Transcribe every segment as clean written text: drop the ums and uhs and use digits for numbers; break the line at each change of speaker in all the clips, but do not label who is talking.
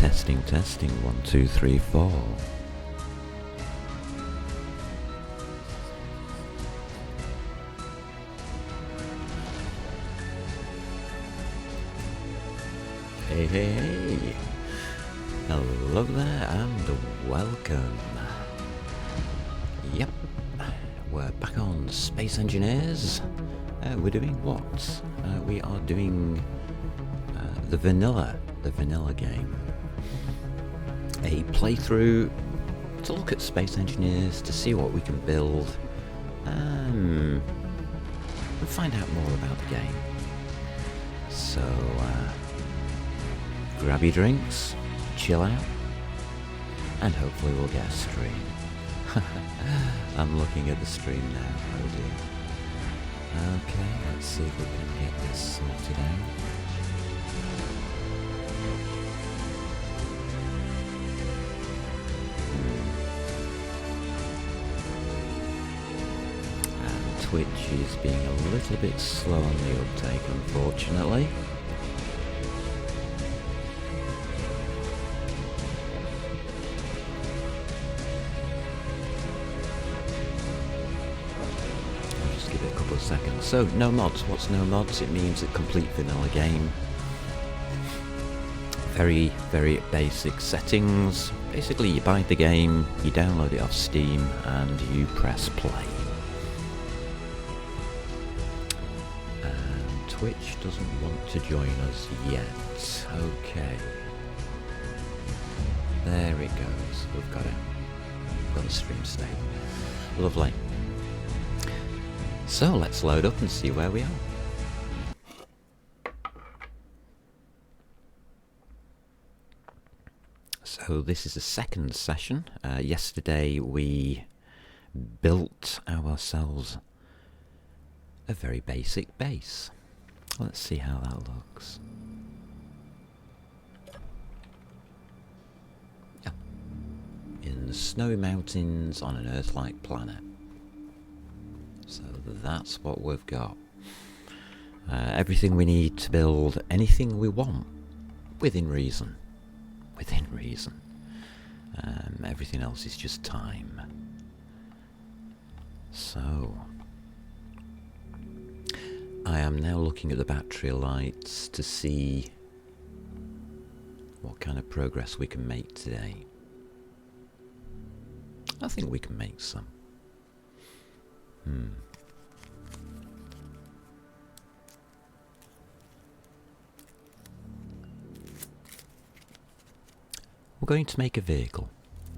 Testing, testing, 1, 2, 3, 4. Hey, hey, hey. Hello there and welcome. Yep, we're back on Space Engineers. We're doing what? We are doing the vanilla game. A playthrough to look at Space Engineers, to see what we can build, and find out more about the game. So, grab your drinks, chill out, and hopefully we'll get a stream. I'm looking at the stream now, oh dear. Okay, let's see if we can get this sorted out. And Twitch is being a little bit slow on the uptake, unfortunately. Seconds. So, no mods. What's no mods? It means a complete vanilla game. Very, very basic settings. Basically, you buy the game, you download it off Steam, and you press play. And Twitch doesn't want to join us yet. Okay. There it goes. We've got it. We've got the stream state. Lovely. So let's load up and see where we are. So this is the second session. Yesterday we built ourselves a very basic base. Let's see how that looks. Yeah. In the snowy mountains on an Earth-like planet. So that's what we've got. Everything we need to build anything we want, within reason. Within reason. Everything else is just time. So, I am now looking at the battery lights to see what kind of progress we can make today. I think we can make some. We're going to make a vehicle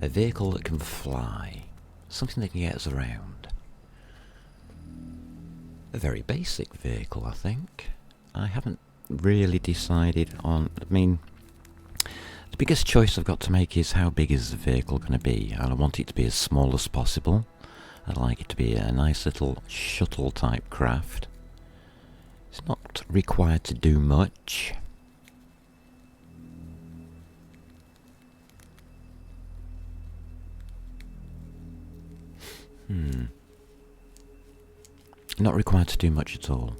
that can fly, something that can get us around. A very basic vehicle, I think. I haven't really decided on, the biggest choice I've got to make is how big is the vehicle going to be, and I want it to be as small as possible. I'd like it to be a nice little shuttle type craft. It's not required to do much. Not required to do much at all.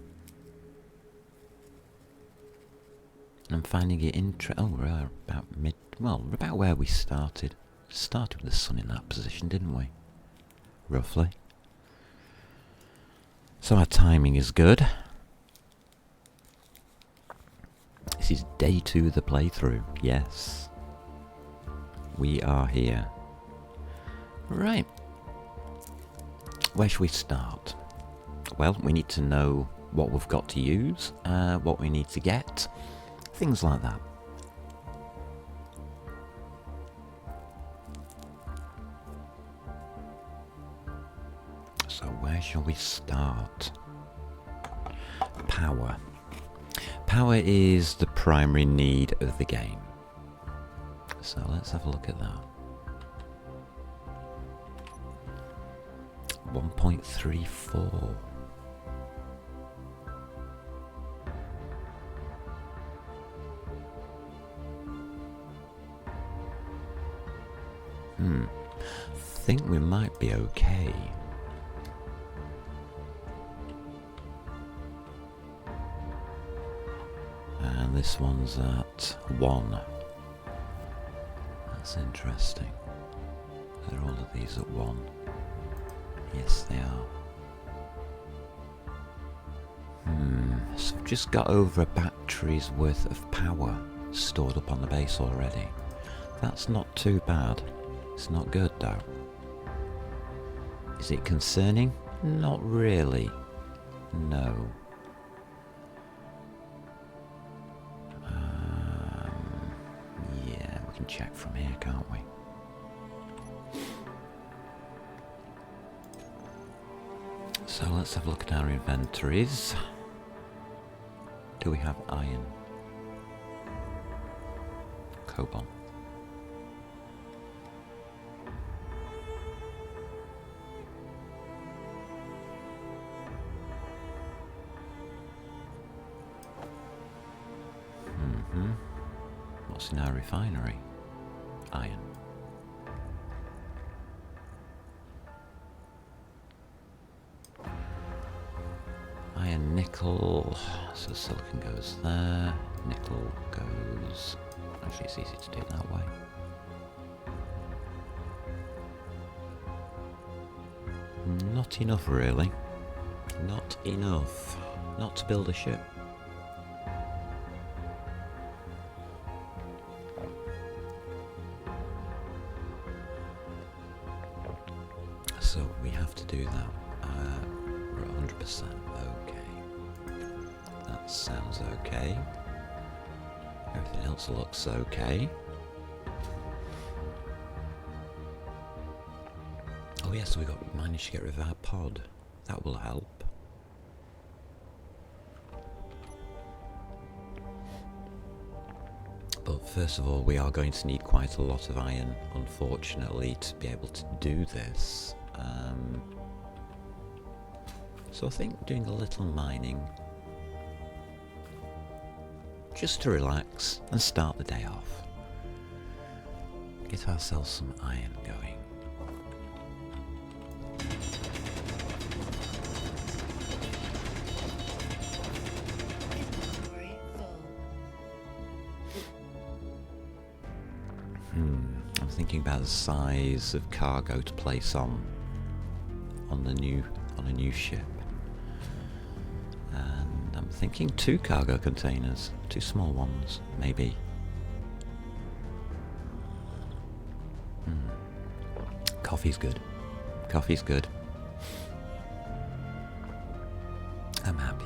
I'm finding it we're about where we started. Started with the sun in that position, didn't we? Roughly. So our timing is good. This is day 2 of the playthrough. Yes. We are here. Right. Where should we start? Well, we need to know what we've got to use, what we need to get, things like that. So where shall we start? Power. Power is the primary need of the game. So let's have a look at that. 1.34. Think we might be okay. And this one's at 1. That's interesting. Are all of these at 1? Yes, they are. So I've just got over a battery's worth of power stored up on the base already. That's not too bad. It's not good though. Is it concerning? Not really. No. Yeah, we can check from here, can't we? So let's have a look at our inventories. Do we have iron? Cobalt. What's in our refinery? Iron. Iron, nickel, so silicon goes there, nickel goes... Actually it's easy to do it that way. Not enough really. Not enough. Not to build a ship. So we have to do that. We're at 100%. Okay. That sounds okay. Everything else looks okay. Oh yes, so we managed to get rid of our pod. That will help. But first of all, we are going to need quite a lot of iron, unfortunately, to be able to do this. So I think doing a little mining, just to relax and start the day off. Get ourselves some iron going. I'm thinking about the size of cargo to place on a new ship. And I'm thinking 2 cargo containers, 2 small ones, maybe. Coffee's good. Coffee's good. I'm happy.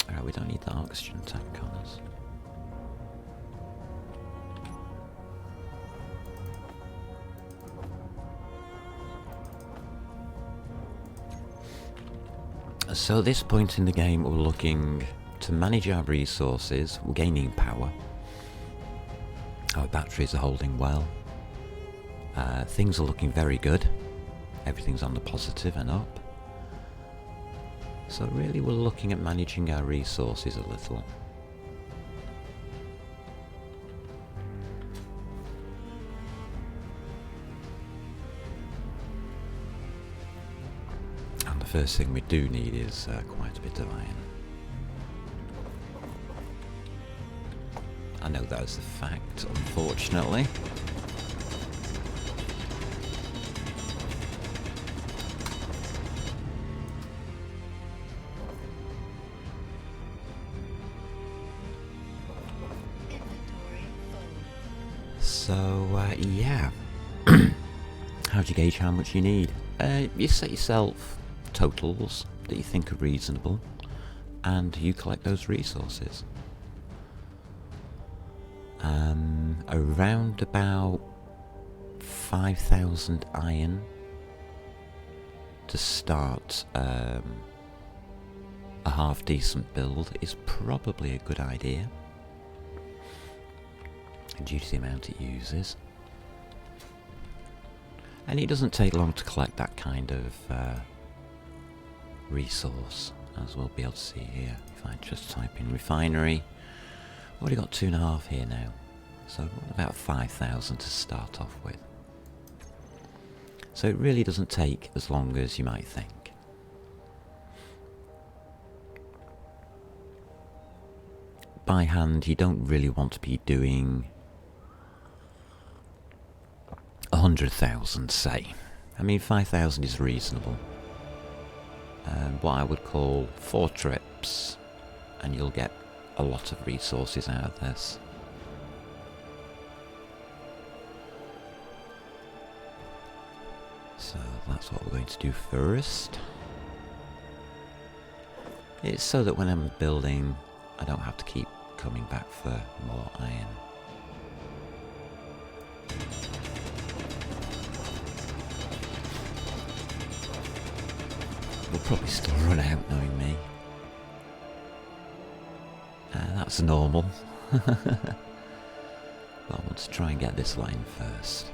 Alright, we don't need the oxygen tank on us. So at this point in the game we're looking to manage our resources, we're gaining power. Our batteries are holding well. Things are looking very good. Everything's on the positive and up. So really we're looking at managing our resources a little. And the first thing we do need is quite a bit of iron. I know that is a fact, unfortunately. So, yeah. How do you gauge how much you need? You set yourself totals that you think are reasonable, and you collect those resources. Around about 5,000 iron to start a half decent build is probably a good idea, due to the amount it uses. And it doesn't take long to collect that kind of resource, as we'll be able to see here. If I just type in refinery, already got 2.5 here now, so about 5,000 to start off with. So it really doesn't take as long as you might think. By hand, you don't really want to be doing 100,000, say. I mean, 5,000 is reasonable. What I would call 4 trips, and you'll get a lot of resources out of this. So that's what we're going to do first. It's so that when I'm building, I don't have to keep coming back for more iron. We'll probably still run out, knowing me. That's normal. But I want to try and get this line first.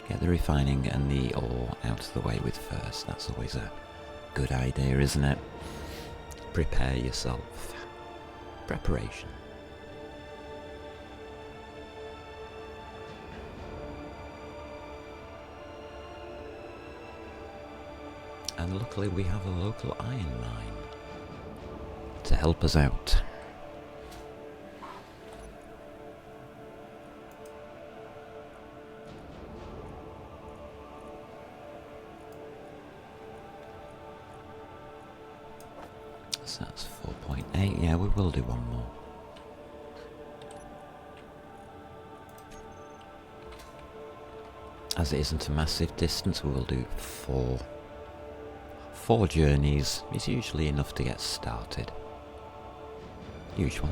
Get the refining and the ore out of the way with first. That's always a good idea, isn't it? Prepare yourself. Preparation. And luckily we have a local iron mine to help us out. So that's 4.8. Yeah, we will do one more. As it isn't a massive distance, we will do 4. 4 journeys is usually enough to get started. Usually.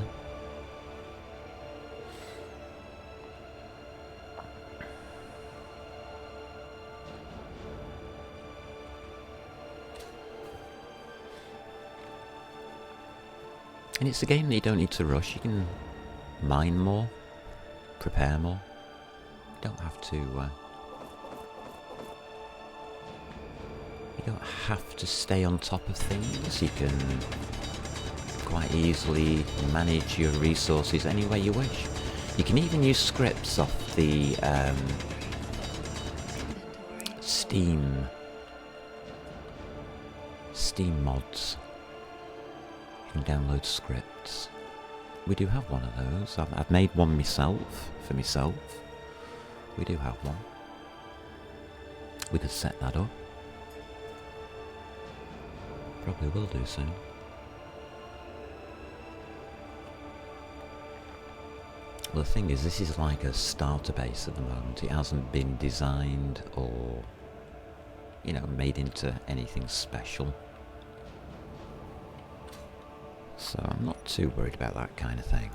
And it's a game that you don't need to rush. You can mine more, prepare more. You don't have to. You don't have to stay on top of things. You can quite easily manage your resources any way you wish. You can even use scripts off the Steam mods. You can download scripts. We do have one of those. I've made one myself, for myself. We do have one. We could set that up. Probably will do soon. Well, the thing is, this is like a starter base at the moment. It hasn't been designed or, made into anything special. So I'm not too worried about that kind of thing.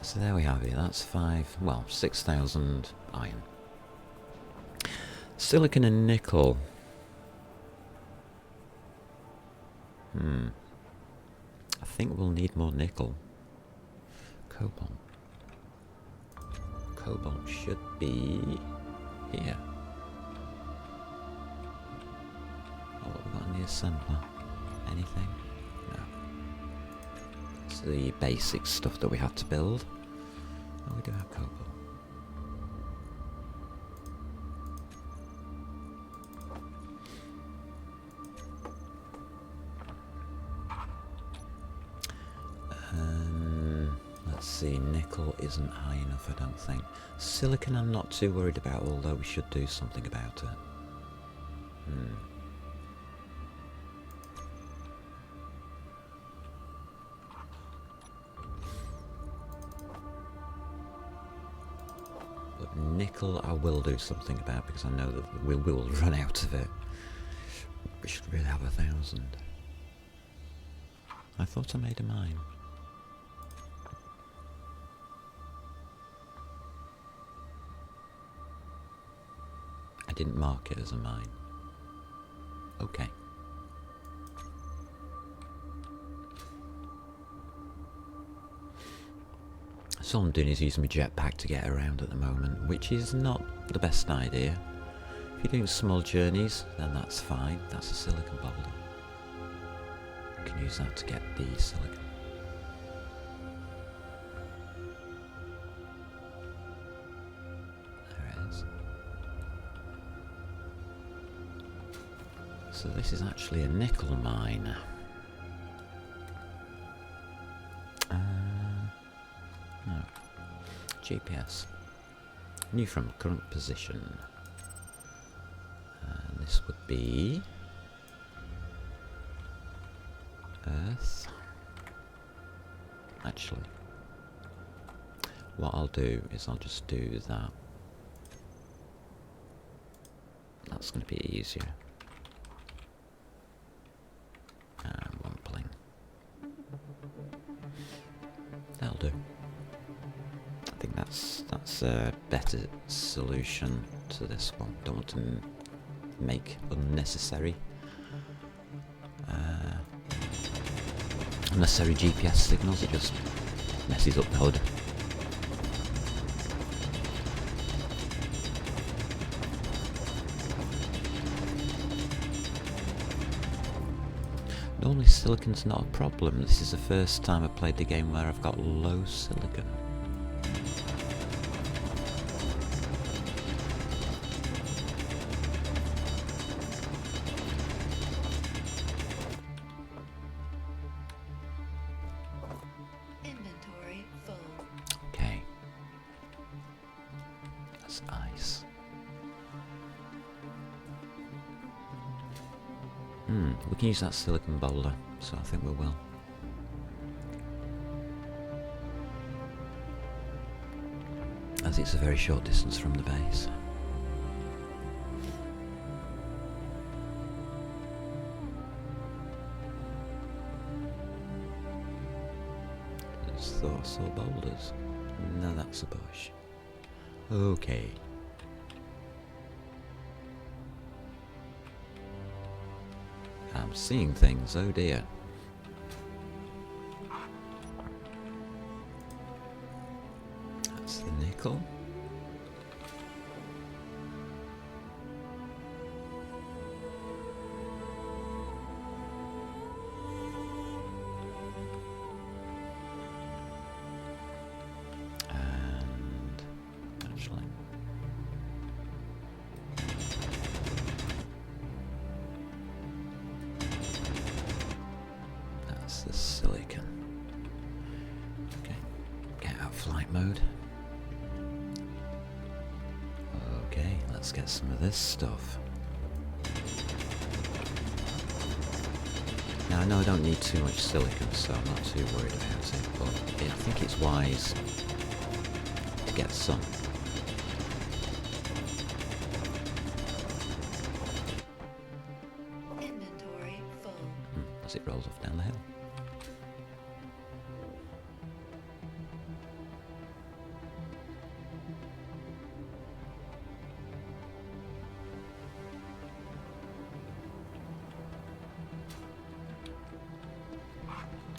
So there we have it. That's 6,000 iron. Silicon and nickel. I think we'll need more nickel. Cobalt. Cobalt should be here. Oh, what have we got in the assembler? Anything? No. It's the basic stuff that we had to build. Oh, we do have cobalt. Let's see, nickel isn't high enough, I don't think. Silicon I'm not too worried about, although we should do something about it. But nickel I will do something about, because I know that we will run out of it. We should really have 1,000. I thought I made a mine. I didn't mark it as a mine. Okay. So all I'm doing is using my jetpack to get around at the moment, which is not the best idea. If you're doing small journeys, then that's fine. That's a silicon boulder. You can use that to get the silicon. So this is actually a nickel mine. No. GPS. New from current position. And this would be Earth. Actually, what I'll do is I'll just do that. That's going to be easier. And one pling. That'll do. I think that's a better solution to this one. Don't want to make unnecessary GPS signals. It just messes up the HUD. Normally silicon's not a problem. This is the first time I've played the game where I've got low silicon.
Inventory full.
Okay. That's ice. We can use that silicon boulder, so I think we will. As it's a very short distance from the base. Just thought I saw boulders. No, that's a bush. Okay. I'm seeing things, oh dear. That's the nickel. And actually, that's the silicon. Okay, get out of flight mode. Okay, let's get some of this stuff. Now I know I don't need too much silicon, so I'm not too worried about it, but I think it's wise to get some.
Inventory full.
As it rolls off down the hill.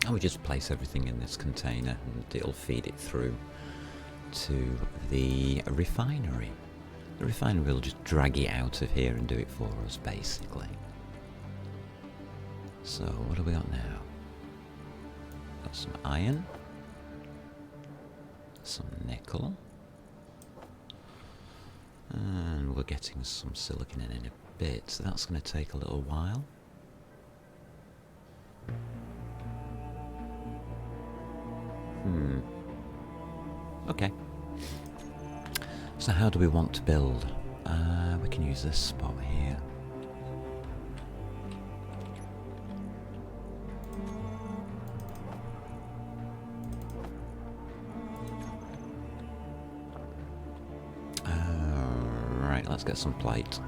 And we just place everything in this container and it'll feed it through to the refinery. The refinery will just drag it out of here and do it for us, basically. So, what do we got now? Got some iron, some nickel, and we're getting some silicon in a bit, so that's going to take a little while. Okay. So how do we want to build? We can use this spot here. Right, let's get some plate.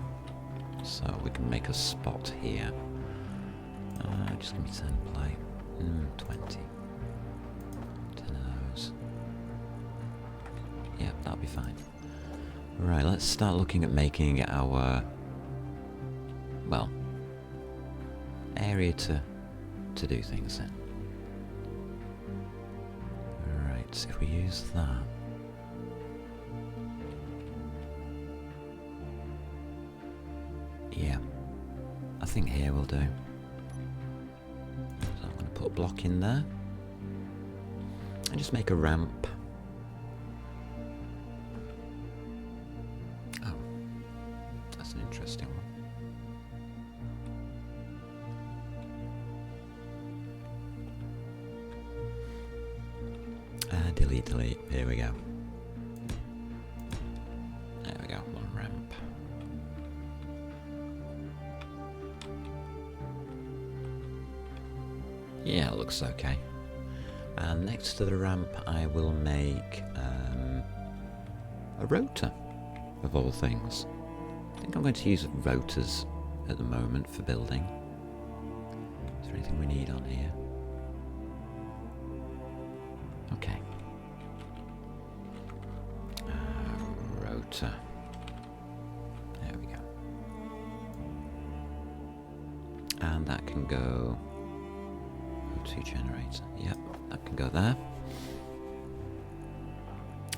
So we can make a spot here. Just give me 10 plate. 20. 10 of those. Yep, that'll be fine. Right, let's start looking at making our, well, area to do things in. Right, so if we use that. Yeah, I think here will do. So I'm going to put a block in there. And just make a ramp. Oh, that's an interesting one. Delete, delete. Here we go. There we go. One ramp. Yeah, it looks okay. And next to the ramp, I will make a rotor, of all things. I think I'm going to use rotors at the moment for building. Is there anything we need on here? Okay. Rotor. There we go. And that can go... O2 generator. Yep, that can go there.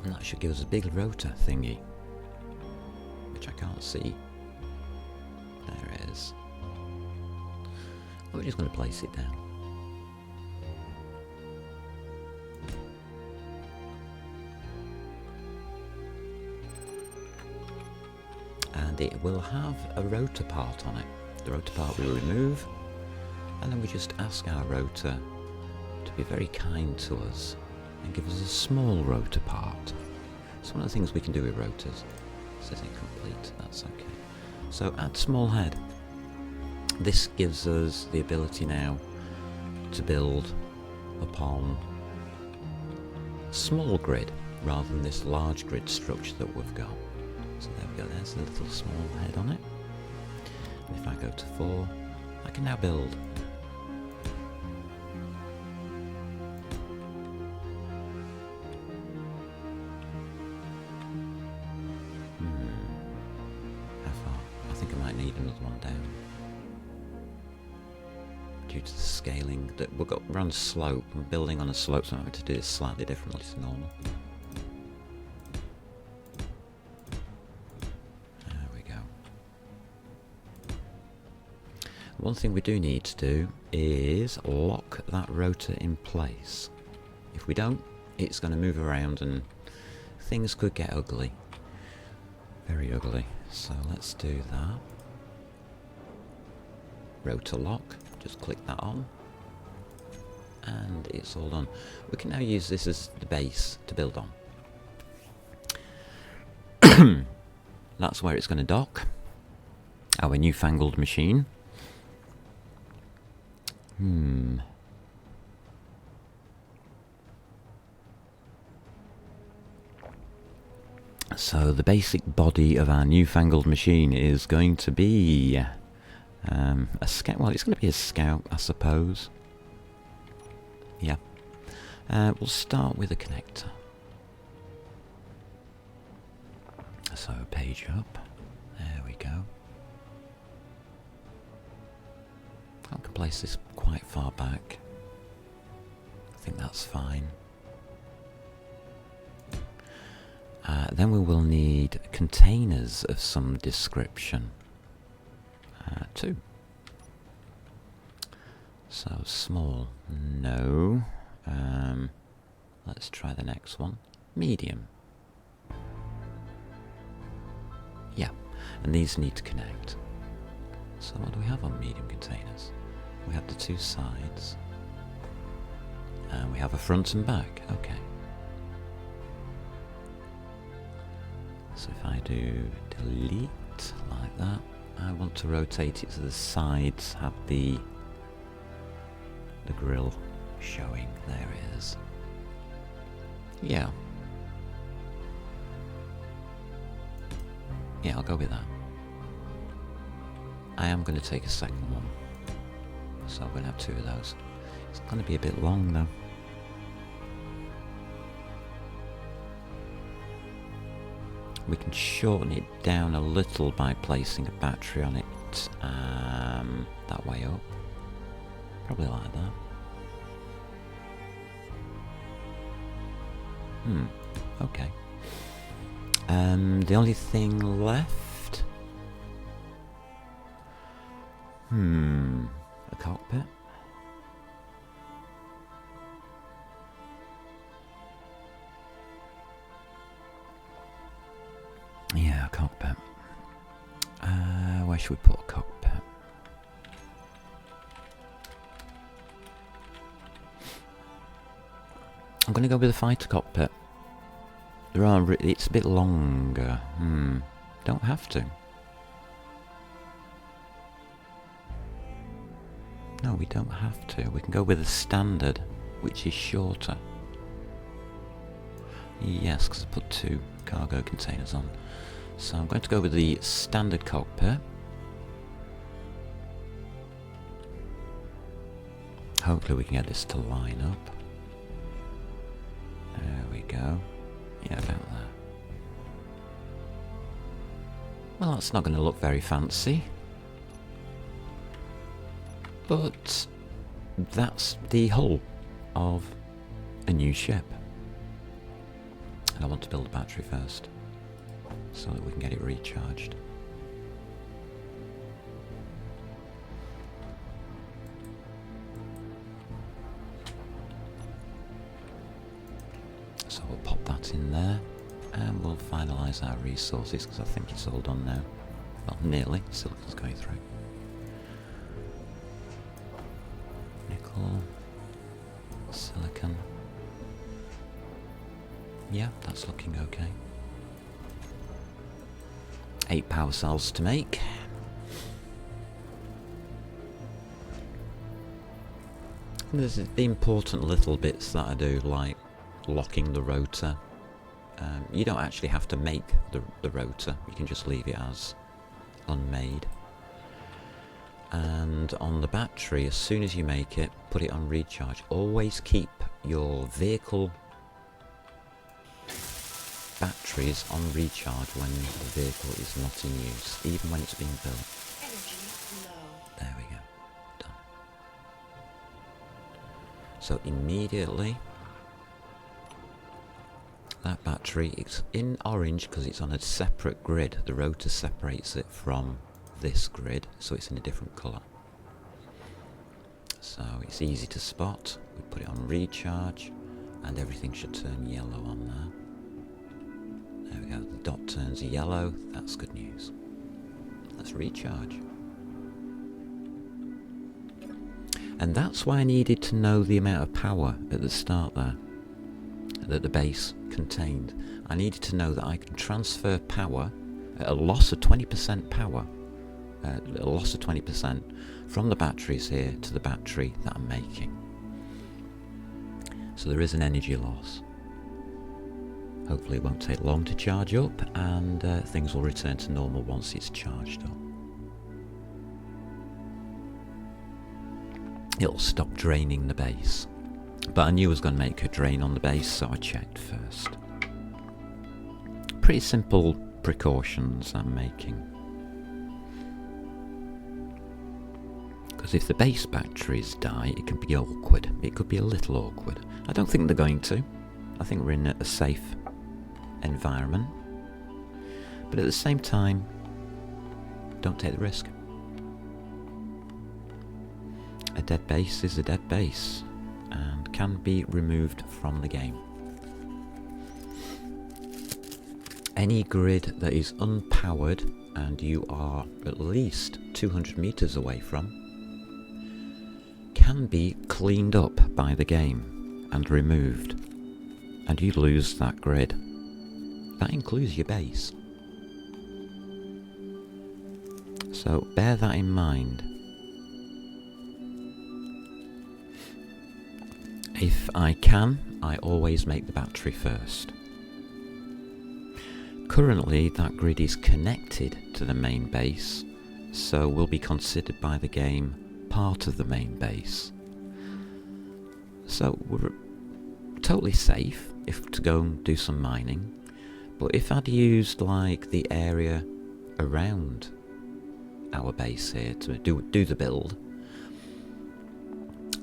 And that should give us a big rotor thingy, which I can't see. There it is. We're just going to place it down. And it will have a rotor part on it. The rotor part we remove, and then we just ask our rotor to be very kind to us and give us a small rotor part. It's one of the things we can do with rotors. It says incomplete, that's okay. So add small head. This gives us the ability now to build upon a small grid rather than this large grid structure that we've got. So there we go, there's a little small head on it. And if I go to 4, I can now build. How far? I think I might need another one down. Due to the scaling, that we're on a slope, I'm building on a slope, so I'm having to do this slightly differently to normal. There we go. One thing we do need to do is lock that rotor in place. If we don't, it's going to move around and things could get ugly. Very ugly. So let's do that. Rotor lock. Just click that on. And it's all done. We can now use this as the base to build on. That's where it's going to dock. Our newfangled machine. So the basic body of our newfangled machine is going to be a scout. Well, it's going to be a scout, I suppose. Yeah. We'll start with a connector. So page up. There we go. I can place this quite far back. I think that's fine. Then we will need containers of some description. 2. So small, no. Let's try the next one. Medium. Yeah, and these need to connect. So what do we have on medium containers? We have the 2 sides. And we have a front and back. Okay. So if I do delete like that, I want to rotate it so the sides have the grill showing. There it is. Yeah. Yeah, I'll go with that. I am going to take a second one. So I'm going to have 2 of those. It's going to be a bit long though. We can shorten it down a little by placing a battery on it that way up. Probably like that. Okay. The only thing left... a cockpit. Yeah, a cockpit. Where should we put a cockpit? I'm going to go with the fighter cockpit. It's a bit longer. Don't have to. No, we don't have to. We can go with the standard, which is shorter. Yes, because I put 2 cargo containers on. So I'm going to go with the standard cockpit. Hopefully we can get this to line up. There we go. Yeah, about that. Well, that's not going to look very fancy. But that's the hull of a new ship. And I want to build a battery first, so that we can get it recharged. So we'll pop that in there, and we'll finalise our resources, because I think it's all done now. Well, nearly. Silicon's going through. Nickel. Silicon. Yeah, that's looking okay. 8 power cells to make. And there's the important little bits that I do, like locking the rotor. You don't actually have to make the rotor, you can just leave it as unmade. And on the battery, as soon as you make it, put it on recharge. Always keep your vehicle batteries on recharge when the vehicle is not in use, even when it's being built. Energy low. There we go. Done. So immediately, that battery, it's in orange because it's on a separate grid. The rotor separates it from this grid, so it's in a different colour. So it's easy to spot. We put it on recharge, and everything should turn yellow on there. There we go, the dot turns yellow, that's good news. Let's recharge. And that's why I needed to know the amount of power at the start there, that the base contained. I needed to know that I can transfer power at a loss of 20% power, a loss of 20% from the batteries here to the battery that I'm making. So there is an energy loss. Hopefully it won't take long to charge up, and things will return to normal once it's charged up. It'll stop draining the base. But I knew I was going to make a drain on the base, so I checked first. Pretty simple precautions I'm making. Because if the base batteries die, it can be awkward. It could be a little awkward. I don't think they're going to. I think we're in a safe environment. But at the same time, don't take the risk. A dead base is a dead base, and can be removed from the game. Any grid that is unpowered and you are at least 200 meters away from can be cleaned up by the game and removed, and you lose that grid. That includes your base. So bear that in mind. If I can, I always make the battery first. Currently that grid is connected to the main base, so will be considered by the game part of the main base. So we're totally safe if to go and do some mining, but if I'd used like the area around our base here to do the build,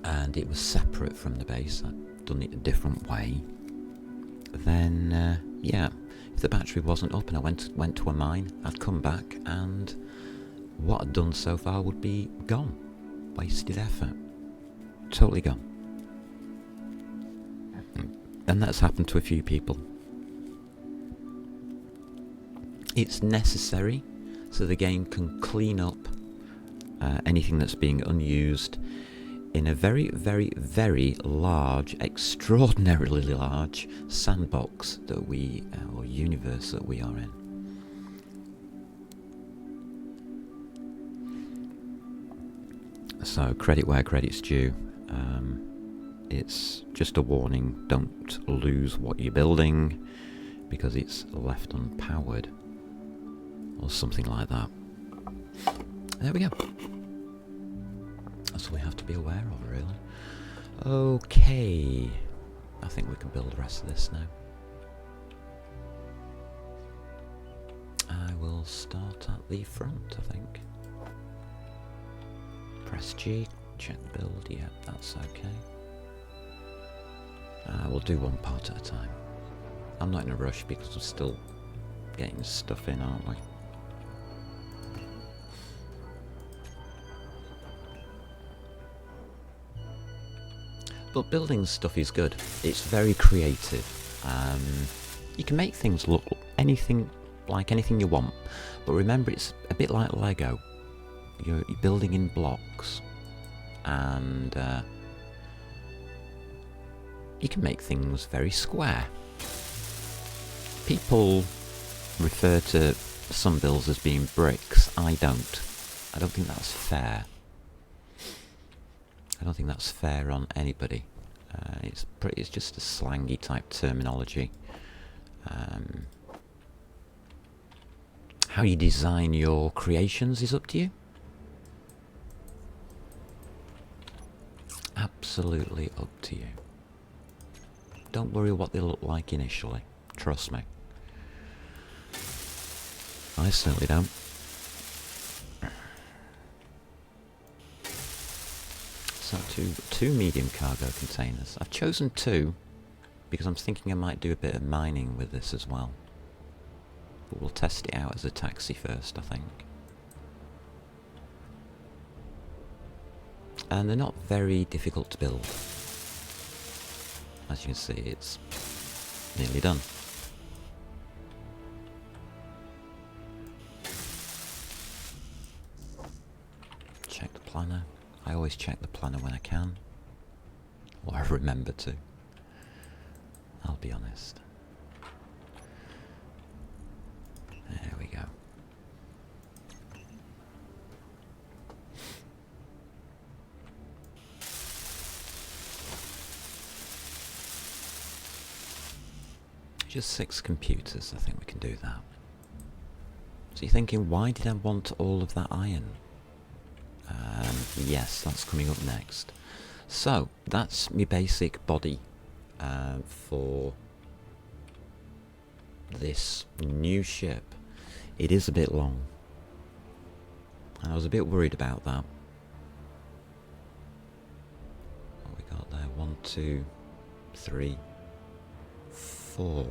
and it was separate from the base, I'd done it a different way, then yeah, if the battery wasn't up and I went to a mine, I'd come back and what I'd done so far would be gone. Wasted effort. Totally gone. And that's happened to a few people. It's necessary so the game can clean up anything that's being unused in a very, very, very large, extraordinarily large sandbox that we, or universe that we are in. So credit where credit's due. It's just a warning, don't lose what you're building because it's left unpowered or something like that. There we go. That's all we have to be aware of, really. Okay, I think we can build the rest of this now. I will start at the front, I think. Press G, check build, yeah, that's okay. We'll do one part at a time. I'm not in a rush because we're still getting stuff in, aren't we? But building stuff is good. It's very creative. You can make things look anything like anything you want, but remember it's a bit like Lego. You're building in blocks, and you can make things very square. People refer to some builds as being bricks. I don't. I don't think that's fair. I don't think that's fair on anybody. It's just a slangy type terminology. How you design your creations is up to you. Absolutely up to you. Don't worry what they look like initially. Trust me. I certainly don't. So two medium cargo containers. I've chosen two because I'm thinking I might do a bit of mining with this as well. But we'll test it out as a taxi first, I think. And they're not very difficult to build. As you can see, it's nearly done. Check the planner. I always check the planner when I can. Or I remember to. I'll be honest. There we go. Just 6 computers, I think we can do that. So you're thinking, why did I want all of that iron? Yes, that's coming up next. So, that's my basic body for this new ship. It is a bit long. I was a bit worried about that. What we got there? 1, 2, 3, 4.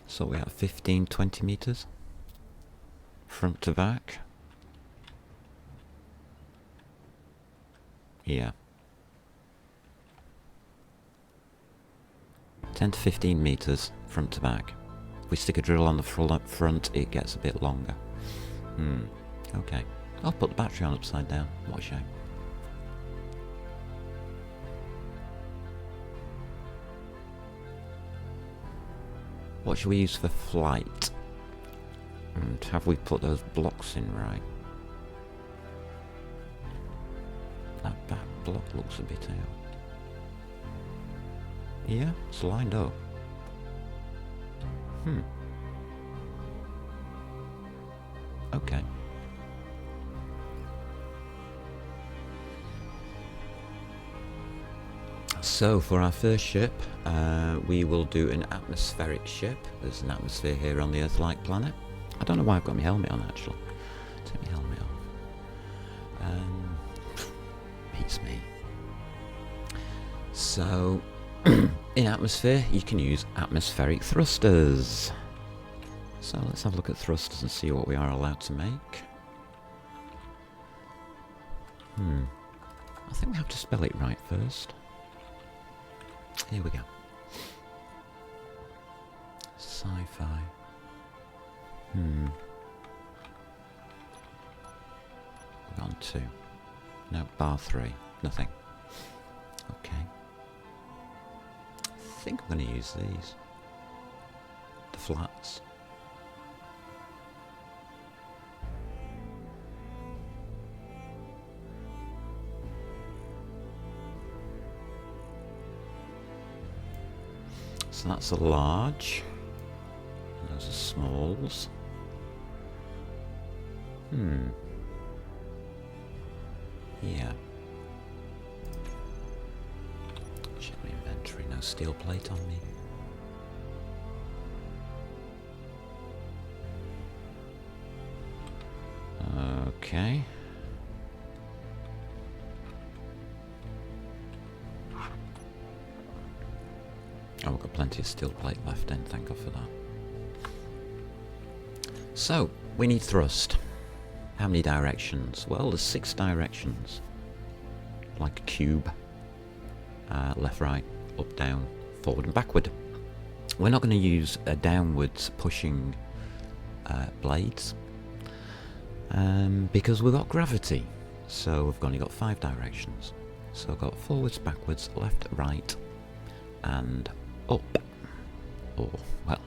So we have 15, 20 meters front to back. Yeah. 10 to 15 meters front to back. If we stick a drill on the front, it gets a bit longer. Okay. I'll put the battery on upside down. What a shame. What should we use for flight? And have we put those blocks in right? That back block looks a bit out. Yeah, it's lined up. Okay. So for our first ship, we will do an atmospheric ship. There's an atmosphere here on the Earth-like planet. I don't know why I've got my helmet on actually. Take my helmet off. Beats me. So, in atmosphere, you can use atmospheric thrusters. So let's have a look at thrusters and see what we are allowed to make. I think we have to spell it right first. Here we go. Sci-fi. We're on 2. No, bar 3. Nothing. Okay. I think I'm going to use these. The flats. So that's a large. And those are smalls. Yeah. Check my inventory. No steel plate on me. Okay. Oh, we've got plenty of steel plate left then, thank God for that. So, we need thrust. How many directions? Well, there's 6 directions. Like a cube. Left, right, up, down, forward and backward. We're not going to use downwards pushing blades. Because we've got gravity. So we've only got 5 directions. So we've got forwards, backwards, left, right, and up. Or, well,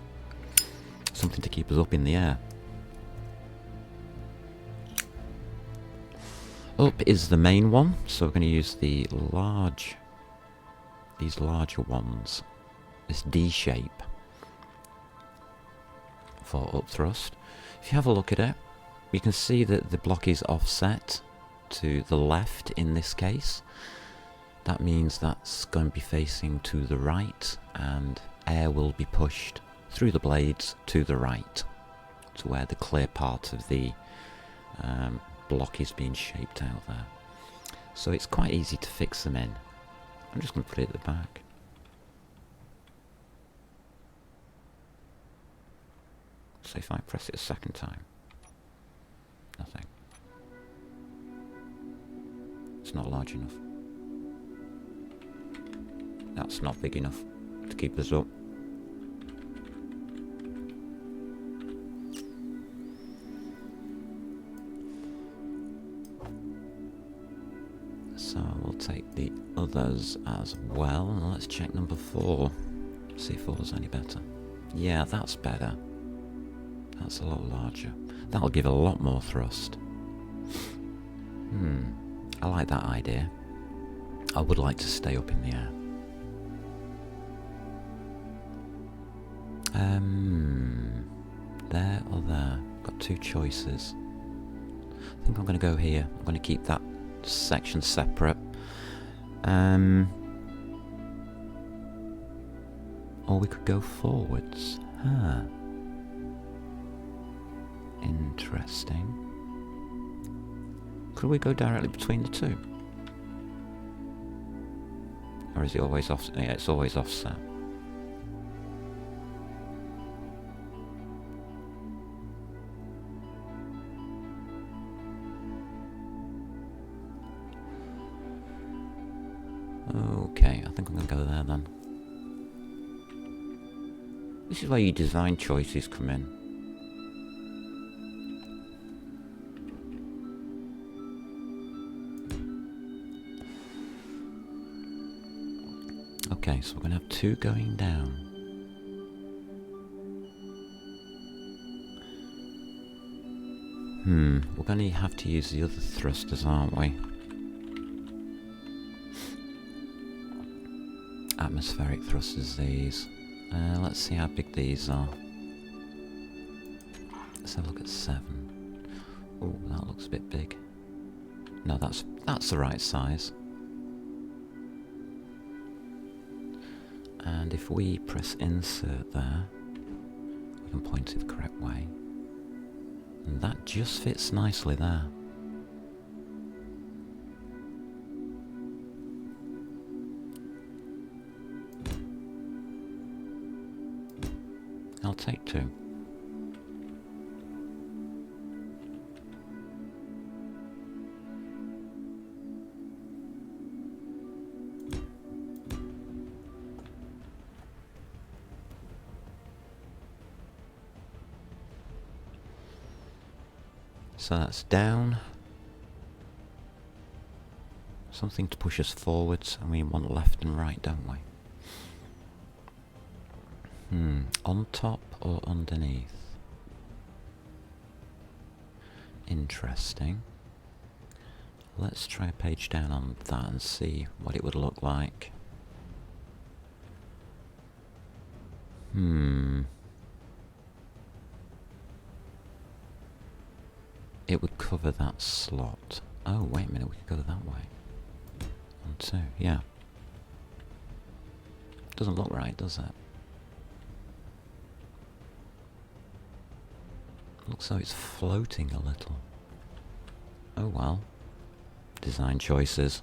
something to keep us up in the air. Up is the main one, so we're going to use these larger ones, this D shape, for up thrust. If you have a look at it, you can see that the block is offset to the left in this case. That means that's going to be facing to the right, and air will be pushed through the blades to the right, to where the clear part of the block is being shaped out there. So it's quite easy to fix them in. I'm just going to put it at the back. So if I press it a second time, nothing. It's not large enough. That's not big enough to keep us up. So we'll take the others as well. And let's check number 4. See if 4's any better. Yeah, that's better. That's a lot larger. That'll give a lot more thrust. I like that idea. I would like to stay up in the air. There or there. Got 2 choices. I think I'm going to go here. I'm going to keep that section separate. Or we could go forwards. Interesting. Could we go directly between the 2? Or is it always off? Yeah, it's always offset. Okay, I think I'm going to go there then. This is where your design choices come in. Okay, so we're going to have 2 going down. We're going to have to use the other thrusters, aren't we? Atmospheric thrusters, these. Let's see how big these are. Let's have a look at 7. Oh, that looks a bit big. No, that's the right size. And if we press insert there, we can point it the correct way. And that just fits nicely there. I'll take 2. So that's down. Something to push us forwards, and we want left and right, don't we? On top or underneath? Interesting. Let's try a page down on that and see what it would look like. It would cover that slot. Oh, wait a minute, we could go that way. 1, 2, yeah. Doesn't look right, does it? Looks like it's floating a little. Oh well. Design choices.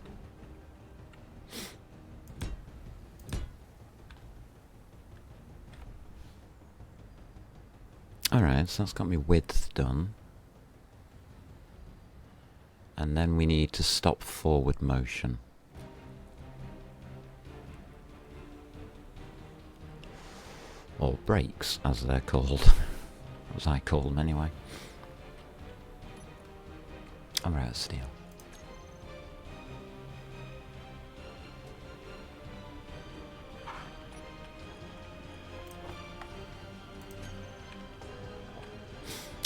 Alright, so that's got me width done. And then we need to stop forward motion. Or brakes, as they're called. As I call them anyway. I'm out of steel.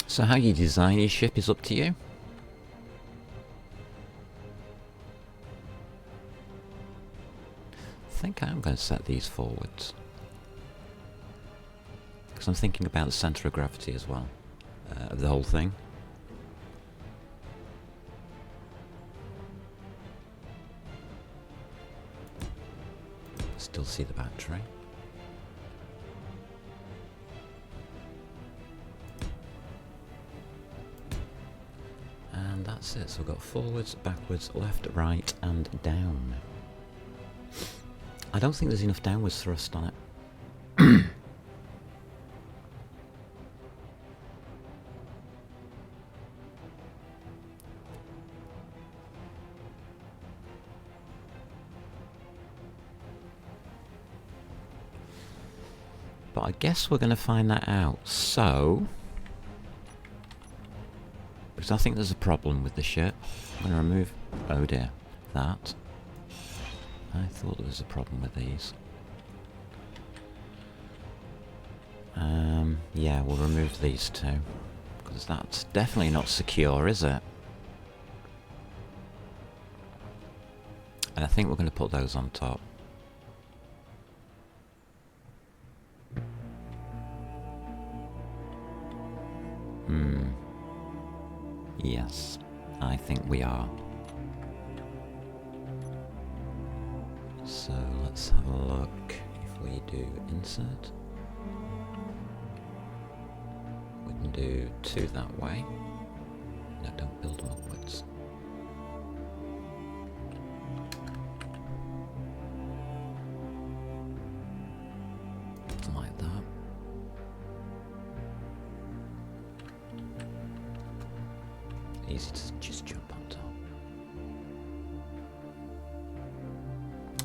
So how you design your ship is up to you. I think I am going to set these forwards. Because I'm thinking about the centre of gravity as well, of the whole thing. Still see the battery. And that's it, so we've got forwards, backwards, left, right and down. I don't think there's enough downwards thrust on it. But I guess we're going to find that out. So, because I think there's a problem with the ship. I'm going to remove, oh dear, that. I thought there was a problem with these. Yeah, we'll remove these two. Because that's definitely not secure, is it? And I think we're going to put those on top. Yes, I think we are. So let's have a look. If we do insert, we can do 2 that way. No, don't build them upwards. Like that. Easy to just jump on top.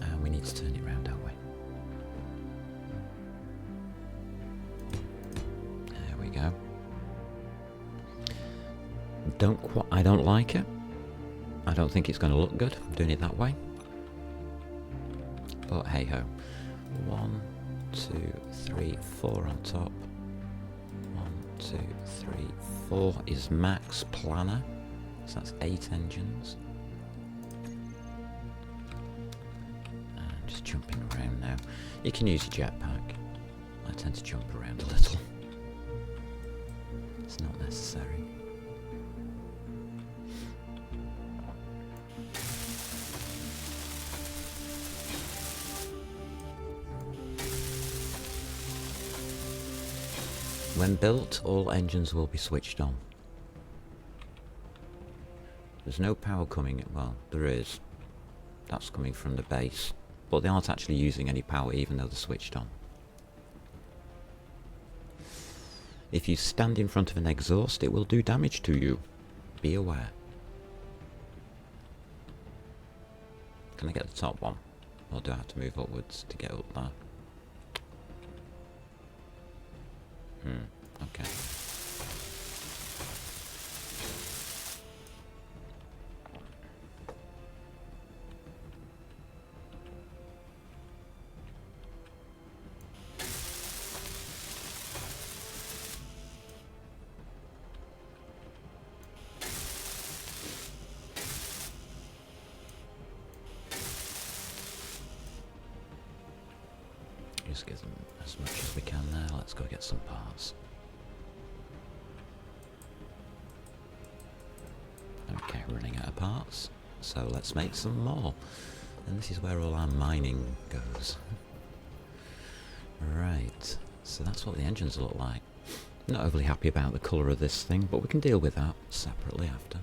And we need to turn it around, don't we? There we go. I don't like it. I don't think it's going to look good doing it that way. But hey ho. 1, 2, 3, 4 on top. 1, 2, 3, 4 is max planner. So that's 8 engines. And just jumping around now. You can use your jetpack. I tend to jump around a little. It's not necessary. When built, all engines will be switched on. There's no power coming, well, there is. That's coming from the base. But they aren't actually using any power even though they're switched on. If you stand in front of an exhaust, it will do damage to you. Be aware. Can I get the top one? Or do I have to move upwards to get up there? Okay. Just get them as much as we can there. Let's go get some parts. Okay, running out of parts, so let's make some more. And this is where all our mining goes. Right, so that's what the engines look like. Not overly happy about the colour of this thing, but we can deal with that separately after.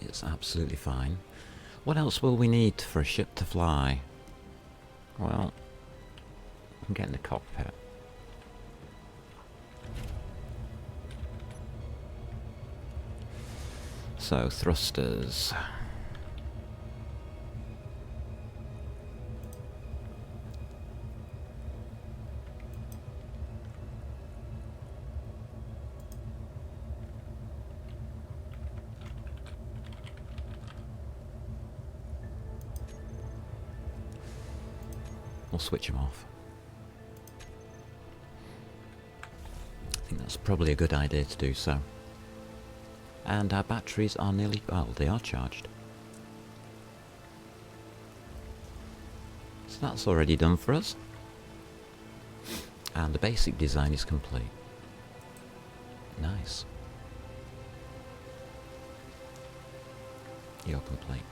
It's absolutely fine. What else will we need for a ship to fly? Well, we can get in the cockpit. So, thrusters. We'll switch them off. I think that's probably a good idea to do so. And our batteries are nearly, well, they are charged. So that's already done for us. And the basic design is complete. Nice. You're complete.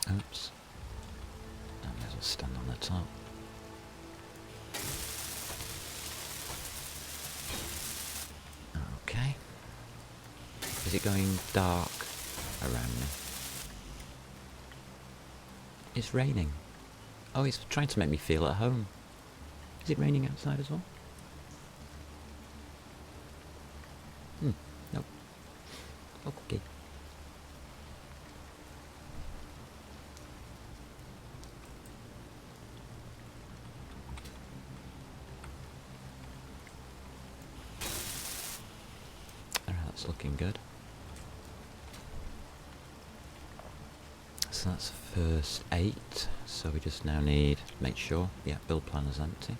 Oops. I may as well stand on the top. Okay. Is it going dark around me? It's raining. Oh, it's trying to make me feel at home. Is it raining outside as well? Nope. Okay. That's looking good. So that's first 8. So we just now need, make sure, yeah, build plan is empty.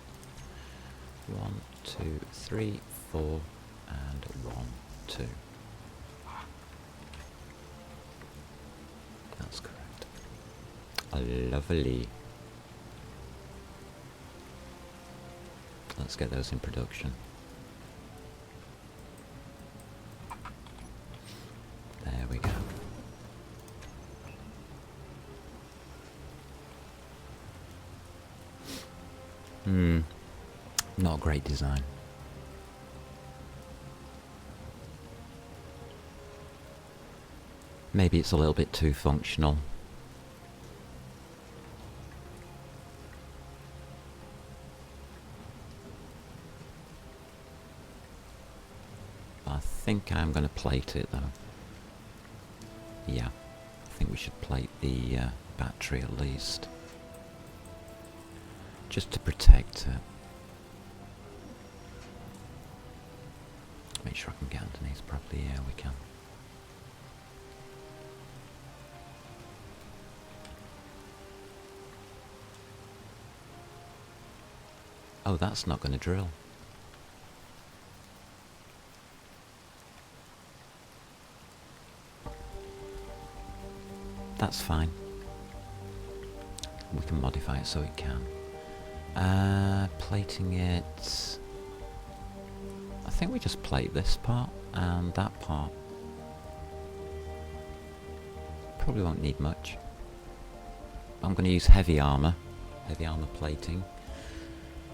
1, 2, 3, 4, and 1, 2. That's correct. Lovely. Let's get those in production. There we go. Not a great design. Maybe it's a little bit too functional. I think I'm going to plate it though. Yeah, I think we should plate the battery at least. Just to protect it. Make sure I can get underneath properly. Yeah, we can. Oh, that's not going to drill. That's fine. We can modify it so it can. Plating it... I think we just plate this part and that part. Probably won't need much. I'm going to use heavy armour plating,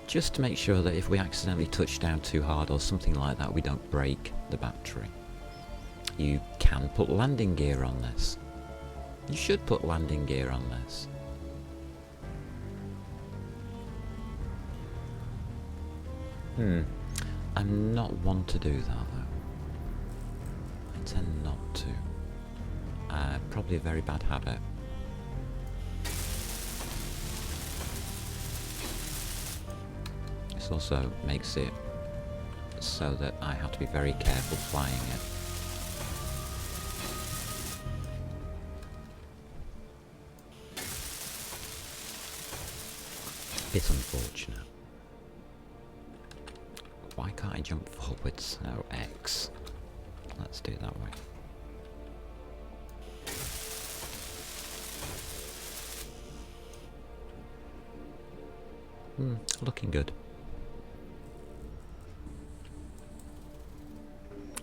just to make sure that if we accidentally touch down too hard or something like that, we don't break the battery. You can put landing gear on this. You should put landing gear on this. I'm not one to do that though. I tend not to. Probably a very bad habit. This also makes it so that I have to be very careful flying it. bit unfortunate. Why can't I jump forwards? No, X. Let's do it that way. Looking good.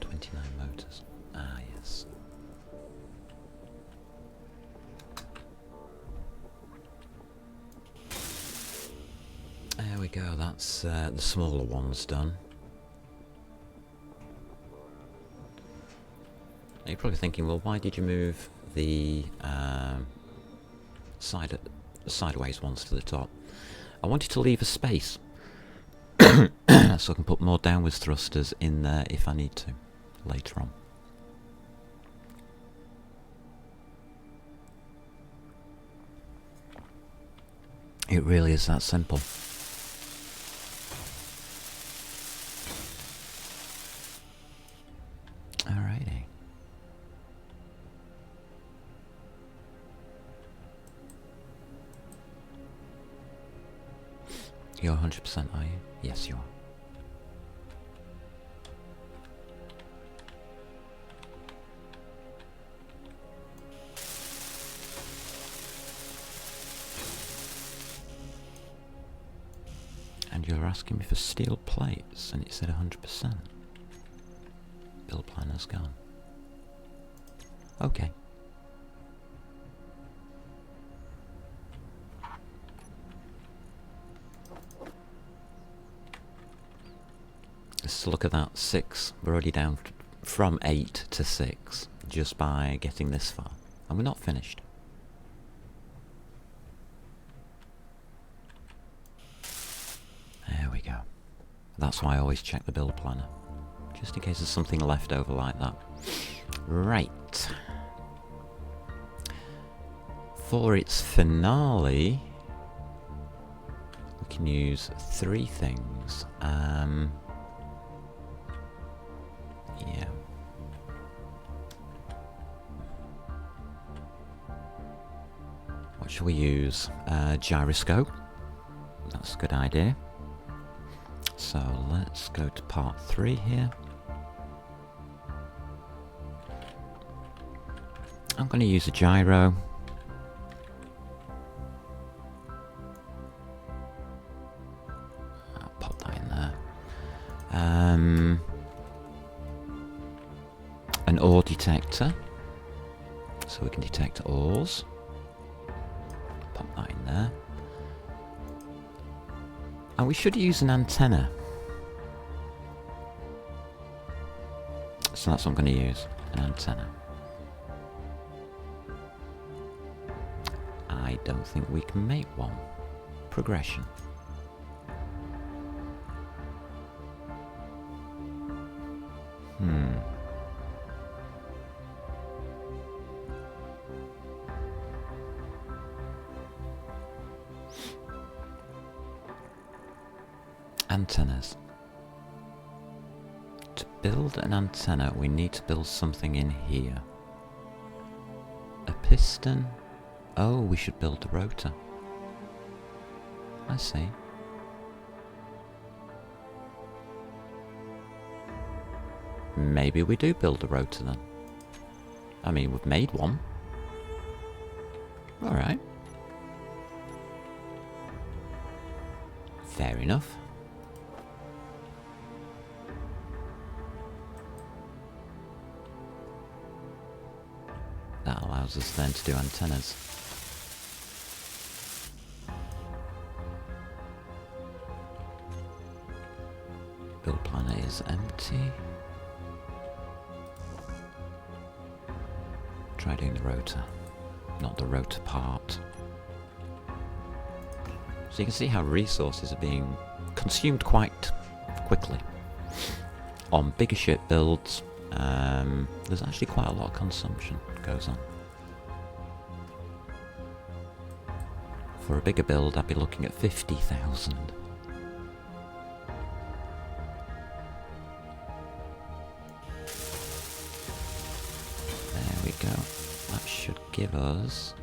29 motors. Ah, yes. There we go, that's the smaller ones done. Now you're probably thinking, well, why did you move the sideways ones to the top? I wanted to leave a space so I can put more downwards thrusters in there if I need to later on. It really is that simple. Alrighty. You're 100%, are you? Yes, you are. And you're asking me for steel plates, and it said 100%. Build planner's gone. Okay. Let's look at that. 6. We're already down from 8 to 6 just by getting this far. And we're not finished. There we go. That's why I always check the build planner. Just in case there's something left over like that. Right. For its finale, we can use 3 things. Yeah. What shall we use? Gyroscope. That's a good idea. So let's go to part 3 here. I'm going to use a gyro. I'll pop that in there. An ore detector, so we can detect ores. Pop that in there. And we should use an antenna. So that's what I'm going to use, an antenna. I don't think we can make one. Progression. Antennas. To build an antenna, we need to build something in here. A piston. Oh, we should build the rotor. I see. Maybe we do build a rotor then. I mean, we've made one. Alright. Fair enough. That allows us then to do antennas. Build planner is empty. Try doing the rotor, not the rotor part. So you can see how resources are being consumed quite quickly. On bigger ship builds, there's actually quite a lot of consumption goes on. For a bigger build, I'd be looking at 50,000. There we go. That should give us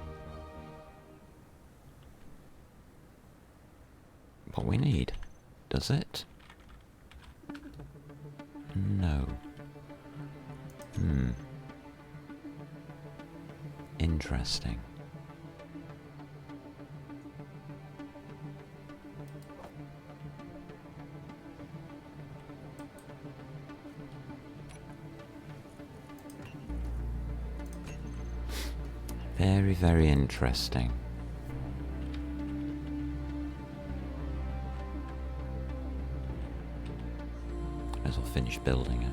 what we need, does it? No. Interesting. Very, very interesting. As I'll finish building it.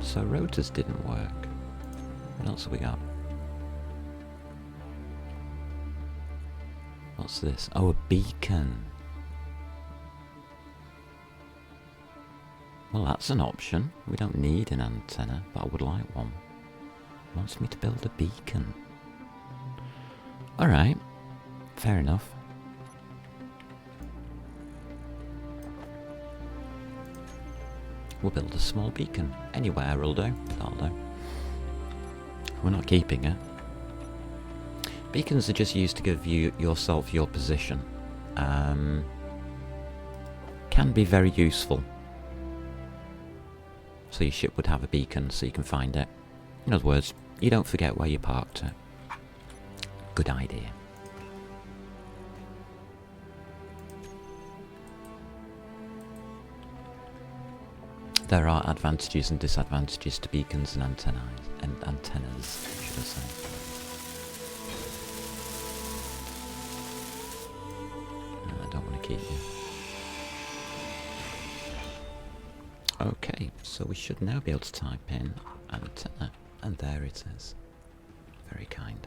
So rotors didn't work. What else have we got? What's this? Oh, a beacon. Well, that's an option. We don't need an antenna, but I would like one. It wants me to build a beacon. Alright, fair enough. We'll build a small beacon. Anywhere will do. That'll do. We're not keeping it. Beacons are just used to give you yourself your position. Can be very useful. So your ship would have a beacon so you can find it. In other words, you don't forget where you parked it. Good idea. There are advantages and disadvantages to beacons and antennas, should I say. I don't want to keep you. Okay, so we should now be able to type in antenna, and there it is. Very kind.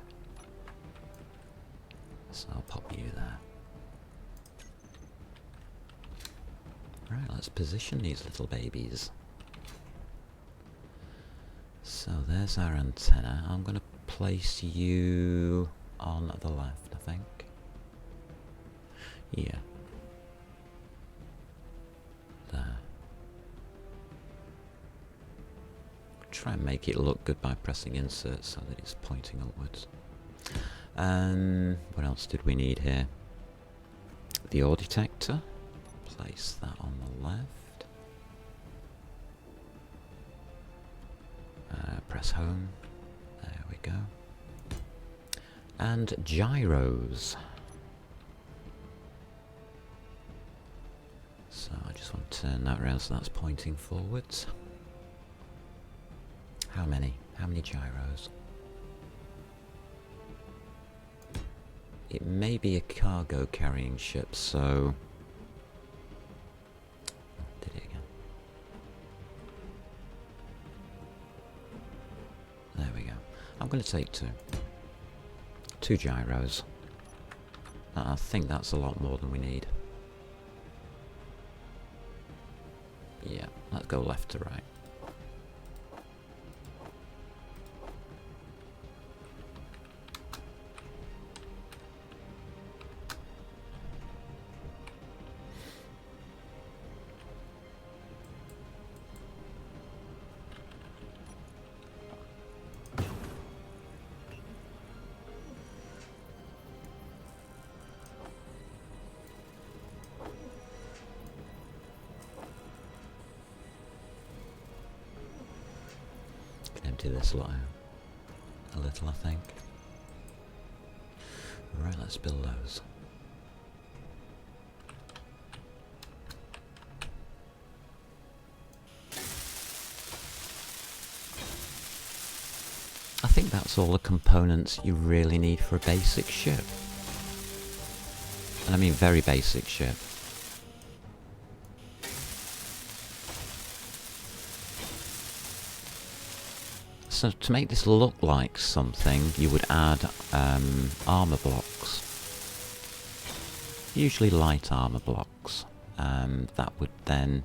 So I'll pop you there. Right, let's position these little babies. So there's our antenna. I'm going to place you on the left, I think. Yeah. There. Try and make it look good by pressing insert so that it's pointing upwards. What else did we need here? The ore detector. Place that on the left. Press home. There we go. And gyros. So I just want to turn that around so that's pointing forwards. How many? How many gyros? It may be a cargo carrying ship, so... Did it again. There we go. I'm going to take two. 2 gyros. I think that's a lot more than we need. Yeah, let's go left to right. Empty this lot out a little, I think. Right, let's build those. I think that's all the components you really need for a basic ship. And I mean very basic ship. So to make this look like something, you would add armour blocks. Usually light armour blocks. That would then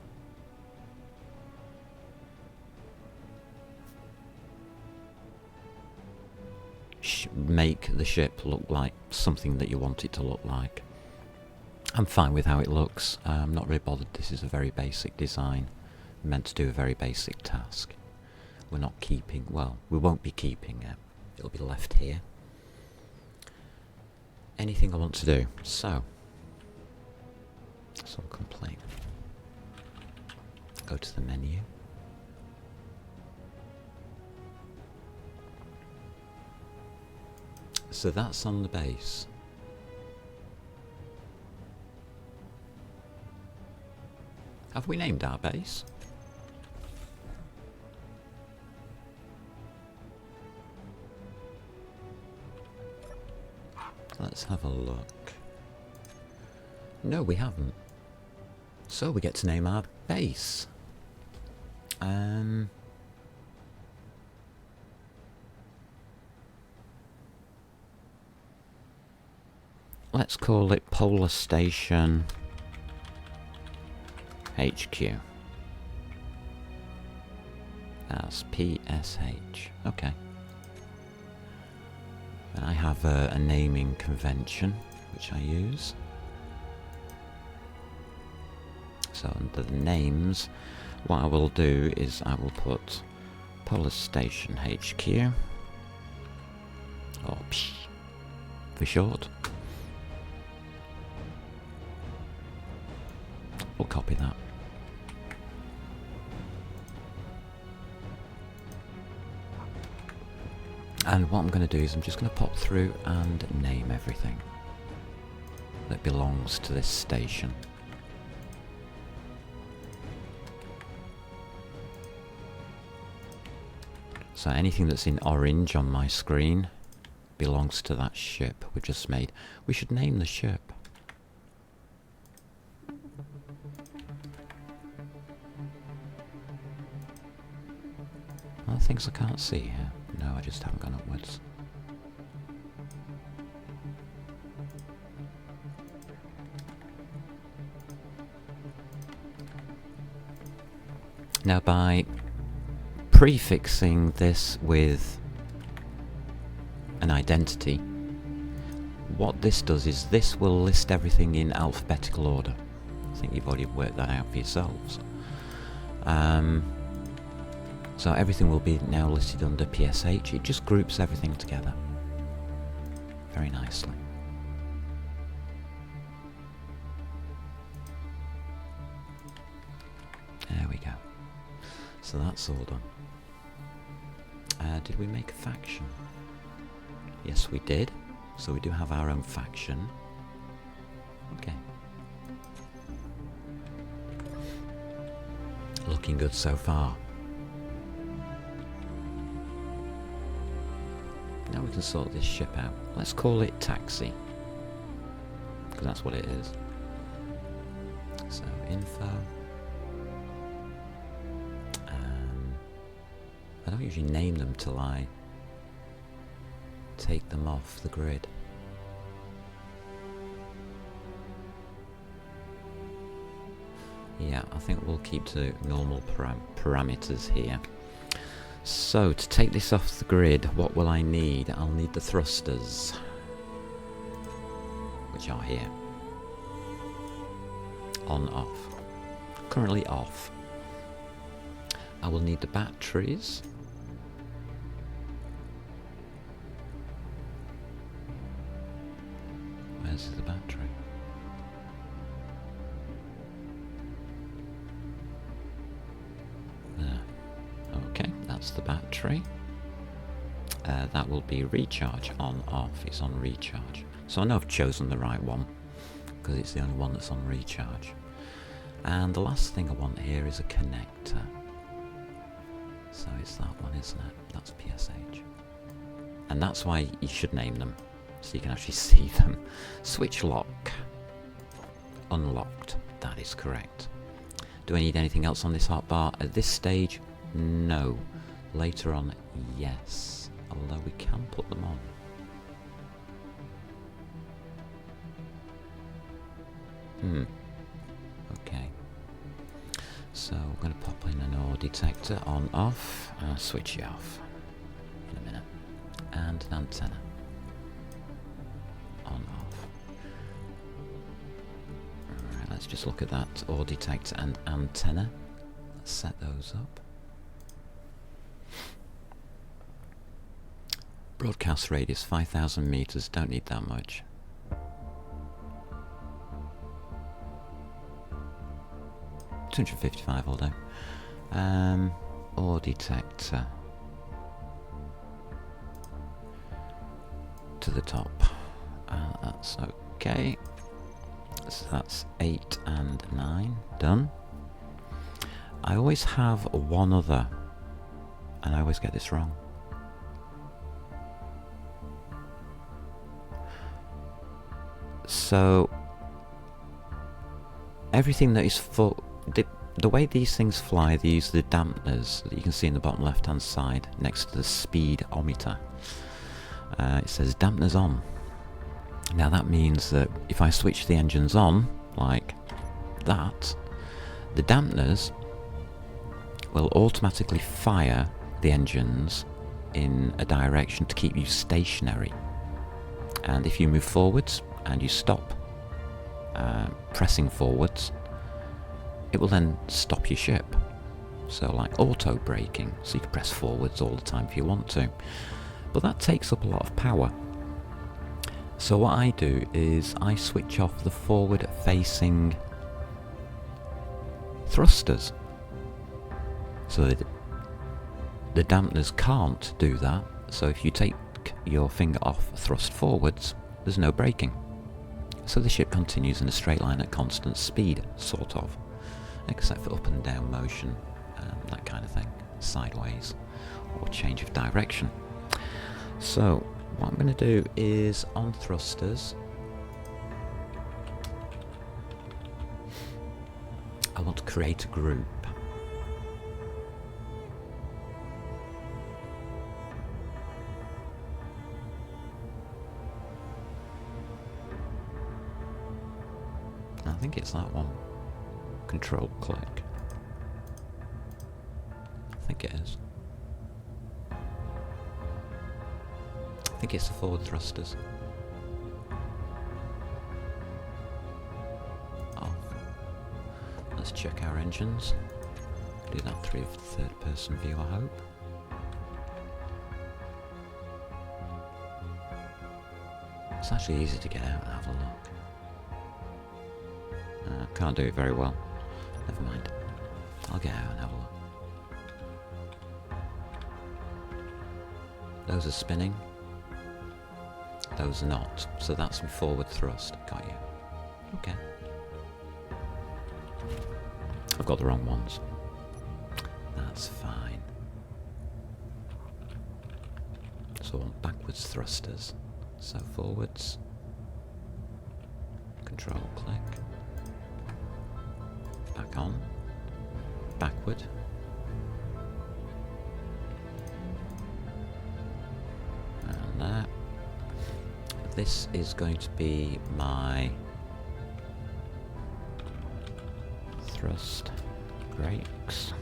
make the ship look like something that you want it to look like. I'm fine with how it looks. I'm not really bothered. This is a very basic design, meant to do a very basic task. We're not keeping, well, we won't be keeping it. It'll be left here. anything I want to do. So, complete. Go to the menu. So that's on the base. Have we named our base? Let's have a look. No, we haven't. So we get to name our base. Let's call it Polar Station HQ. That's PSH. Okay. And I have a naming convention which I use. So under the names, what I will do is I will put Polar Station HQ, or PSH for short. We'll copy that. And what I'm going to do is I'm just going to pop through and name everything that belongs to this station. So anything that's in orange on my screen belongs to that ship we just made. We should name the ship. Are there things I can't see here? No, I just haven't gone upwards. Now by prefixing this with an identity, what this does is this will list everything in alphabetical order. I think you've already worked that out for yourselves. So everything will be now listed under PSH. It just groups everything together very nicely. There we go. So that's all done. Did we make a faction? Yes, we did. So we do have our own faction. Okay. Looking good so far. Now we can sort this ship out. Let's call it Taxi, because that's what it is. So info. I don't usually name them till I take them off the grid. Yeah, I think we'll keep to normal parameters here. So, to take this off the grid, what will I need? I'll need the thrusters, which are here. On, off. Currently off. I will need the batteries. Where's the battery? There. Okay, that's the battery. That will be recharge, on, off. It's on recharge. So I know I've chosen the right one, because it's the only one that's on recharge. And the last thing I want here is a connector. So it's that one, isn't it? That's PSH. And that's why you should name them, so you can actually see them. Switch lock. Unlocked. That is correct. Do I need anything else on this hotbar? At this stage, no. Later on, yes. Although we can put them on. Okay. So we're going to pop in an ore detector, on, off. Switch it off in a minute. And an antenna. On, off. Alright, let's just look at that ore detector and antenna. Let's set those up. Broadcast radius 5,000 meters, don't need that much. 255 will do. Ore detector. To the top. That's okay. So that's 8 and 9 done. I always have one other, and I always get this wrong. So everything that is full, the way these things fly, they use the dampeners that you can see in the bottom left hand side next to the speedometer. It says dampeners on. Now that means that if I switch the engines on like that, the dampeners will automatically fire the engines in a direction to keep you stationary, and if you move forwards and you stop pressing forwards, it will then stop your ship. So like auto braking, so you can press forwards all the time if you want to, but that takes up a lot of power. So what I do is I switch off the forward facing thrusters, so that the dampeners can't do that. So if you take your finger off thrust forwards, there's no braking. So the ship continues in a straight line at constant speed, sort of, except for up and down motion, that kind of thing, sideways, or change of direction. So what I'm going to do is on thrusters, I want to create a group. I think it's that one. Control click. I think it is. I think it's the forward thrusters. Off. Let's check our engines. Do that through third person view, I hope. It's actually easy to get out and have a look. Can't do it very well. Never mind. I'll get out and have a look. Those are spinning. Those are not. So that's my forward thrust. Got you. Okay. I've got the wrong ones. That's fine. So on backwards thrusters. So forwards. Control click. Back on. Backward. And there. This is going to be my thrust brakes.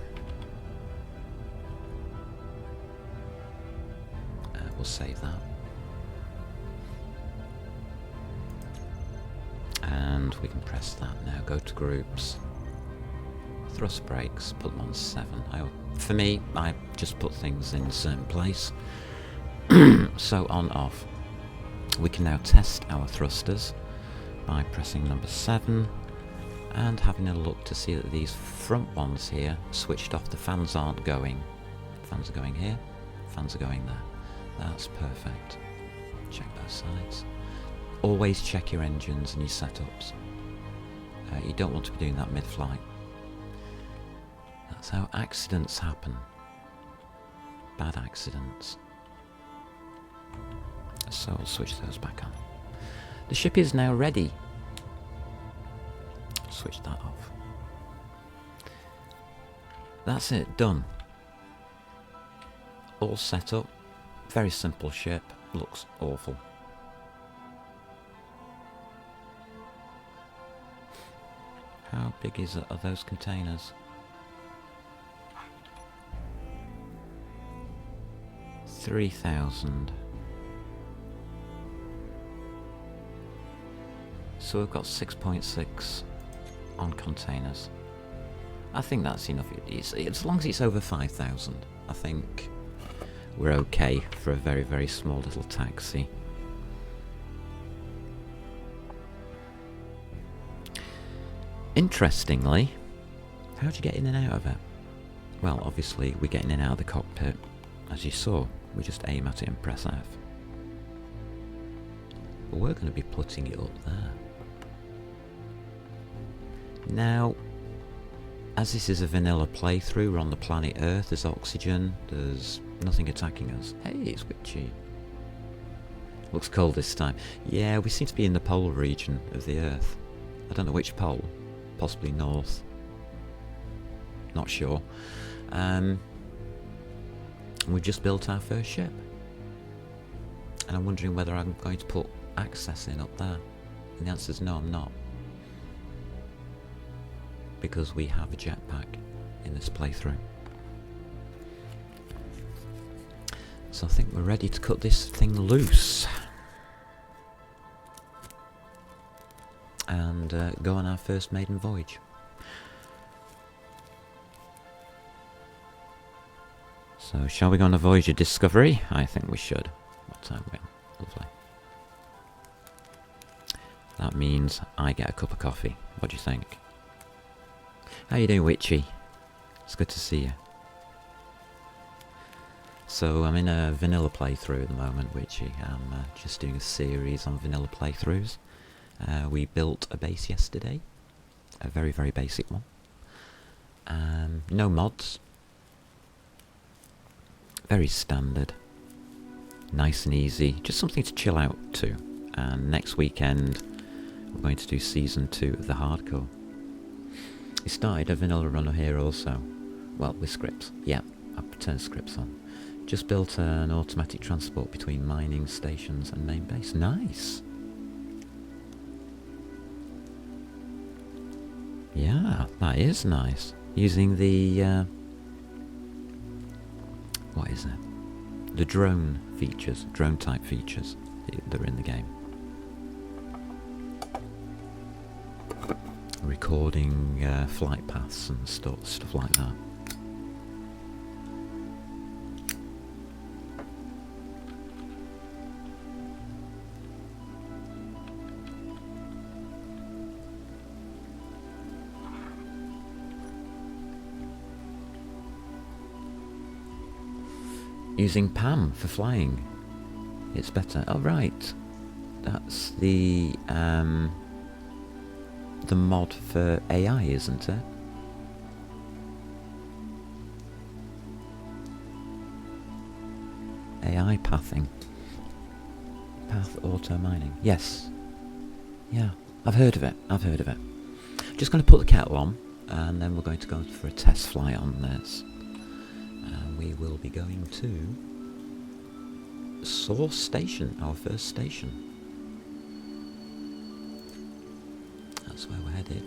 We'll save that. And we can press that now. Go to groups. Thrust brakes, put them on 7. For me, I just put things in a certain place. So on off. We can now test our thrusters by pressing number 7 and having a look to see that these front ones here switched off. The fans aren't going. Fans are going here, fans are going there. That's perfect. Check both sides. Always check your engines and your setups. You don't want to be doing that mid-flight. That's how accidents happen. Bad accidents. So I'll switch those back on. The ship is now ready. Switch that off. That's it, done. All set up. Very simple ship. Looks awful. How big are those containers? 3,000. So we've got 6.6 on containers. I think that's enough. As long as it's over 5,000, I think we're okay for a very, very small little taxi. Interestingly, How'd you get in and out of it? Well, obviously we get in and out of the cockpit. As you saw, we just aim at it and press F. But we're going to be putting it up there. Now, as this is a vanilla playthrough, we're on the planet Earth, there's oxygen, there's nothing attacking us. Hey, it's witchy. Looks cold this time. Yeah, we seem to be in the polar region of the Earth. I don't know which pole. Possibly north. Not sure. We've just built our first ship. And I'm wondering whether I'm going to put access in up there. And the answer is no, I'm not. Because we have a jetpack in this playthrough. So I think we're ready to cut this thing loose. And go on our first maiden voyage. So shall we go on a voyage of discovery? I think we should. What time are we on? Lovely. That means I get a cup of coffee. What do you think? How you doing, Witchy? It's good to see you. So I'm in a vanilla playthrough at the moment, Witchy. I'm just doing a series on vanilla playthroughs. We built a base yesterday. A very, very basic one. No mods. Very standard. Nice and easy. Just something to chill out to. And next weekend we're going to do Season 2 of the Hardcore. We started a vanilla runner here also. Well, with scripts. Yeah, I've turned scripts on. Just built an automatic transport between mining stations and main base. Nice! Yeah, that is nice. Using the... what is it? The drone features, drone type features that are in the game. Recording flight paths and stuff like that. Using PAM for flying. It's better. Oh right, that's the mod for AI, isn't it? AI pathing. Path auto mining. Yes. Yeah, I've heard of it. Just going to put the kettle on, and then we're going to go for a test flight on this. And we will be going to Source Station, our first station. That's where we're headed.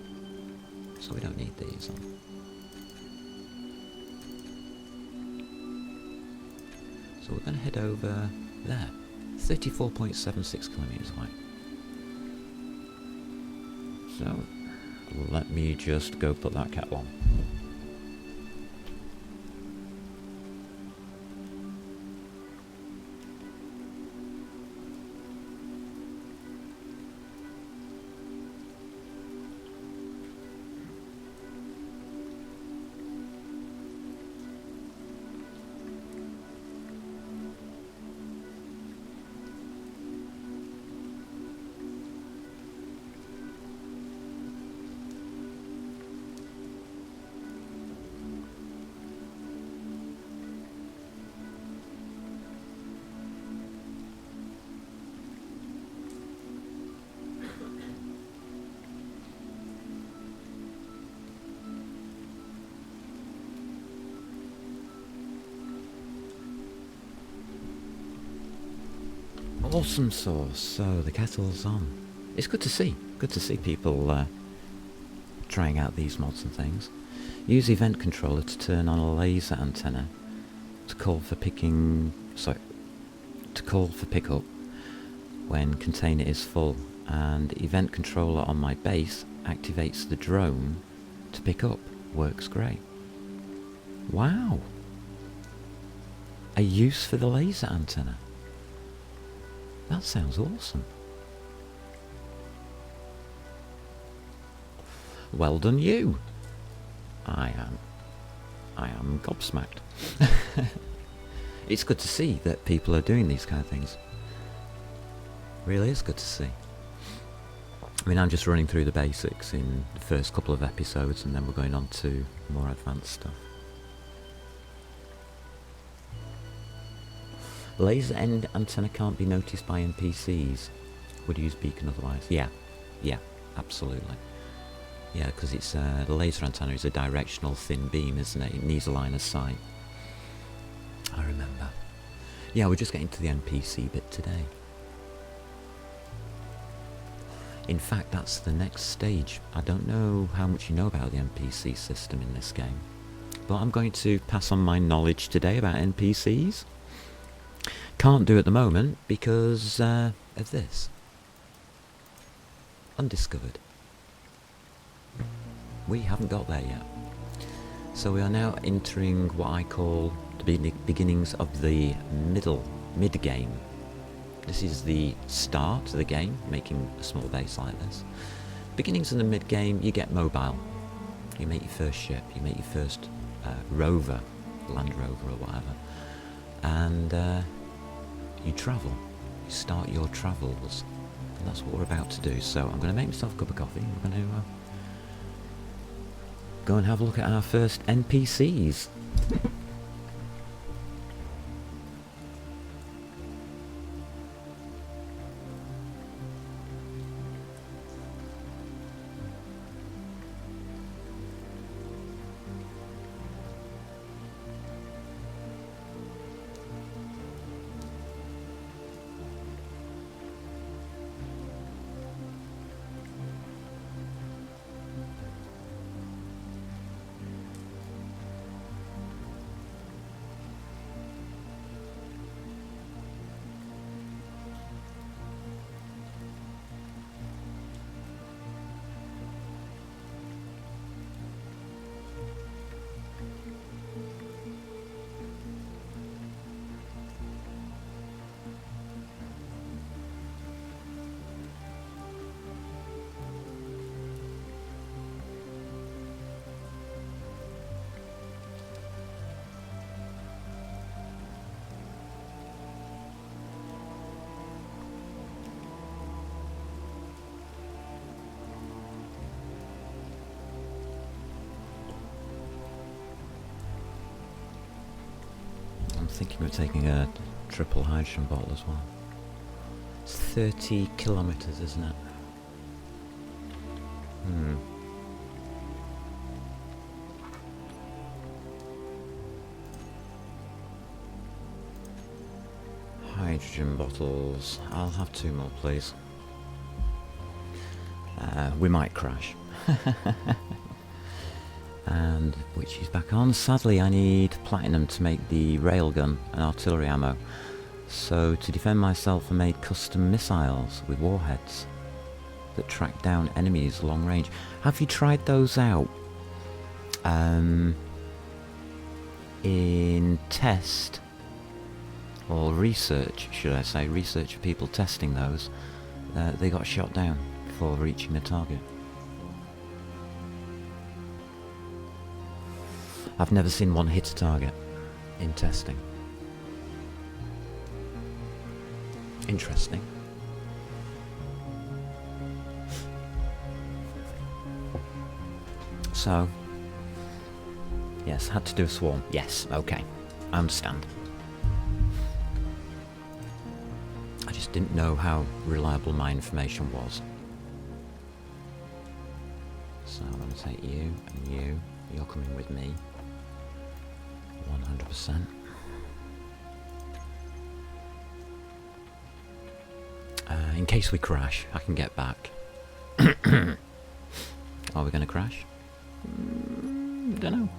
So we don't need these on. So we're going to head over there. 34.76 kilometers away. So let me just go put that kettle on. Awesome sauce. So the kettle's on. It's good to see people trying out these mods and things. Use event controller to turn on a laser antenna to call for pickup when container is full, and event controller on my base activates the drone to pick up. Works great. Wow. A use for the laser antenna. That sounds awesome. Well done you. I am gobsmacked. It's good to see that people are doing these kind of things. Really is good to see. I mean, I'm just running through the basics in the first couple of episodes, and then we're going on to more advanced stuff. Laser end antenna can't be noticed by NPCs. Would use beacon otherwise. Yeah, absolutely. Yeah, because it's the laser antenna is a directional thin beam, isn't it? It needs a line of sight. I remember. Yeah, we're just getting to the NPC bit today. In fact, that's the next stage. I don't know how much you know about the NPC system in this game, but I'm going to pass on my knowledge today about NPCs. Can't do at the moment because of this. Undiscovered. We haven't got there yet. So we are now entering what I call the beginnings of the mid-game. This is the start of the game, making a small base like this. Beginnings of the mid-game, you get mobile. You make your first ship, you make your first rover, Land Rover or whatever. And you travel. You start your travels. And that's what we're about to do. So I'm going to make myself a cup of coffee. We're going to go and have a look at our first NPCs. I'm thinking of taking a triple hydrogen bottle as well. It's 30 kilometers, isn't it? Hydrogen bottles. I'll have 2 more, please. We might crash. And which is back on. Sadly, I need platinum to make the railgun and artillery ammo. So to defend myself, I made custom missiles with warheads that track down enemies long range. Have you tried those out? In test or research, should I say, research of people testing those, they got shot down before reaching the target. I've never seen one hit a target in testing. Interesting. So, yes, had to do a swarm. Yes, okay, I understand. I just didn't know how reliable my information was. So I'm going to take you and you. You're coming with me. 100%. In case we crash, I can get back. Are we going to crash? Don't know.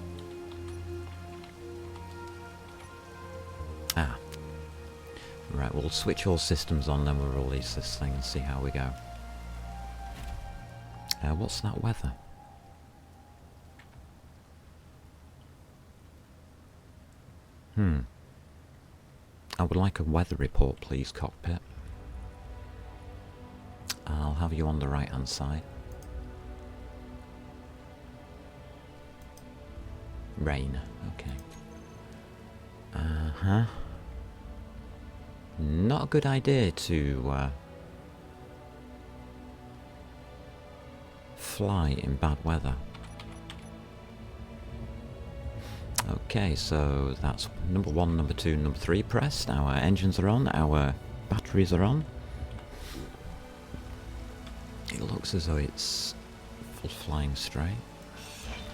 Right, we'll switch all systems on, then we'll release this thing and see how we go. What's that weather? I would like a weather report, please, cockpit. I'll have you on the right-hand side. Rain. Okay. Uh-huh. Not a good idea to fly in bad weather. Okay, so that's number 1, number 2, number 3 pressed. Our engines are on, our batteries are on. It looks as though it's full flying straight.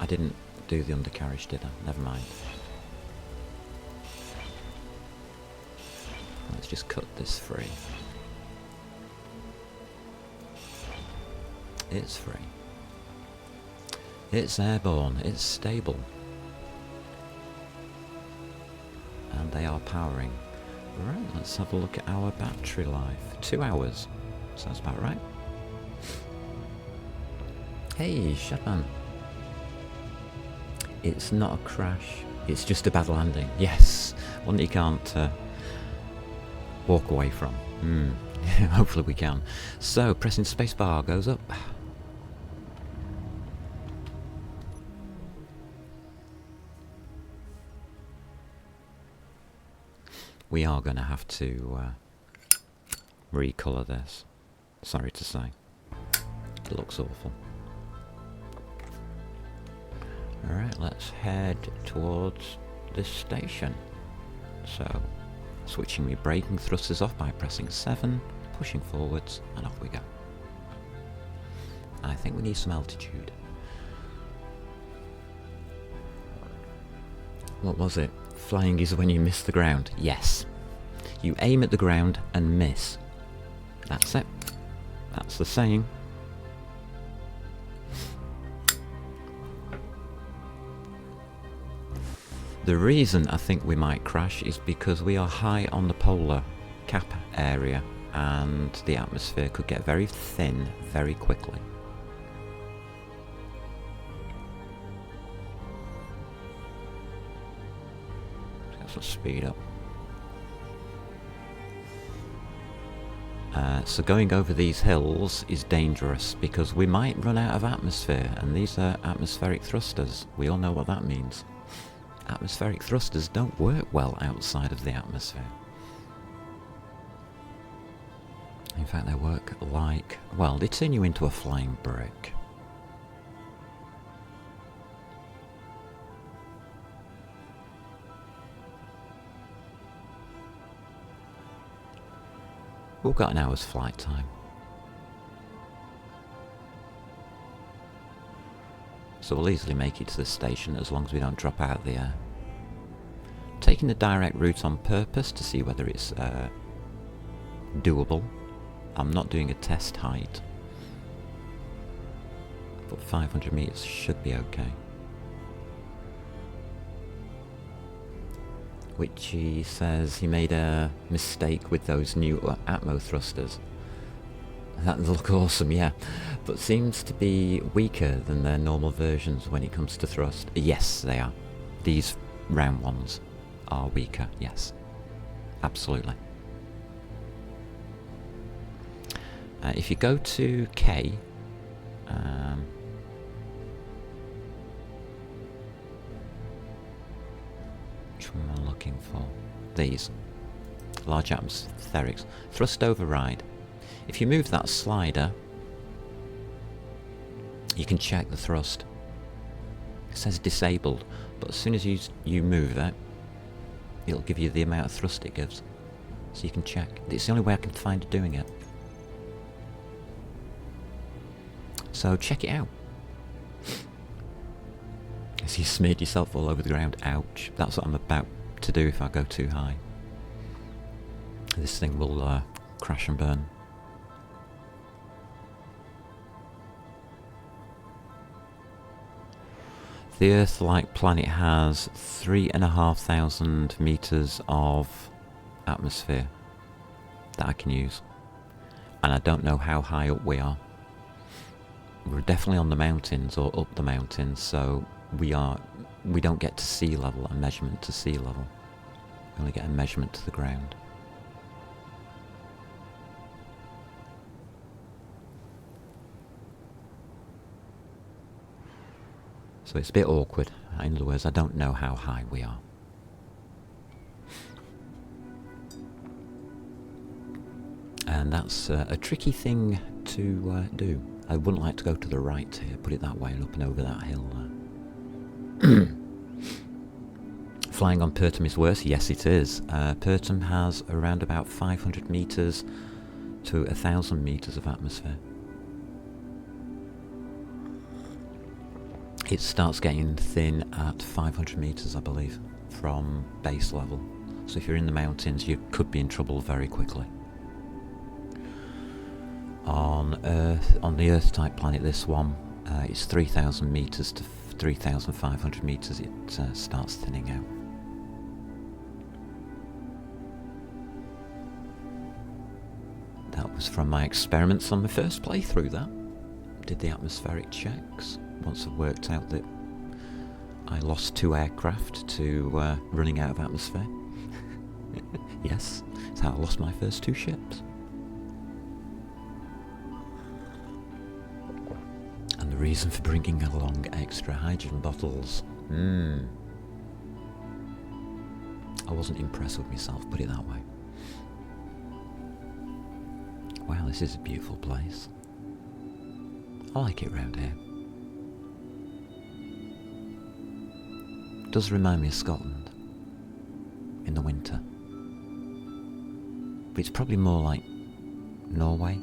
I didn't do the undercarriage, did I? Never mind. Let's just cut this free. It's free. It's airborne. It's stable. And they are powering. Right, let's have a look at our battery life. 2 hours. Sounds about right. Hey, Shadman. It's not a crash. It's just a bad landing. Yes, one that you can't walk away from. Hopefully we can. So, pressing spacebar goes up. We are going to have to recolour this. Sorry to say. It looks awful. Alright, let's head towards this station. So, switching my braking thrusters off by pressing 7, pushing forwards, and off we go. I think we need some altitude. What was it? Flying is when you miss the ground. Yes. You aim at the ground and miss. That's it. That's the saying. The reason I think we might crash is because we are high on the polar cap area and the atmosphere could get very thin very quickly. Let's speed up. So going over these hills is dangerous because we might run out of atmosphere, and these are atmospheric thrusters. We all know what that means. Atmospheric thrusters don't work well outside of the atmosphere. In fact, they work like, well, they turn you into a flying brick. We've got an hour's flight time. So we'll easily make it to the station as long as we don't drop out of the air. Taking the direct route on purpose to see whether it's doable. I'm not doing a test height, but 500 meters should be okay. Witchy says he made a mistake with those new Atmo thrusters. That look awesome, yeah, but seems to be weaker than their normal versions when it comes to thrust. Yes, they are. These round ones are weaker, yes. Absolutely. If you go to K, which one am I looking for? These. Large atmospherics. Thrust override. If you move that slider, you can check the thrust. It says disabled, but as soon as you move that, it'll give you the amount of thrust it gives. So you can check. It's the only way I can find doing it. So check it out. As you smeared yourself all over the ground. Ouch. That's what I'm about to do if I go too high. This thing will crash and burn. The Earth-like planet has 3,500 meters of atmosphere that I can use. And I don't know how high up we are. We're definitely on the mountains or up the mountains, so we don't get to sea level, a measurement to sea level. We only get a measurement to the ground. So it's a bit awkward. In other words, I don't know how high we are. And that's a tricky thing to do. I wouldn't like to go to the right here, put it that way, and up and over that hill. Flying on Pertum is worse? Yes, it is. Pertum has around about 500 metres to 1,000 metres of atmosphere. It starts getting thin at 500 metres, I believe, from base level. So if you're in the mountains, you could be in trouble very quickly. On Earth, on the Earth-type planet, this one, it's 3,000 metres to 3,500 metres. It starts thinning out. That was from my experiments on my first playthrough. That did the atmospheric checks. Once I've worked out that I lost 2 aircraft to running out of atmosphere. Yes, that's how I lost my first 2 ships. And the reason for bringing along extra hydrogen bottles. I wasn't impressed with myself, put it that way. Wow, this is a beautiful place. I like it round here. It does remind me of Scotland in the winter. But it's probably more like Norway.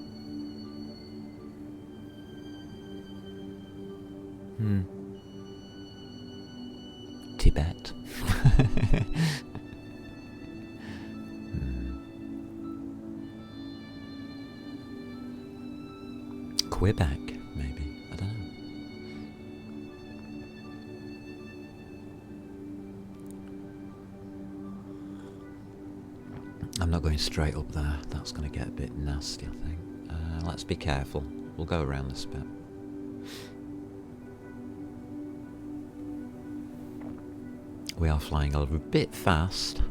Tibet. Quebec, maybe. I don't know. I'm not going straight up there. That's going to get a bit nasty, I think. Let's be careful. We'll go around this bit. We are flying a little bit fast.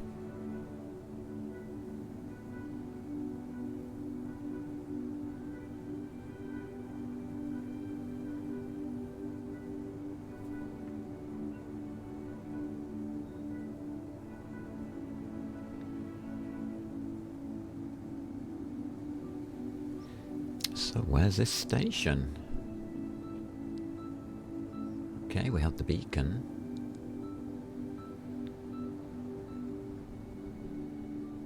So where's this station? Okay, we have the beacon.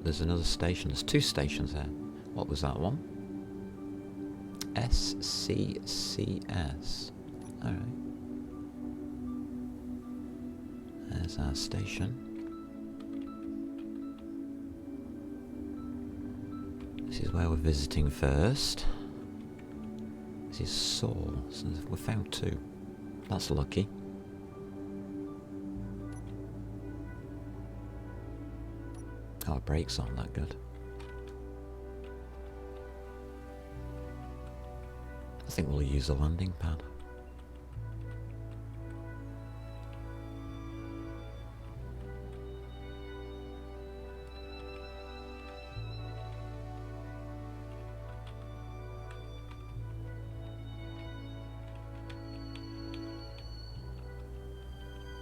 There's another station. There's 2 stations there. What was that one? SCCS. Alright. There's our station. This is where we're visiting first. This is Seoul. So we found 2. That's lucky. Our brakes aren't that good. I think we'll use a landing pad.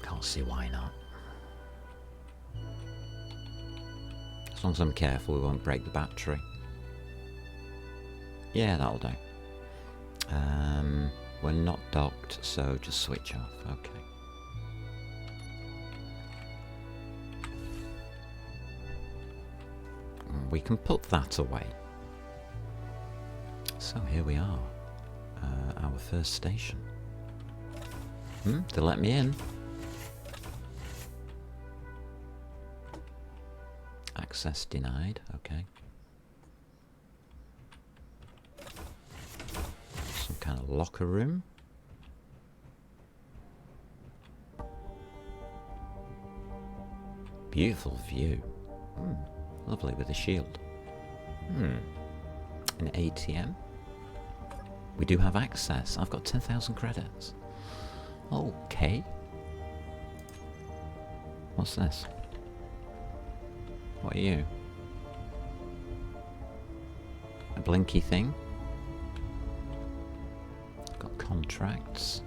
Can't see why not. As long as I'm careful, we won't break the battery. Yeah, that'll do. We're not docked, so just switch off. Okay. We can put that away. So here we are. Our first station. They let me in. Access denied, okay. Some kind of locker room. Beautiful view. Lovely with a shield. An ATM. We do have access. I've got 10,000 credits. Okay. What's this? What are you? A blinky thing? Got contracts.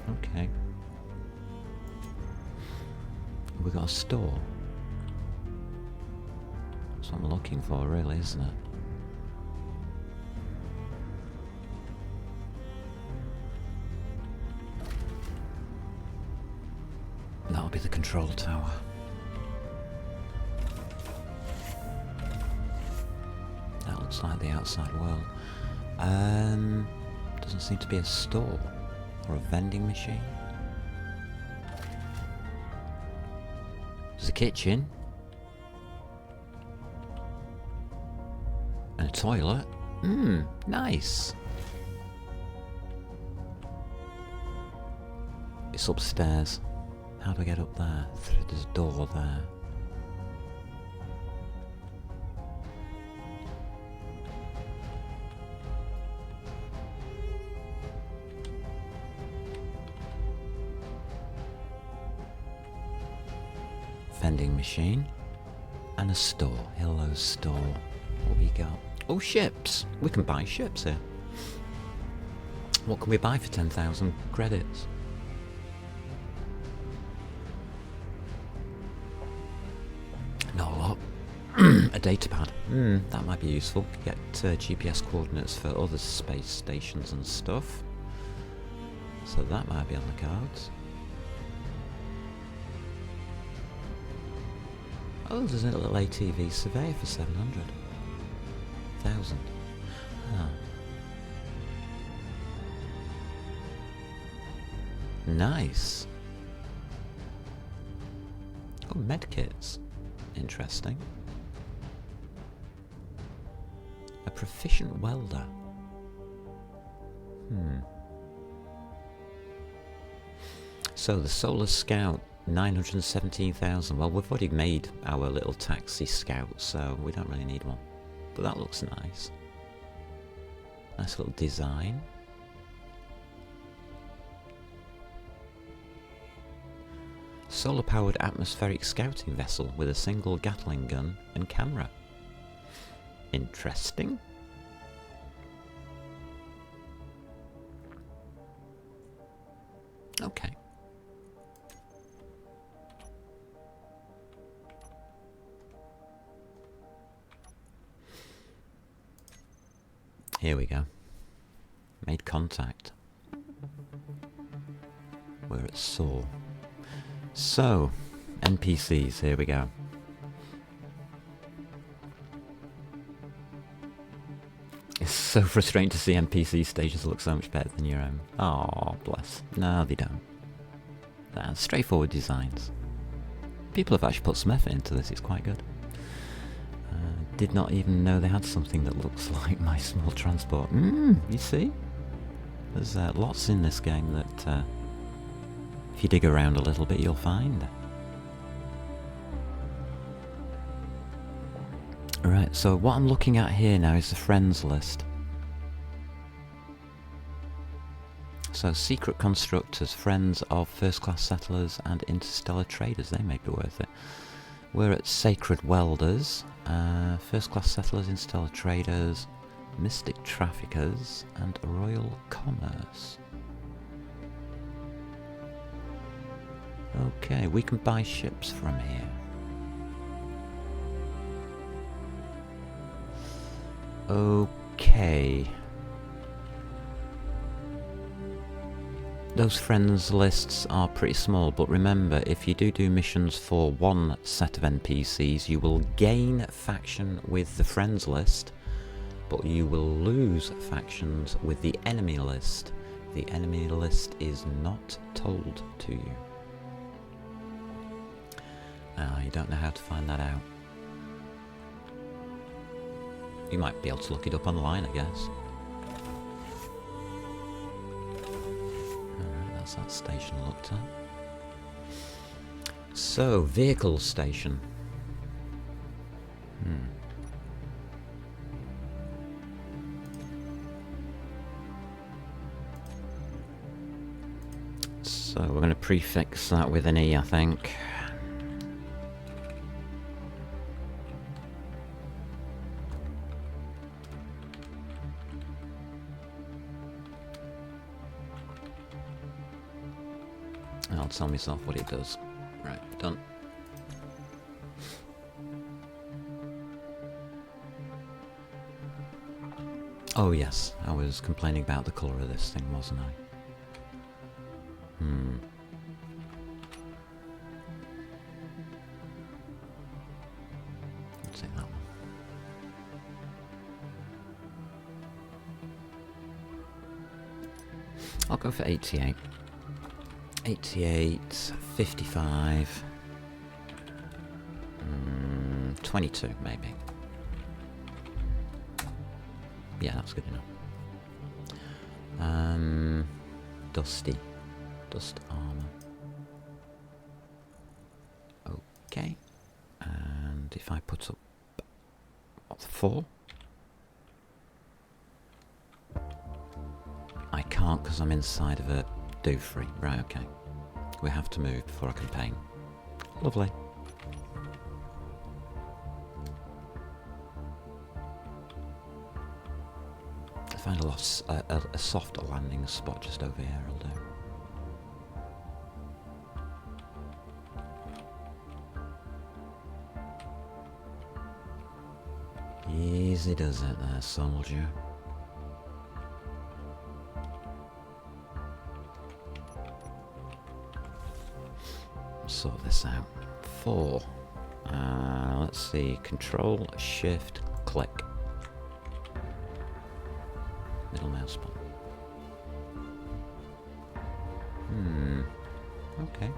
Okay. We got a store. That's what I'm looking for, really, isn't it? That'll be the control tower. That looks like the outside world. Doesn't seem to be a store or a vending machine. There's a kitchen. And a toilet. Nice. It's upstairs. How do I get up there? There's a door there. Vending machine. And a store. Hello, store. What we got? Oh, ships. We can buy ships here. What can we buy for 10,000 credits? Not a lot. A datapad. That might be useful. Get GPS coordinates for other space stations and stuff. So that might be on the cards. Oh, there's a little ATV surveyor for 700,000. Ah. Nice. Oh, medkits. Interesting. A proficient welder. So the Solar Scout, 917,000. Well, we've already made our little taxi scout, so we don't really need one. But that looks nice. Nice little design. Solar-powered atmospheric scouting vessel with a single Gatling gun and camera. Interesting. Okay. Here we go. Made contact. We're at Saw. So, NPCs, here we go. It's so frustrating to see NPC stages look so much better than your own. Oh, bless. No, they don't. That's straightforward designs. People have actually put some effort into this, it's quite good. Did not even know they had something that looks like my small transport. You see? There's lots in this game that if you dig around a little bit you'll find. Right, so what I'm looking at here now is the friends list. So secret constructors, friends of first class settlers and interstellar traders, they may be worth it. We're at Sacred Welders, First Class Settlers, Interstellar Traders, Mystic Traffickers, and Royal Commerce. Okay, we can buy ships from here. Okay. Those friends lists are pretty small, but remember, if you do missions for one set of NPCs, you will gain faction with the friends list, but you will lose factions with the enemy list. The enemy list is not told to you. You don't know how to find that out. You might be able to look it up online, I guess. That's that station looked at. So, vehicle station. So we're going to prefix that with an E, I think. I'll tell myself what it does. Right, done. Oh yes, I was complaining about the colour of this thing, wasn't I? I'll take that one. I'll go for 88. 88, 55, 22 maybe. Yeah, that's good enough. Dusty. Dust armor. Okay. And if I put up... What's 4? I can't because I'm inside of a do-free. Right, okay. We have to move before I can paint. Lovely. I find a soft landing spot just over here, I'll do. Easy does it there, soldier. Sort this out. 4. Let's see. Control, Shift, click. Middle mouse button. Okay.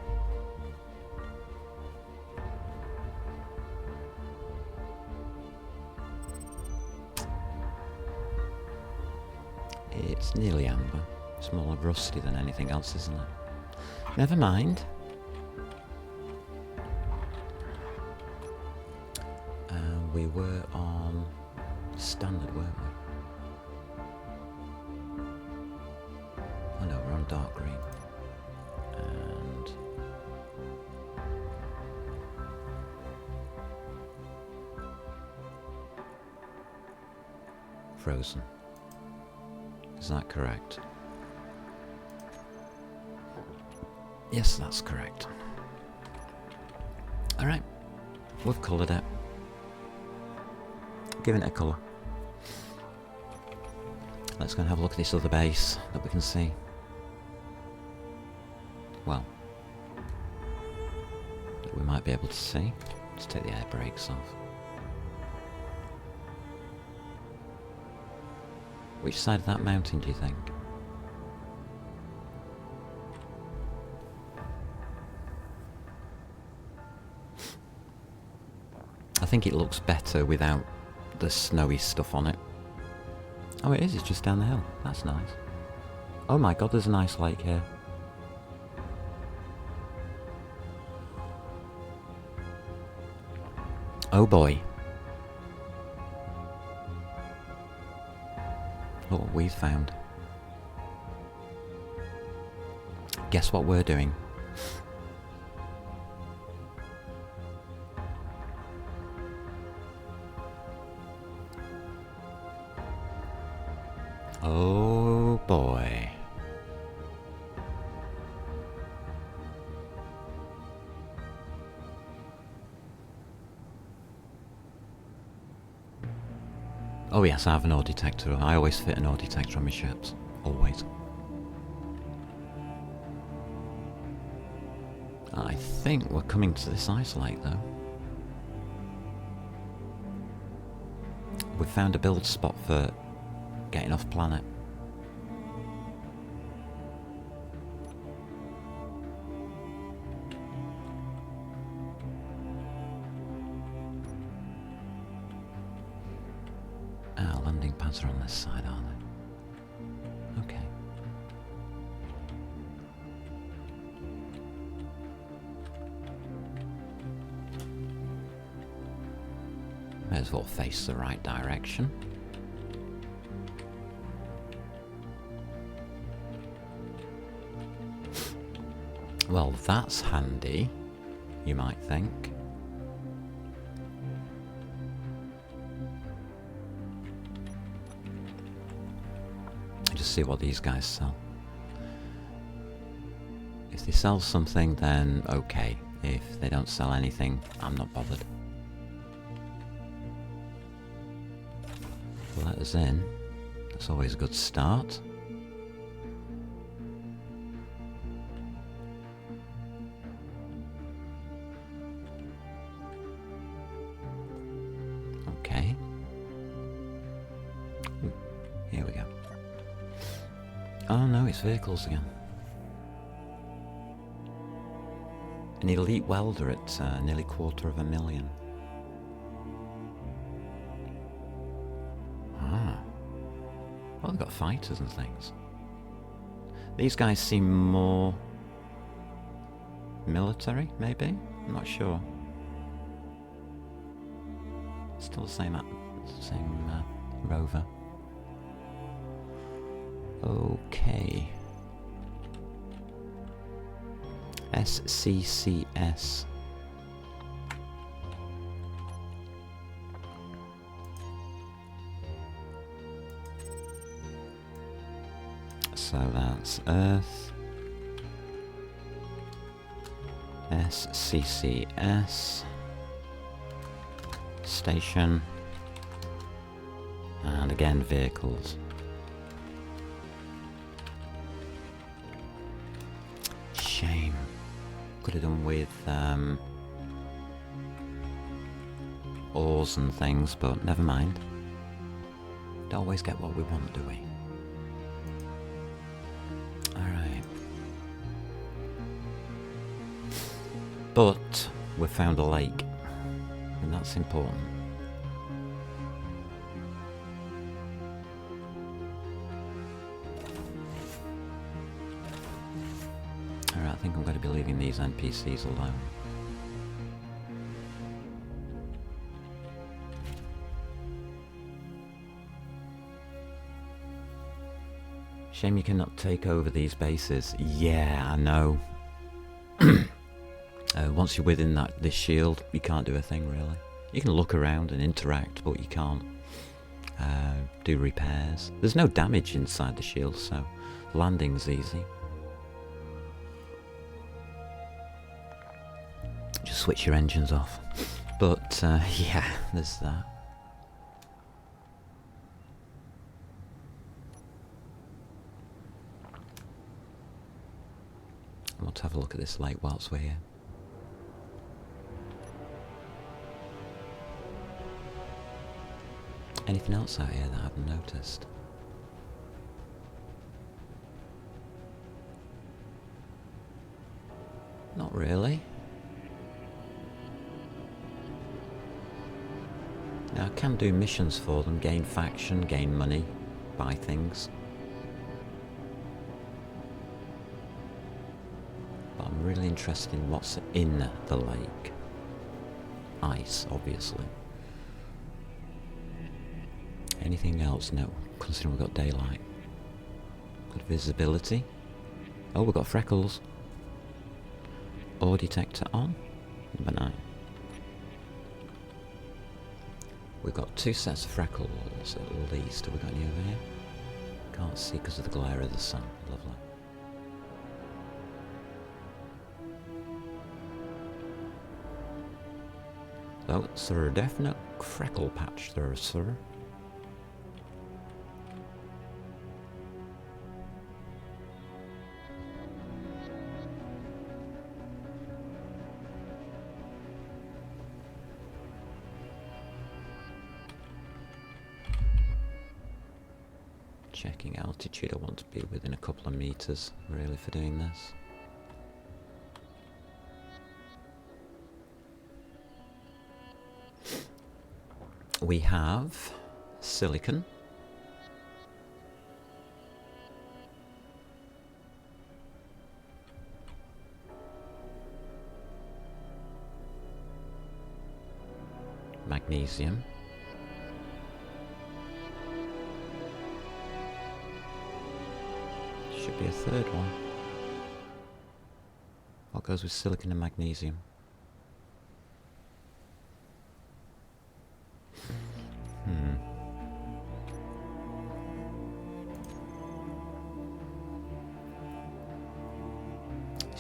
It's nearly amber. It's more rusty than anything else, isn't it? Never mind. We were on standard, weren't we? Oh no, we're on dark green. And frozen. Is that correct? Yes, that's correct. Alright, we've coloured it. Giving it a colour. Let's go and have a look at this other base that we can see. Well, that we might be able to see. Let's take the air brakes off. Which side of that mountain do you think? I think it looks better without the snowy stuff on it. Oh, it is, it's just down the hill. That's nice. Oh my god, there's a nice lake here. Oh boy. Look what we've found. Guess what we're doing? Oh boy. Oh yes, I have an ore detector. I always fit an ore detector on my ships. Always. I think we're coming to this ice lake though. We've found a build spot for getting off planet. Landing pads are on this side, aren't they? Okay. May as well face the right direction. Well, that's handy, you might think. Just see what these guys sell. If they sell something, then okay. If they don't sell anything, I'm not bothered. Let us in. That's always a good start. Okay. Ooh, here we go. Oh no, it's vehicles again. An elite welder at nearly $250,000. Ah. Well, they've got fighters and things. These guys seem more military, maybe? I'm not sure. Still the same rover. Okay. SCCS. So that's Earth. SCCS. Station. And again, vehicles. Shame. Could have done with ores and things, but never mind. Don't always get what we want, do we? Alright. But we've found a lake, and that's important. Alright, I think I'm going to be leaving these NPCs alone. Shame you cannot take over these bases. Yeah, I know. Once you're within this shield, you can't do a thing really. You can look around and interact, but you can't do repairs. There's no damage inside the shield, so landing's easy. Just switch your engines off. But yeah, there's that. Let's have a look at this lake whilst we're here. Anything else out here that I haven't noticed? Not really. Now I can do missions for them, gain faction, gain money, buy things. But I'm really interested in what's in the lake. Ice, obviously. Anything else? No, considering we've got daylight. Good visibility. Oh, we've got freckles. Ore detector on. Number 9. We've got 2 sets of freckles at least. Have we got any over here? Can't see because of the glare of the sun. Lovely. Oh, sir, definite freckle patch there, sir. Checking altitude, I want to be within a couple of meters, really, for doing this. We have silicon. Magnesium. Should be a third one. What goes with silicon and magnesium?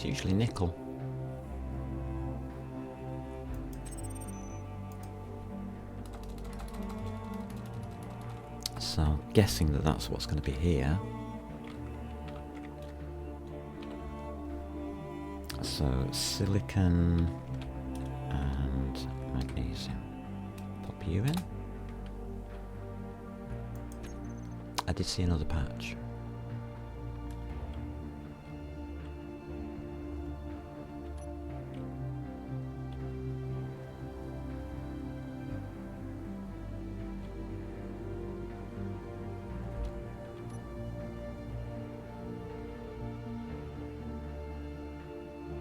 It's usually nickel. So I'm guessing that that's what's going to be here. So silicon and magnesium. Pop you in. I did see another patch.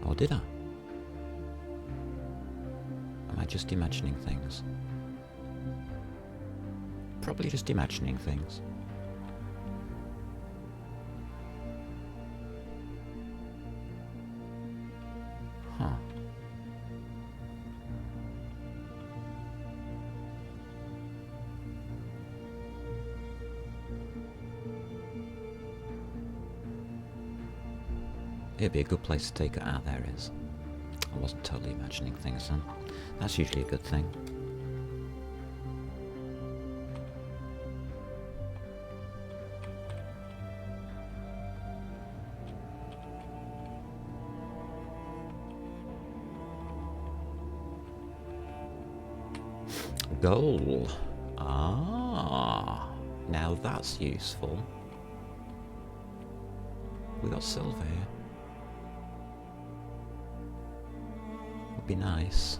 Or did I? Am I just imagining things? Probably just imagining things. Huh. It'd be a good place to take it out there is. I wasn't totally imagining things then. That's usually a good thing. Gold. Ah, now that's useful. We got silver here. Would be nice.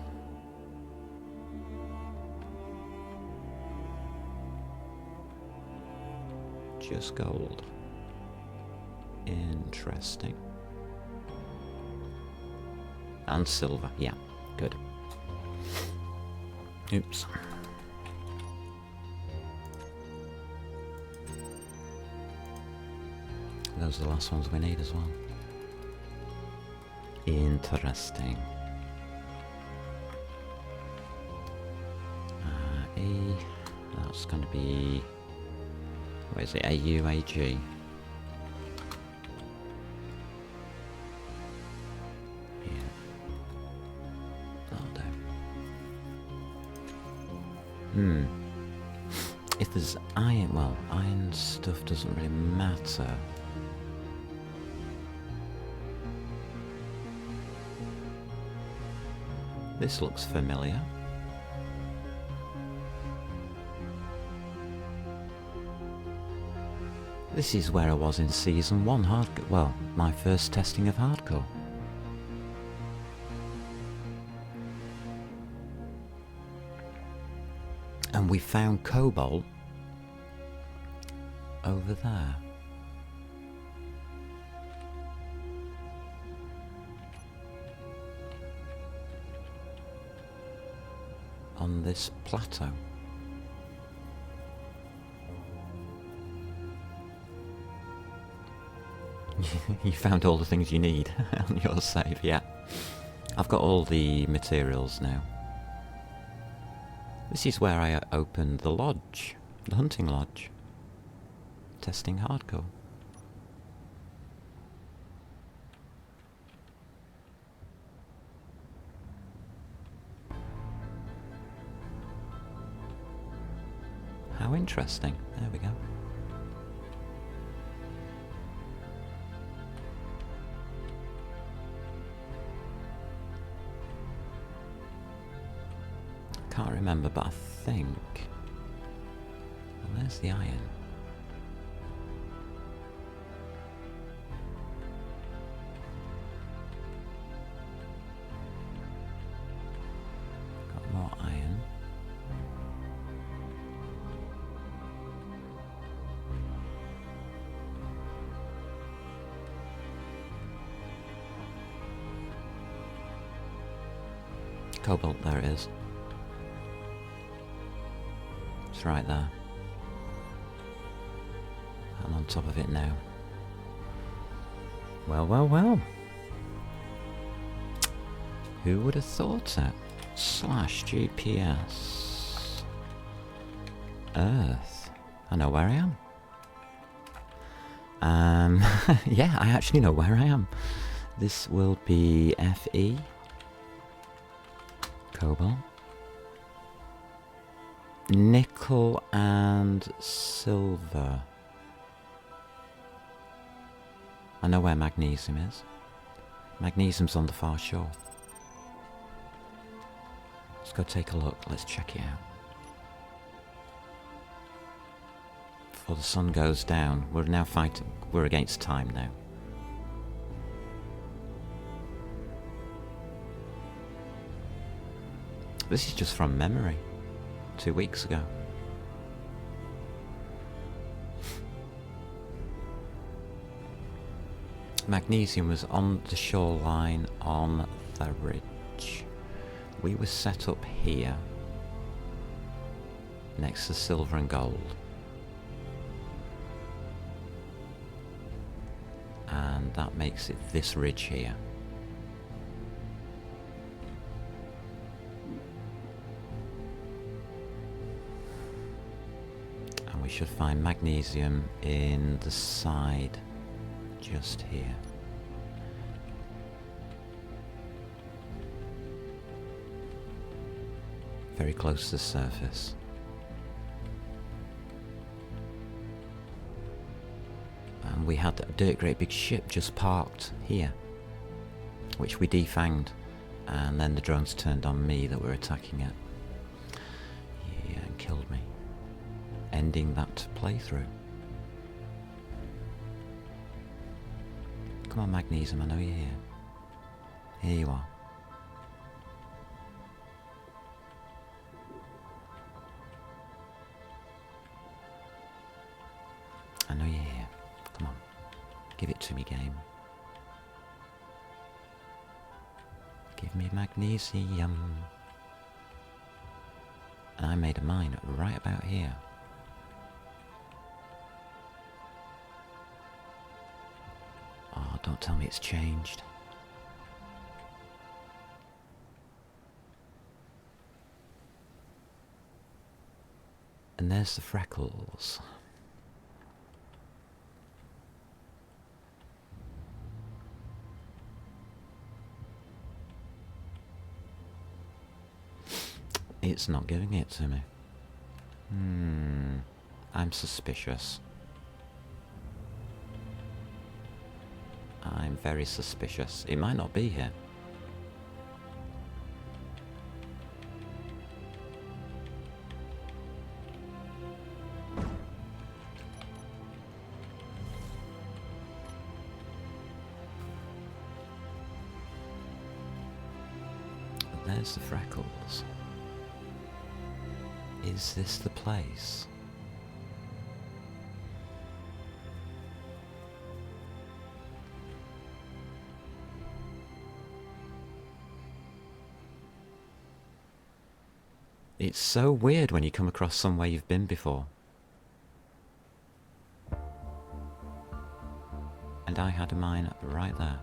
Just gold. Interesting. And silver, yeah, good. Oops. Those are the last ones we need as well. Interesting. E, that's going to be, what is it, AU, AG? Yeah. That'll do. If there's iron, well, iron stuff doesn't really matter. This looks familiar. This is where I was in Season 1 Hardcore, well, my first testing of Hardcore. And we found cobalt over there. On this plateau. You found all the things you need on your save, yeah. I've got all the materials now. This is where I opened the lodge, the hunting lodge. Testing Hardcore. How interesting. There we go. Can't remember, but I think... Well, there's the iron. Got more iron. Cobalt, there it is. It's right there. I'm on top of it now. Well, well, well. Who would have thought it? Slash GPS. Earth. I know where I am. Yeah, I actually know where I am. This will be Fe, cobalt, nickel and silver. I know where magnesium is. Magnesium's on the far shore. Let's go take a look. Let's check it out. Before the sun goes down, we're now fighting. We're against time now. This is just from memory. 2 weeks ago. Magnesium was on the shoreline on the ridge. We were set up here next to silver and gold. And that makes it this ridge here. And we should find magnesium in the side just here. Very close to the surface. And we had a great big ship just parked here, which we defanged, and then the drones turned on me that were attacking it. Yeah, and killed me, ending that playthrough. Come on, Magnesium, I know you're here. Here you are. I know you're here. Come on. Give it to me, game. Give me magnesium. And I made a mine right about here. Oh, don't tell me it's changed. And there's the freckles. It's not giving it to me. I'm suspicious. I'm very suspicious. It might not be here. There's the freckles. Is this the place? It's so weird when you come across somewhere you've been before. And I had a mine right there.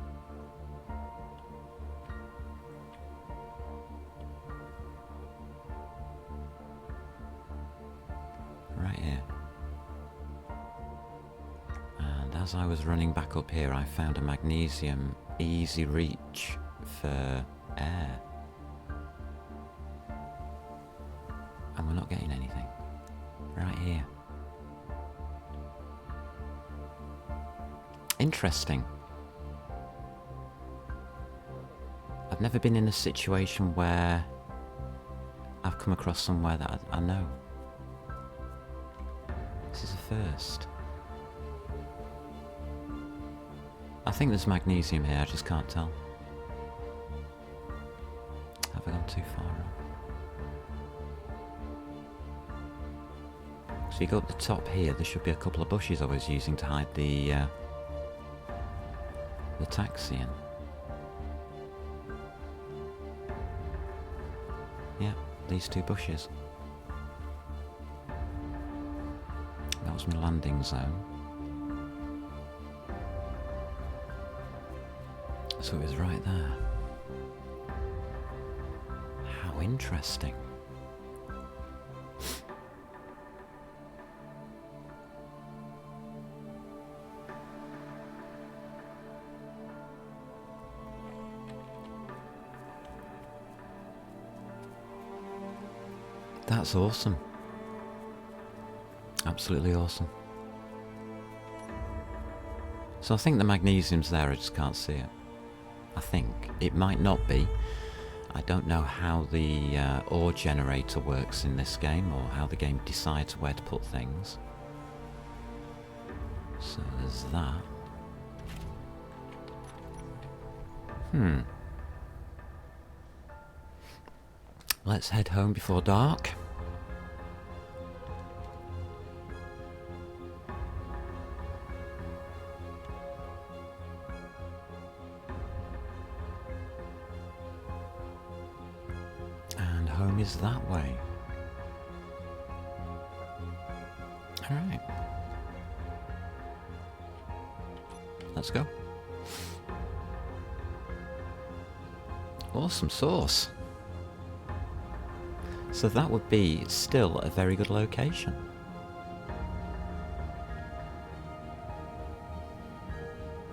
Right here. And as I was running back up here, I found a magnesium easy reach for air. And we're not getting anything. Right here. Interesting. I've never been in a situation where I've come across somewhere that I know. This is a first. I think there's magnesium here, I just can't tell. Have I gone too far up? So you go up the top here, there should be a couple of bushes I was using to hide the taxian. Yeah, these two bushes. That was my landing zone. So it was right there. How interesting. That's awesome. Absolutely awesome. So I think the magnesium's there, I just can't see it. I think. It might not be. I don't know how the ore generator works in this game, or how the game decides where to put things. So there's that. Let's head home before dark. And home is that way. Alright. Let's go. Awesome sauce. So that would be still a very good location.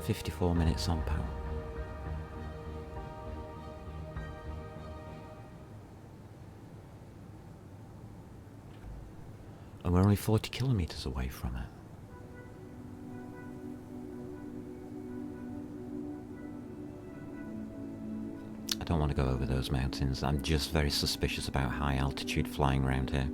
"54 minutes on power." And we're only 40 kilometers away from it. I don't want to go over those mountains. I'm just very suspicious about high altitude flying around here.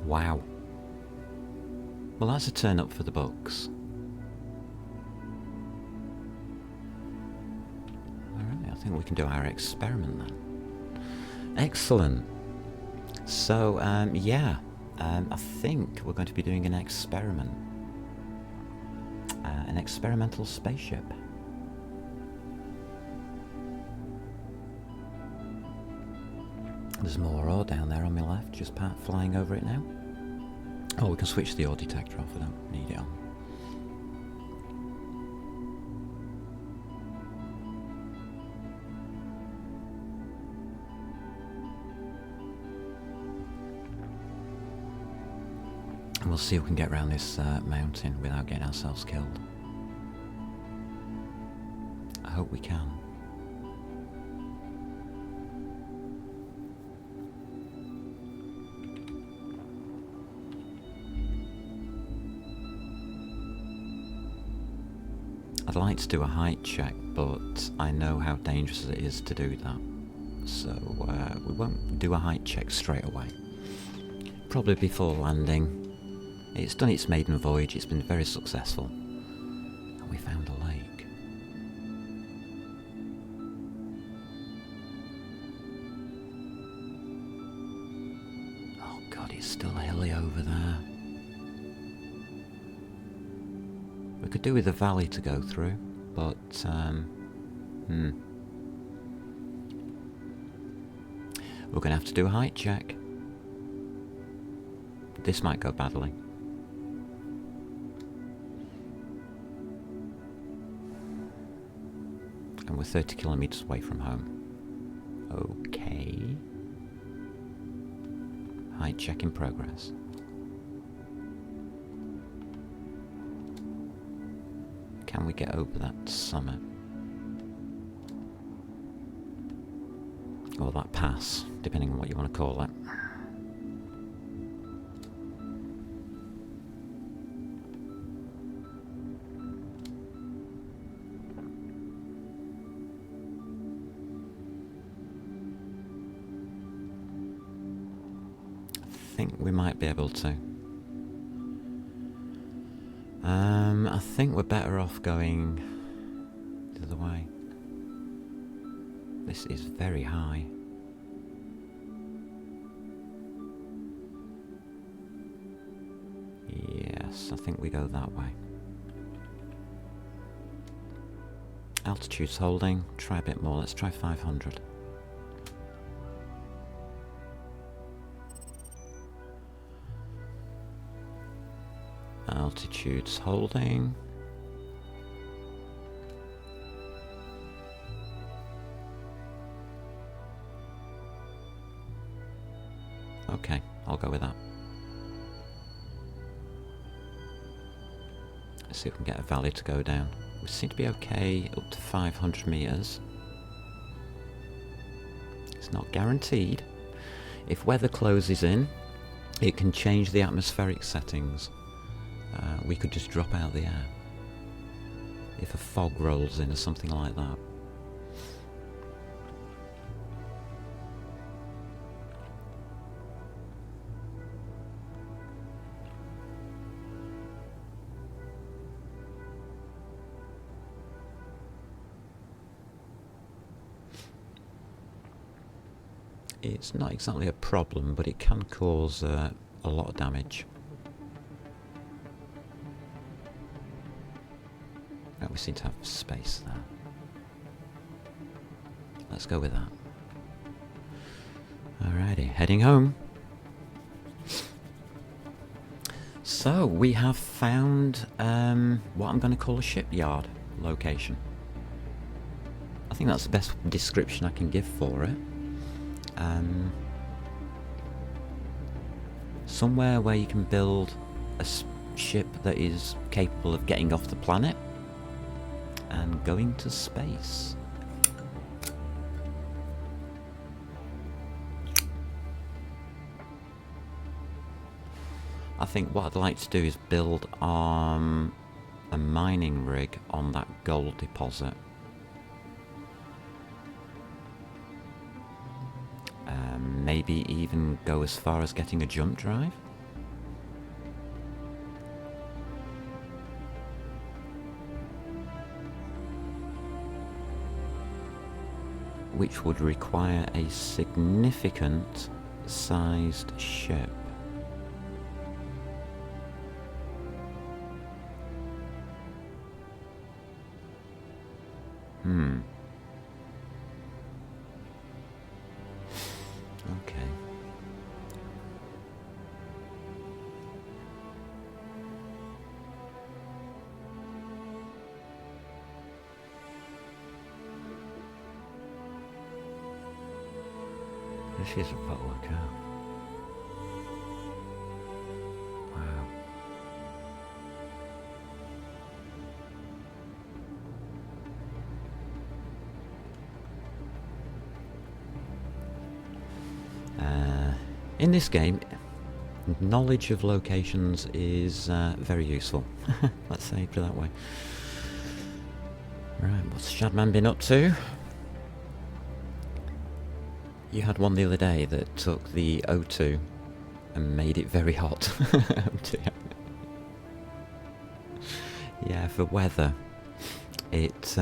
Wow. Well, that's a turn up for the books. Alright, I think we can do our experiment then. Excellent. So, yeah, I think we're going to be doing an experiment. An experimental spaceship. There's more ore down there on my left, just flying over it now. Oh, we can switch the ore detector off, we don't need it on. And we'll see if we can get around this mountain without getting ourselves killed. I hope we can. I'd like to do a height check, but I know how dangerous it is to do that. So we won't do a height check straight away. Probably before landing. It's done its maiden voyage, it's been very successful. And we found a lake. Oh god, it's still hilly over there. We could do with a valley to go through, but we're going to have to do a height check. This might go badly. And we're 30 kilometers away from home. Okay. Height check in progress. Can we get over that summit? Or that pass, depending on what you want to call it. I think we might be able to. I think we're better off going the other way. This is very high. Yes, I think we go that way. Altitude's holding. Try a bit more. Let's try 500. Altitude's holding. Okay, I'll go with that. Let's see if we can get a valley to go down. We seem to be okay up to 500 meters. It's not guaranteed. If weather closes in, it can change the atmospheric settings. We could just drop out the air if a fog rolls in or something like that. It's not exactly a problem, but it can cause a lot of damage. Oh, we seem to have space there. Let's go with that. Alrighty, heading home. So, we have found what I'm going to call a shipyard location. I think that's the best description I can give for it. Somewhere where you can build a ship that is capable of getting off the planet and going to space. I think what I'd like to do is build a mining rig on that gold deposit. Maybe even go as far as getting a jump drive. Which would require a significant sized ship. Okay. This is a polar cow. Wow. In this game, knowledge of locations is very useful. Let's say it that way. Right, what's Shadman been up to? You had one the other day that took the O2 and made it very hot. Yeah, for weather, it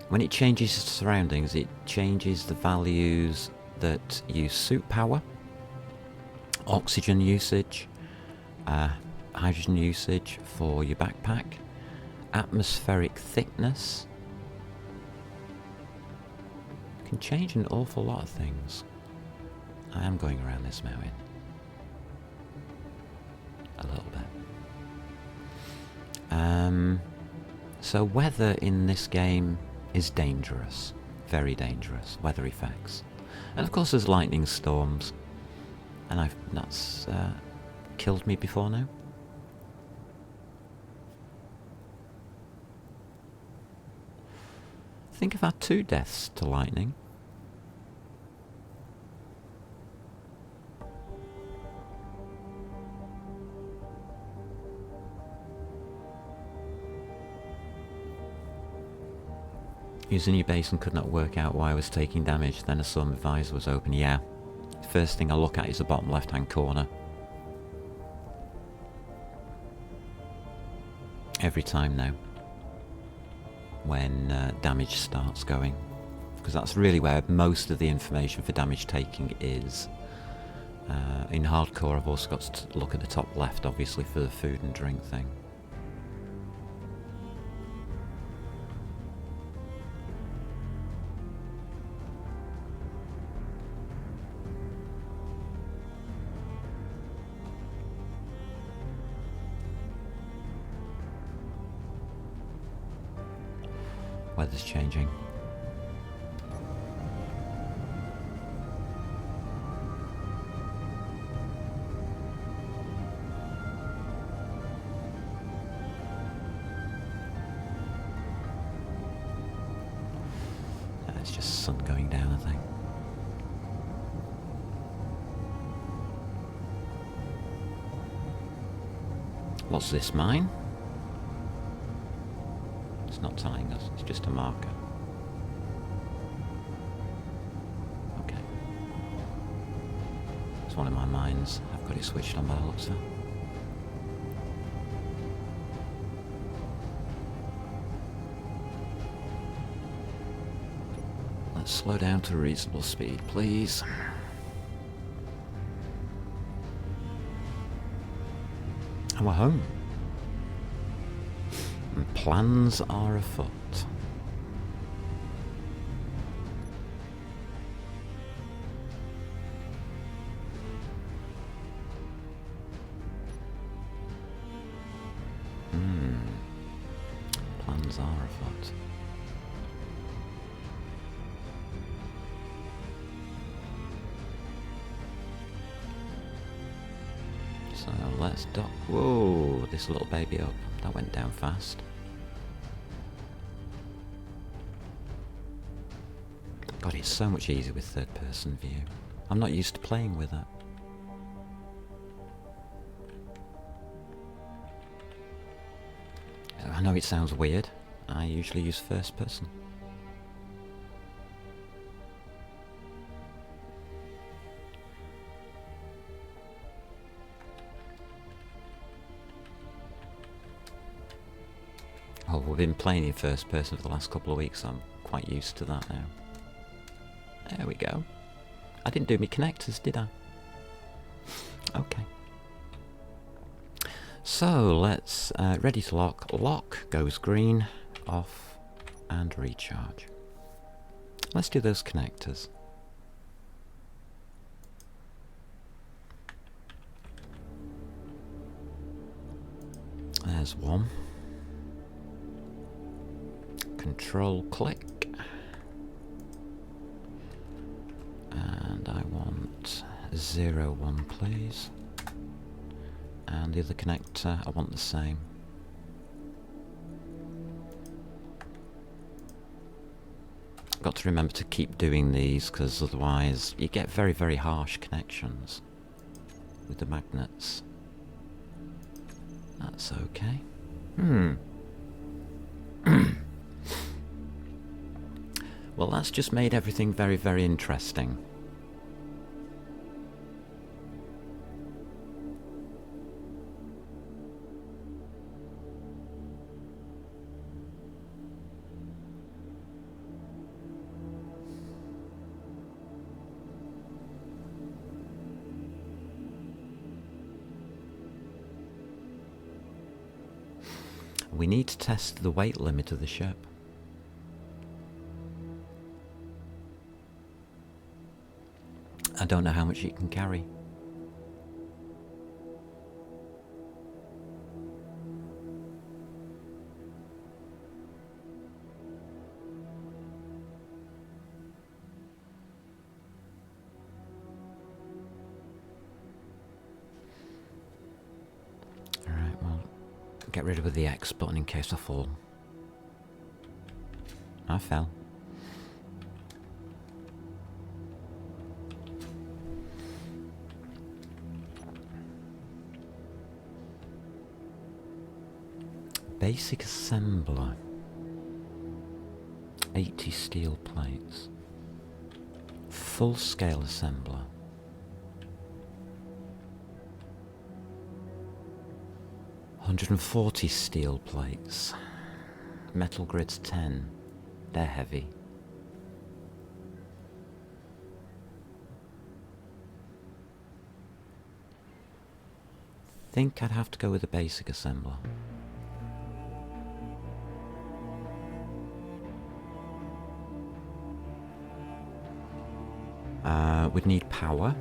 when it changes the surroundings, it changes the values that use suit power, oxygen usage, hydrogen usage for your backpack, atmospheric thickness. Can change an awful lot of things. I am going around this mountain a little bit. So weather in this game is dangerous, very dangerous, weather effects. And of course there's lightning storms, and that's killed me before now. I think I've had 2 deaths to lightning. Using your base and could not work out why I was taking damage, then I saw my visor was open. Yeah, first thing I look at is the bottom left hand corner. Every time now. When damage starts going, because that's really where most of the information for damage taking is. In hardcore I've also got to look at the top left obviously for the food and drink thing. Weather's changing. going down, I think. What's this, mine? It's not telling us, it's just a marker. Okay. It's one of my mines. I've got it switched on by the looks of it. Let's slow down to a reasonable speed, please. And we're home. And plans are afoot. Plans are afoot. So let's dock. Whoa, this little baby up. That went down fast. God, it's so much easier with third person view. I'm not used to playing with it. I know it sounds weird. I usually use first person. Oh, we've been playing in first person for the last couple of weeks, so I'm quite used to that now. There we go. I didn't do my connectors, did I? Okay. So let's, ready to lock. Lock goes green, off, and recharge. Let's do those connectors. There's one. Control click. And I want 01, please. And the other connector, I want the same. Got to remember to keep doing these, because otherwise you get very, very harsh connections with the magnets. That's okay. Well, that's just made everything very, very interesting. We need to test the weight limit of the ship. I don't know how much it can carry. Alright, well, get rid of the X button in case I fall. I fell. Basic assembler. 80 steel plates. Full scale assembler. 140 steel plates. Metal grids 10. They're heavy. Think I'd have to go with a basic assembler. We'd need power.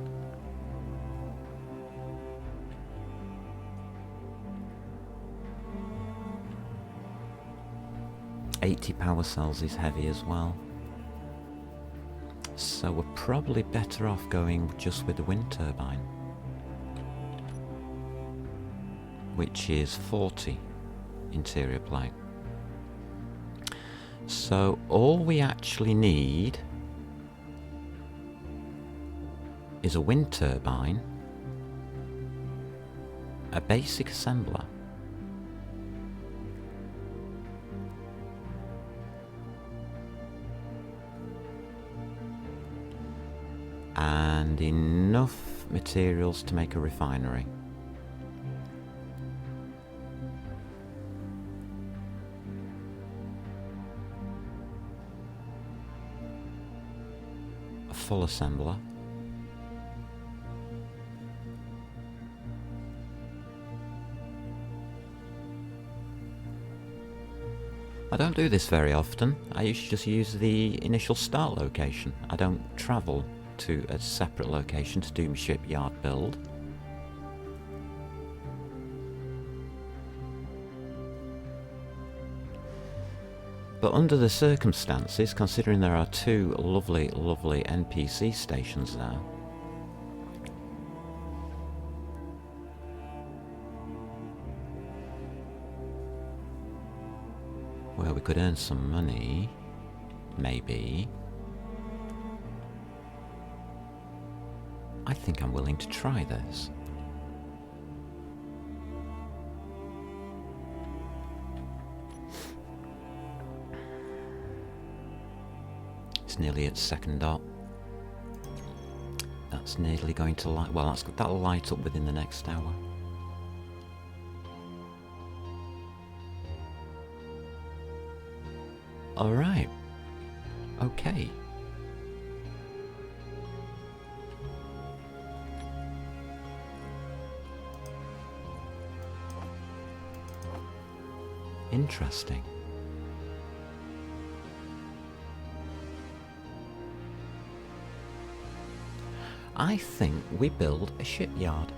$80 power cells is heavy as well. So we're probably better off going just with the wind turbine, which is 40 interior plate. So all we actually need is a wind turbine, a basic assembler, and enough materials to make a refinery. A full assembler. I don't do this very often. I usually just use the initial start location. I don't travel to a separate location to do my shipyard build. But under the circumstances, considering there are two lovely, lovely NPC stations there, where we could earn some money, maybe, I think I'm willing to try this. It's nearly its second dot. That's nearly going to light, well, that'll light up within the next hour. Alright. Okay. Interesting. I think we build a shipyard.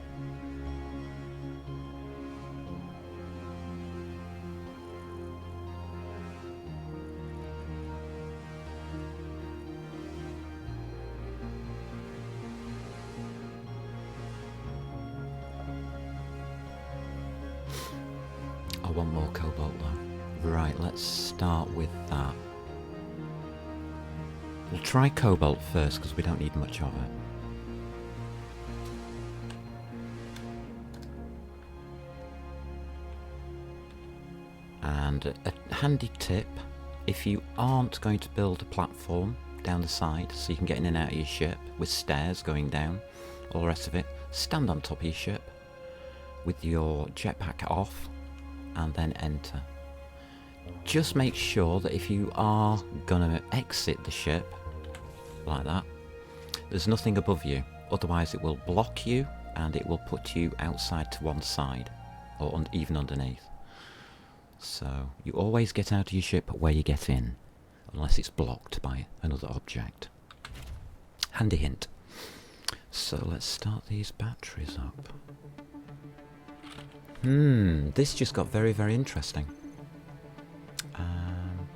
I want more cobalt though. Right, let's start with that. We'll try cobalt first because we don't need much of it. And a handy tip, if you aren't going to build a platform down the side so you can get in and out of your ship with stairs going down, all the rest of it, stand on top of your ship with your jetpack off and then enter. Just make sure that if you are gonna exit the ship like that, there's nothing above you, otherwise it will block you and it will put you outside to one side or even underneath. So you always get out of your ship where you get in, unless it's blocked by another object. Handy hint. So let's start these batteries up. This just got very, very interesting. Can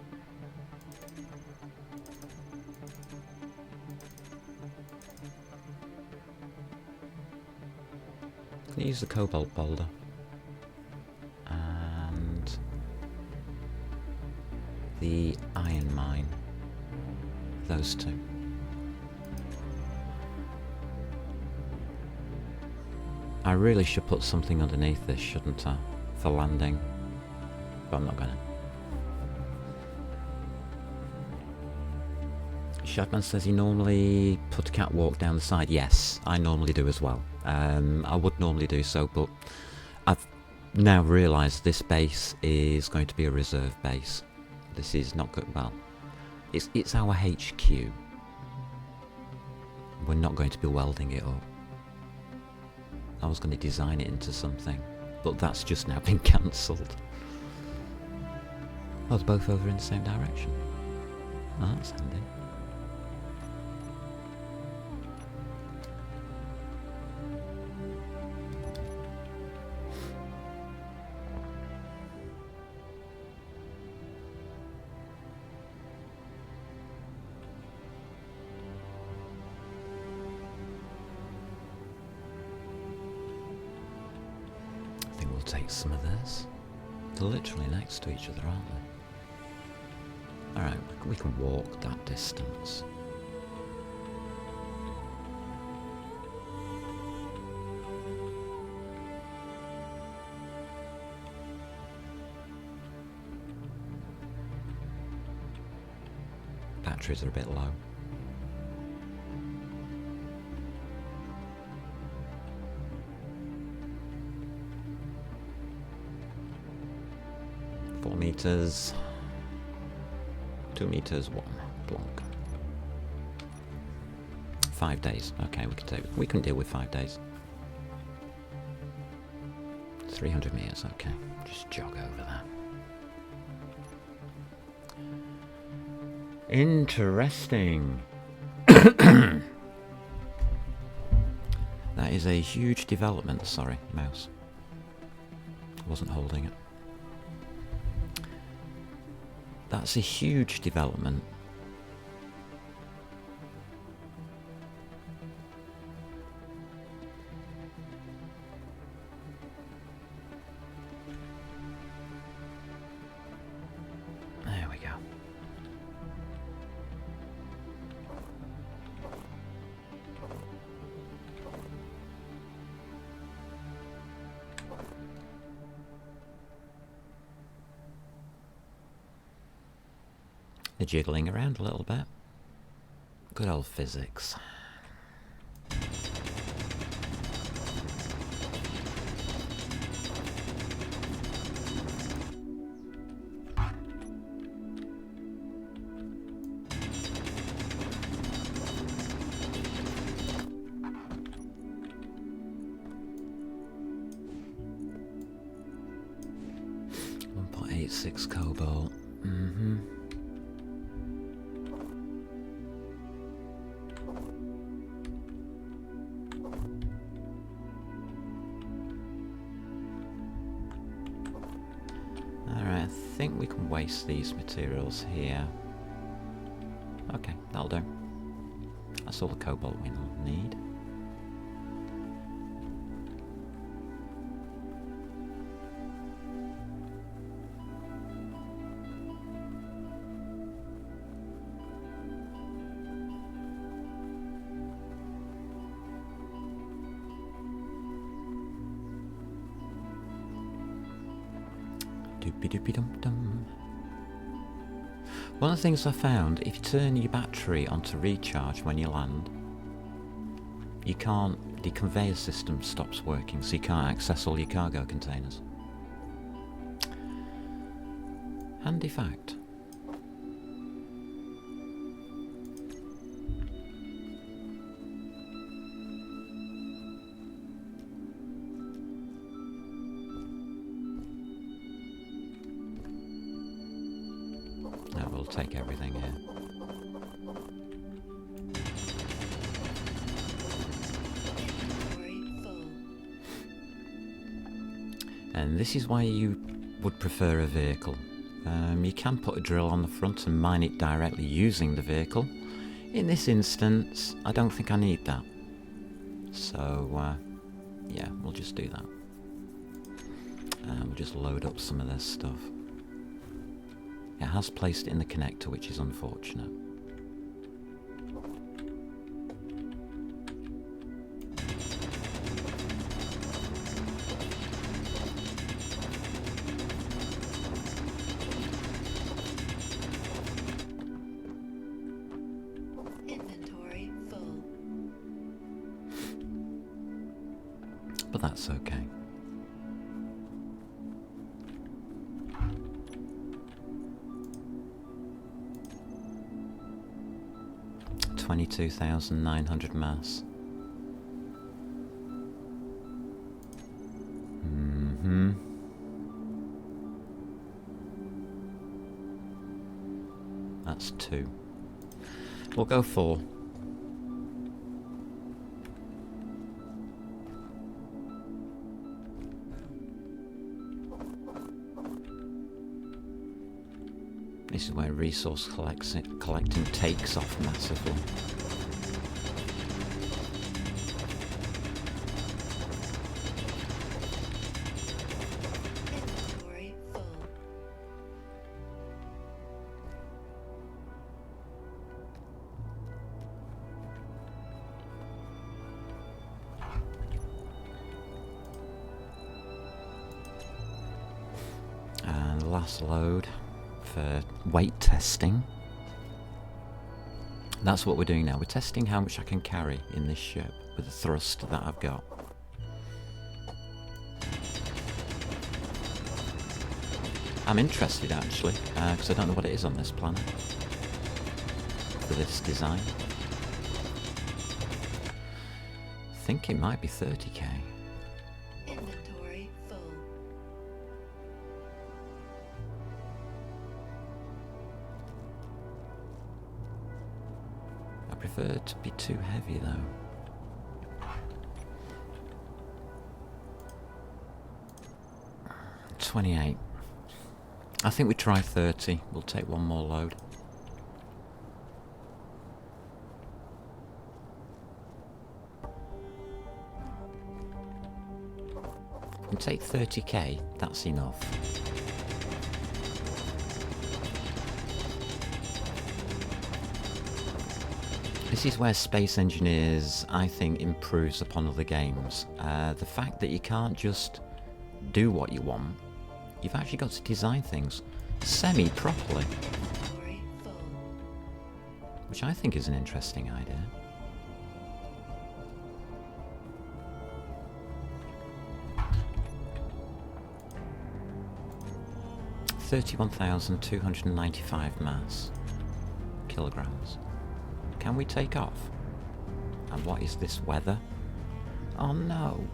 I use the cobalt boulder? And the iron mine. Those two. I really should put something underneath this, shouldn't I? For landing. But I'm not gonna. Shadman says he normally put a catwalk down the side. Yes, I normally do as well. I would normally do so, but I've now realised this base is going to be a reserve base. This is not good. Well, it's our HQ. We're not going to be welding it up. I was going to design it into something, but that's just now been cancelled. Oh, they're both over in the same direction. Oh, that's handy. Take some of this. They're literally next to each other, aren't they? Alright, we can walk that distance. batteries are a bit low. Four meters. 2 meters, 1 block. 5 days. Okay, we can deal with 5 days. 300 meters. Okay, just jog over that. Interesting. That is a huge development. Sorry, mouse. Wasn't holding it. That's a huge development. There we go. They're jiggling around a little bit. Good old physics. .86 cobalt. Alright, I think we can waste these materials here. Okay, that'll do. That's all the cobalt we need. Doopy-doopy-dum-dum. One of the things I found, if you turn your battery onto recharge when you land, you can't, the conveyor system stops working, so you can't access all your cargo containers. Handy fact. We'll take everything here. And this is why you would prefer a vehicle. You can put a drill on the front and mine it directly using the vehicle. In this instance, I don't think I need that. So, yeah, we'll just do that. We'll just load up some of this stuff. It has placed it in the connector, which is unfortunate.
Inventory full.
But that's okay. $22,900 mass. That's 2. We'll go 4. This is where resource collecting takes off massively.
Inventory full.
And the last load for weight testing. That's what we're doing now. We're testing how much I can carry in this ship with the thrust that I've got. I'm interested actually, because I don't know what it is on this planet for this design. I think it might be 30k.
Inventory full.
I prefer it to be too heavy though. $28. I think we try 30. We'll take one more load. We take 30k, that's enough. This is where Space Engineers, I think, improves upon other games. The fact that you can't just do what you want, you've actually got to design things semi-properly,
Inventory full.
which I think is an interesting idea. $31,295 mass kilograms. Can we take off? And what is this weather? Oh no!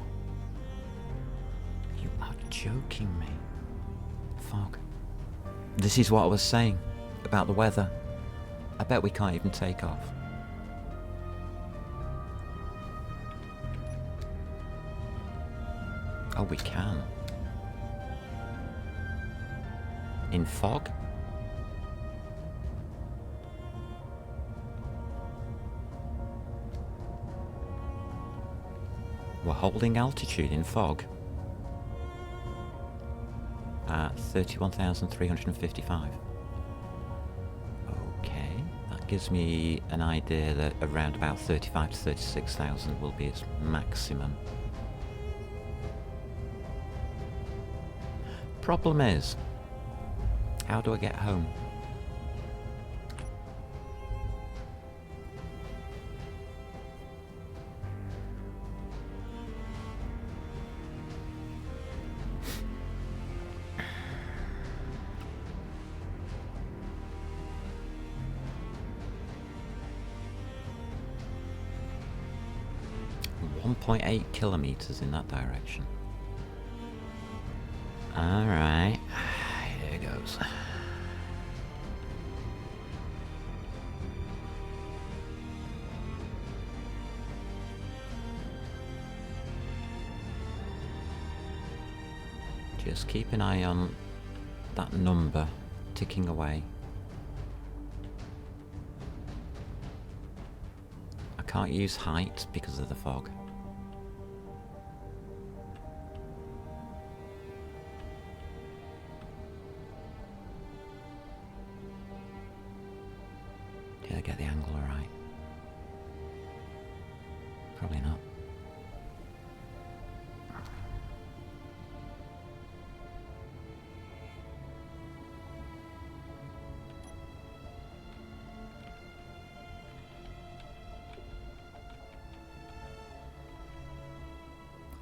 You are joking me. Fog. This is what I was saying about the weather. I bet we can't even take off. Oh, we can. In fog? We're holding altitude in fog at 31,355. Okay, that gives me an idea that around about 35 to 36,000 will be its maximum. Problem is, how do I get home? .8 kilometers in that direction. Alright, here goes. Just keep an eye on that number ticking away. I can't use height because of the fog. Did I get the angle right? Probably not.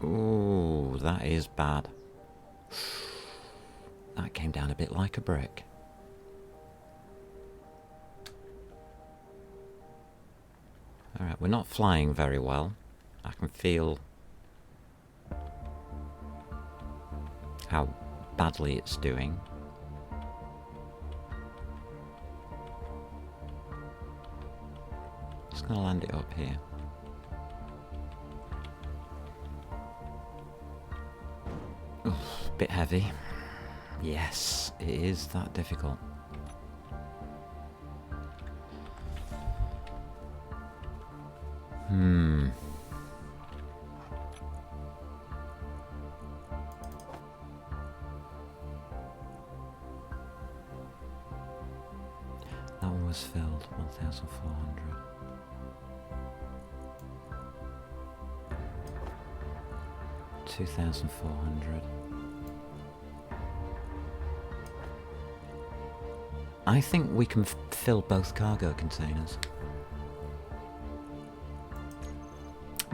Ooh, that is bad. That came down a bit like a brick. Alright, we're not flying very well. I can feel how badly it's doing. Just gonna land it up here. Oof, bit heavy. Yes, it is that difficult. That one was filled, 1,400. $2,400. I think we can fill both cargo containers.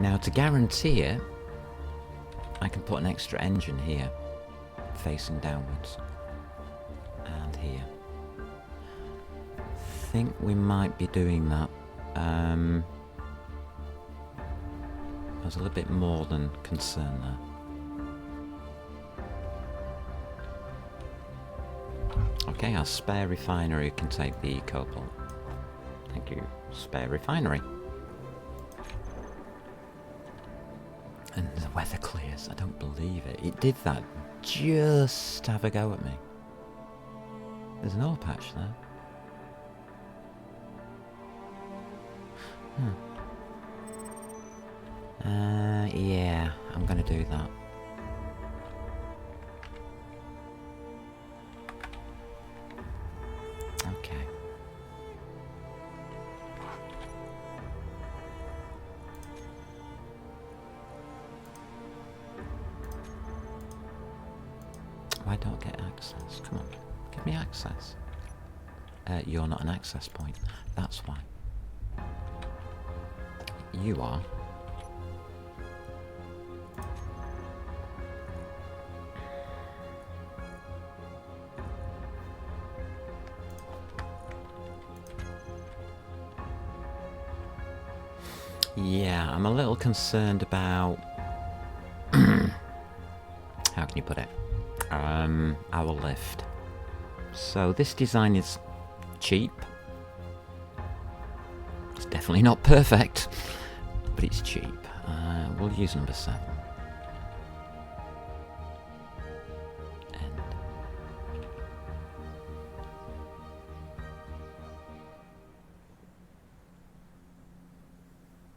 Now, to guarantee it, I can put an extra engine here, facing downwards, and here. I think we might be doing that. I was a little bit more than concerned there. Okay, our spare refinery can take the cobalt. Thank you, spare refinery. And the weather clears. I don't believe it. It did that just to have a go at me. There's an ore patch there. Yeah, I'm gonna do that. Okay. Why don't I get access? Come on, give me access. You're not an access point. That's why. You are. Yeah, I'm a little concerned about... How can you put it? Our lift. So this design is cheap. It's definitely not perfect, but it's cheap. We'll use number 7. End.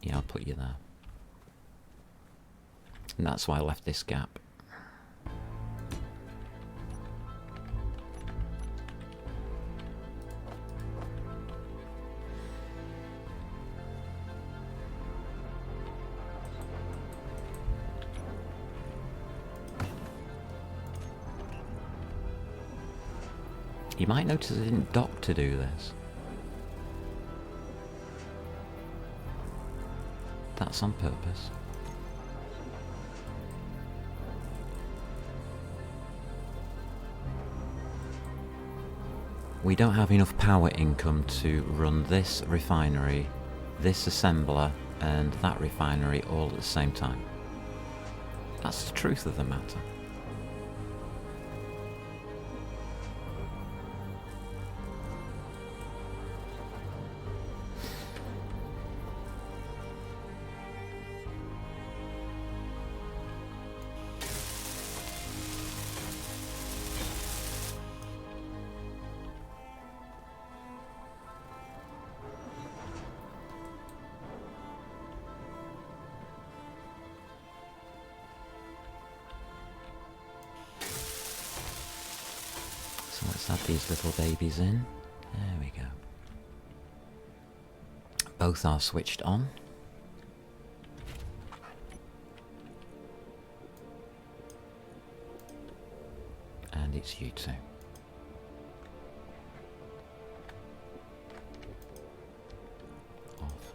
Yeah, I'll put you there. And that's why I left this gap. You might notice I didn't dock to do this. That's on purpose. We don't have enough power income to run this refinery, this assembler, and that refinery all at the same time. That's the truth of the matter. So let's add these little babies in. There we go. Both are switched on. And it's you two. Off.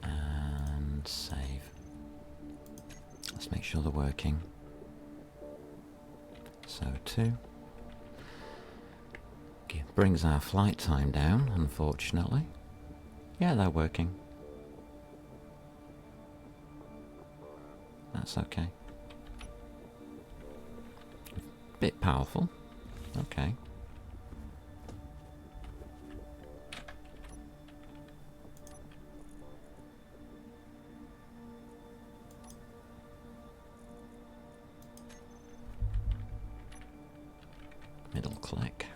And save. Let's make sure they're working. So 2. Brings our flight time down, unfortunately. Yeah, they're working. That's okay. Bit powerful. Okay. Middle click.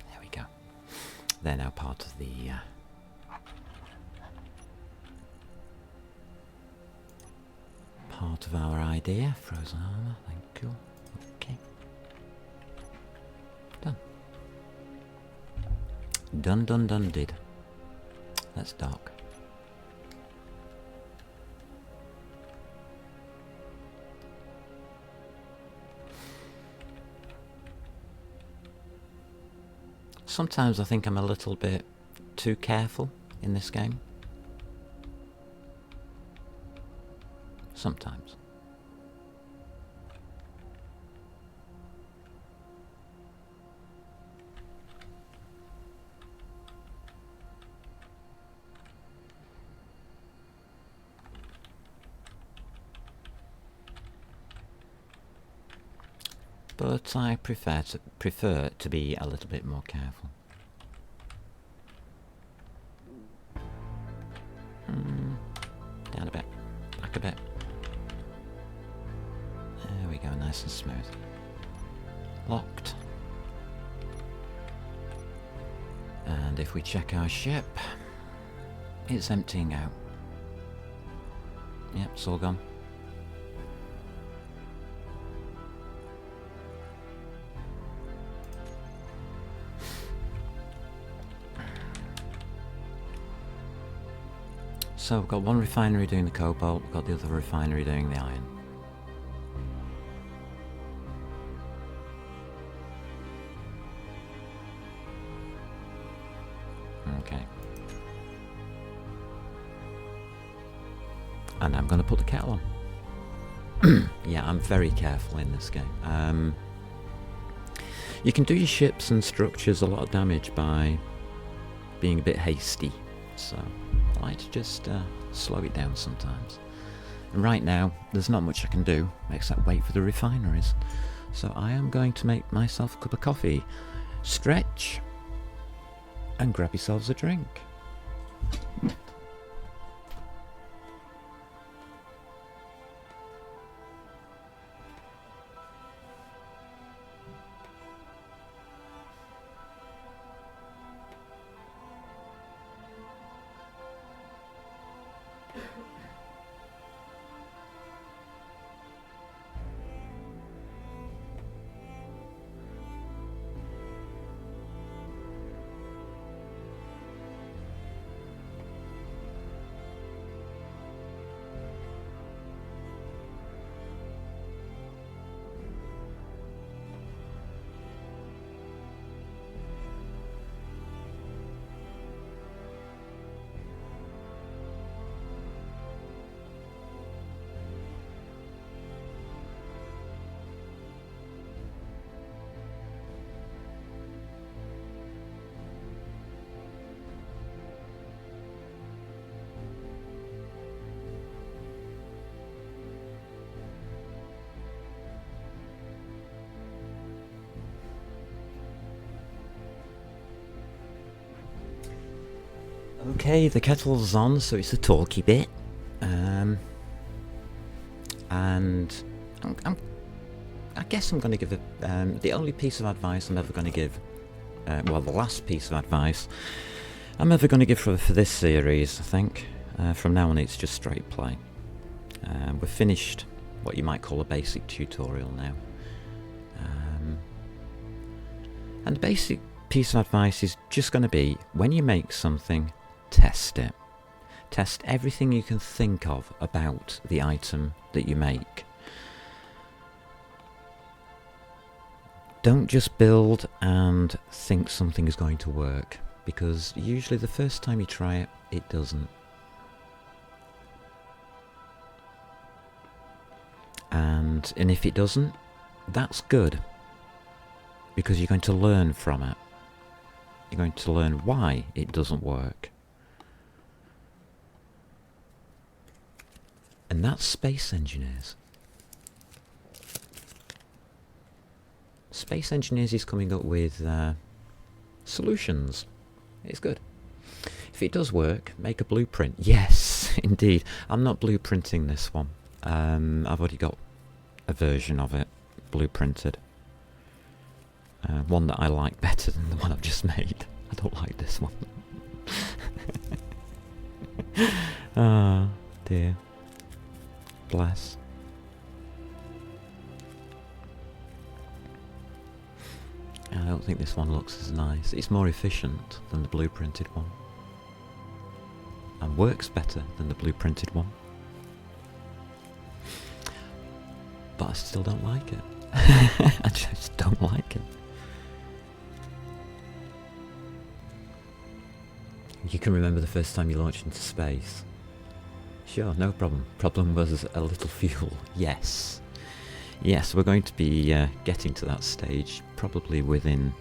There we go. They're now part of the part of our idea. Frozen armor, thank you. Okay. Done. Done, done, done, did. Let's dock. Sometimes I think I'm a little bit too careful in this game. Sometimes. But I prefer to be a little bit more careful. Down a bit, back a bit. There we go, nice and smooth. Locked. And if we check our ship, it's emptying out. Yep, it's all gone. So we've got one refinery doing the cobalt, we've got the other refinery doing the iron. Okay. And I'm going to put the kettle on. Yeah, I'm very careful in this game. You can do your ships and structures a lot of damage by being a bit hasty, so I like to just slow it down sometimes. And right now, there's not much I can do except wait for the refineries. So I am going to make myself a cup of coffee, stretch, and grab yourselves a drink. Okay, the kettle's on, so it's the talky bit. And I guess I'm going to give it the only piece of advice I'm ever going to give, well, the last piece of advice I'm ever going to give for this series, I think. From now on, it's just straight play. We've finished what you might call a basic tutorial now. And the basic piece of advice is just going to be, when you make something, test it. Test everything you can think of about the item that you make. Don't just build and think something is going to work, because usually the first time you try it, it doesn't. And if it doesn't, that's good, because you're going to learn from it. You're going to learn why it doesn't work. And that's Space Engineers. Space Engineers is coming up with solutions. It's good. If it does work, make a blueprint. Yes, indeed. I'm not blueprinting this one. I've already got a version of it blueprinted. One that I like better than the one I've just made. I don't like this one. Ah, dear. Bless. I don't think this one looks as nice. It's more efficient than the blueprinted one. And works better than the blueprinted one. But I still don't like it. I just don't like it. You can remember the first time you launched into space. Sure, no problem. Problem was a little fuel. Yes. Yes, we're going to be getting to that stage probably within,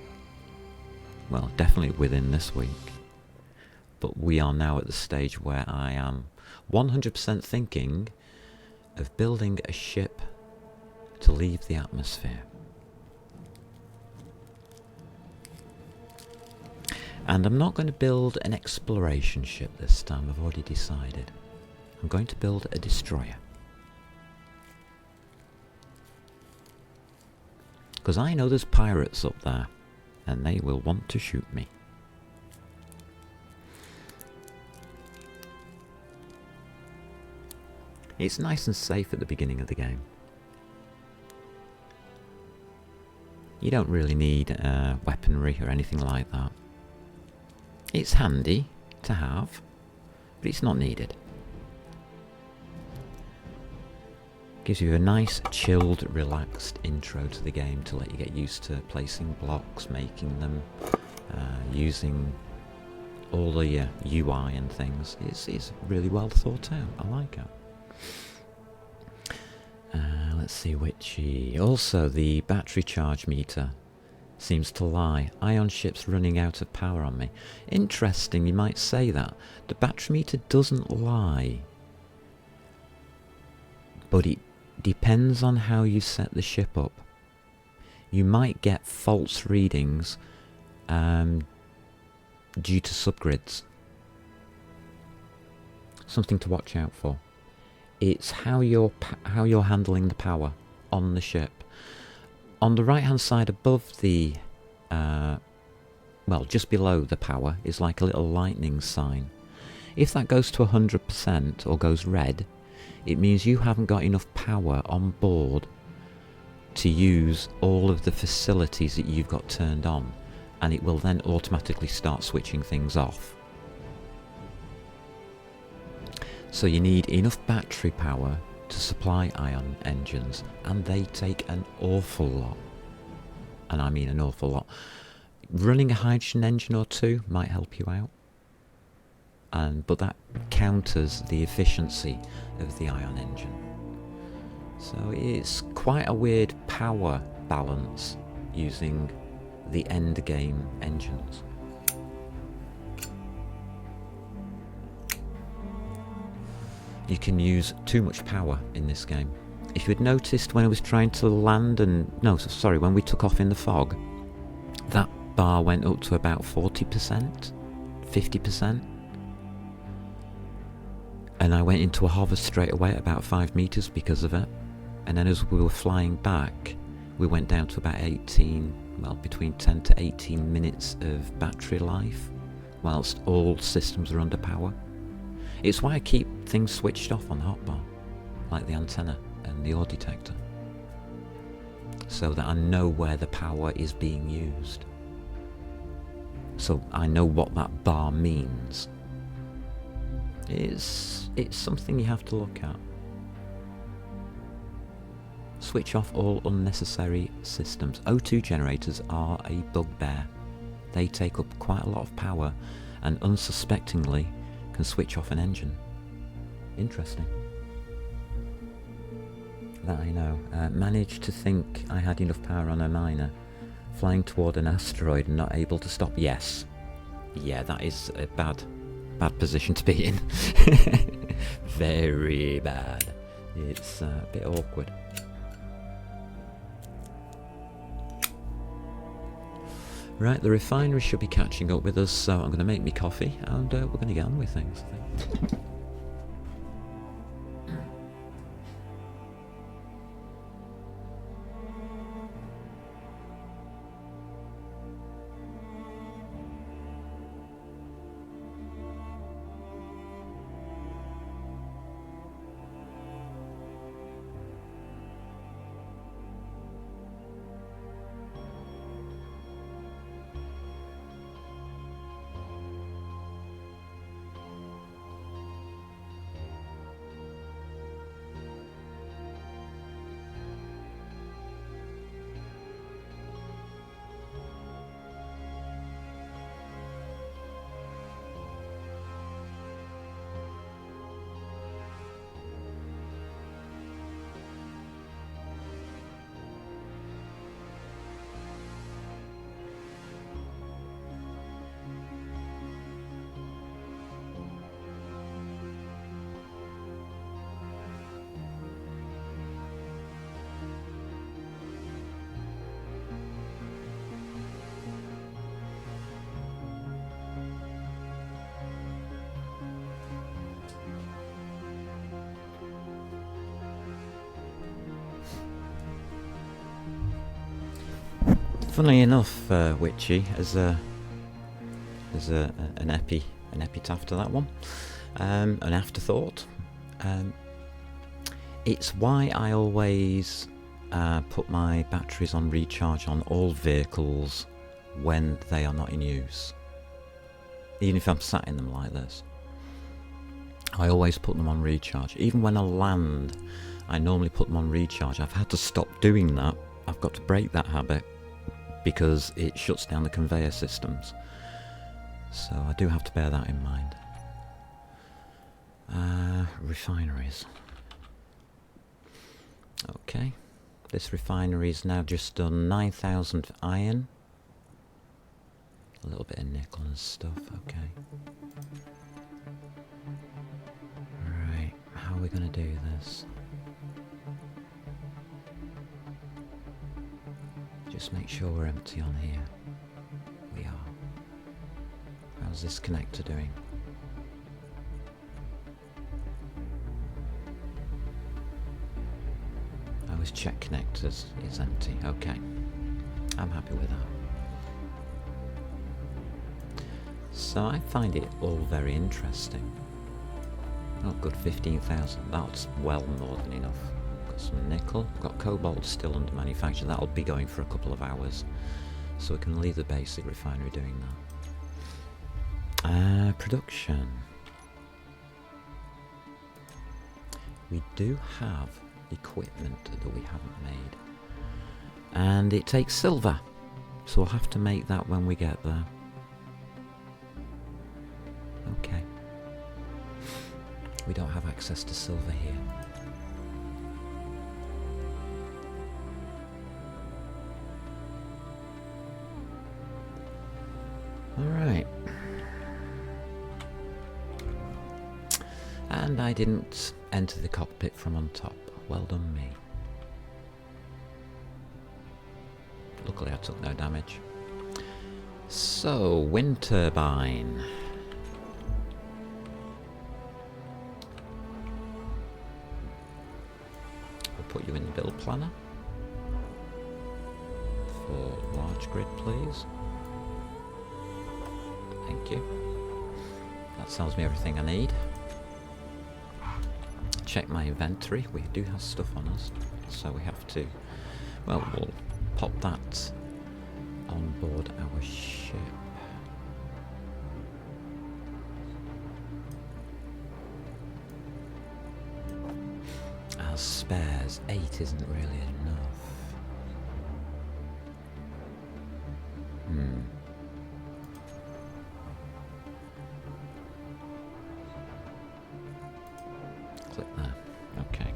well, definitely within this week. But we are now at the stage where I am 100% thinking of building a ship to leave the atmosphere. And I'm not going to build an exploration ship this time, I've already decided. I'm going to build a destroyer. Because I know there's pirates up there, and they will want to shoot me. It's nice and safe at the beginning of the game. You don't really need weaponry or anything like that. It's handy to have, but it's not needed. Gives you a nice, chilled, relaxed intro to the game to let you get used to placing blocks, making them, using all the UI and things. It's really well thought out. I like it. Let's see, Witchy. Also, the battery charge meter seems to lie. Ion ship's running out of power on me. Interesting, you might say that. The battery meter doesn't lie. But it depends on how you set the ship up. You might get false readings due to subgrids. Something to watch out for. It's how you're handling the power on the ship. On the right hand side above the, well, just below the power is like a little lightning sign. If that goes to 100% or goes red, it means you haven't got enough power on board to use all of the facilities that you've got turned on, and it will then automatically start switching things off. So you need enough battery power to supply ion engines, and they take an awful lot. And I mean an awful lot. Running a hydrogen engine or two might help you out, but that counters the efficiency of the ion engine. So it's quite a weird power balance using the end game engines. You can use too much power in this game. If you had noticed when I was trying to land when we took off in the fog, that bar went up to about 40%, 50%. And I went into a hover straight away at about 5 meters because of it. And then as we were flying back, we went down to about between 10 to 18 minutes of battery life, whilst all systems are under power. It's why I keep things switched off on the hotbar, like the antenna and the ore detector, so that I know where the power is being used. So I know what that bar means. It's something you have to look at. Switch off all unnecessary systems. O2 generators are a bugbear. They take up quite a lot of power and unsuspectingly can switch off an engine. Interesting. That I know. Managed to think I had enough power on a miner. Flying toward an asteroid and not able to stop. Yes. Yeah, that is a bad position to be in. Very bad. It's a bit awkward. Right, the refinery should be catching up with us, so I'm going to make me coffee and we're going to get on with things, I think. Funnily enough, Witchy, as an epitaph to that one, an afterthought. It's why I always put my batteries on recharge on all vehicles when they are not in use. Even if I'm sat in them like this, I always put them on recharge. Even when I land, I normally put them on recharge. I've had to stop doing that. I've got to break that habit because it shuts down the conveyor systems. So I do have to bear that in mind. Refineries. Okay. This refinery's now just done 9,000 iron. A little bit of nickel and stuff, okay. Right, how are we going to do this? Just make sure we're empty on here. We are. How's this connector doing? I always check connectors, it's empty, okay. I'm happy with that. So I find it all very interesting. Oh, good, 15,000. That's well more than enough. Got some nickel. Got cobalt still under manufacture. That'll be going for a couple of hours. So we can leave the basic refinery doing that. Production. We do have equipment that we haven't made. And it takes silver. So we'll have to make that when we get there. Okay. We don't have access to silver here. Alright. And I didn't enter the cockpit from on top. Well done me. Luckily I took no damage. So, wind turbine. Put you in the build planner for large grid, please. Thank you. That tells me everything I need. Check my inventory. We do have stuff on us, so we have to, well, we'll pop that on board our ship. As spares, 8 isn't really enough. Click there. Okay.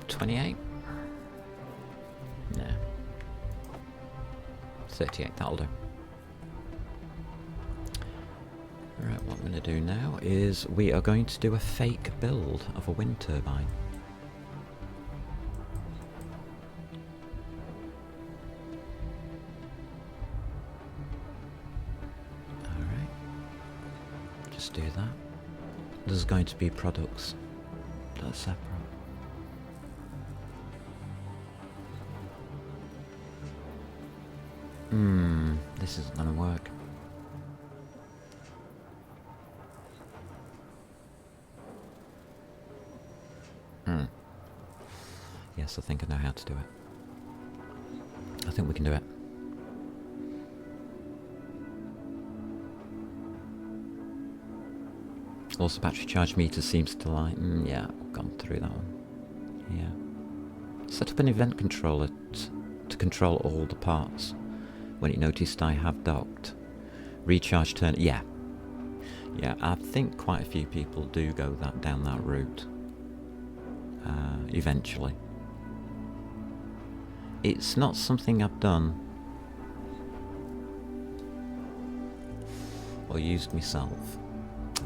28? No. 38, that'll do. Right, what I'm going to do now is we are going to do a fake build of a wind turbine. Alright, just do that. There's going to be products that are separate. This isn't going to work. Yes, I think I know how to do it. I think we can do it. Also, battery charge meter seems to lie. Yeah, we've gone through that one. Yeah. Set up an event controller to control all the parts. When it noticed I have docked. Recharge turn. Yeah. Yeah, I think quite a few people do go down that route. Eventually. It's not something I've done or used myself,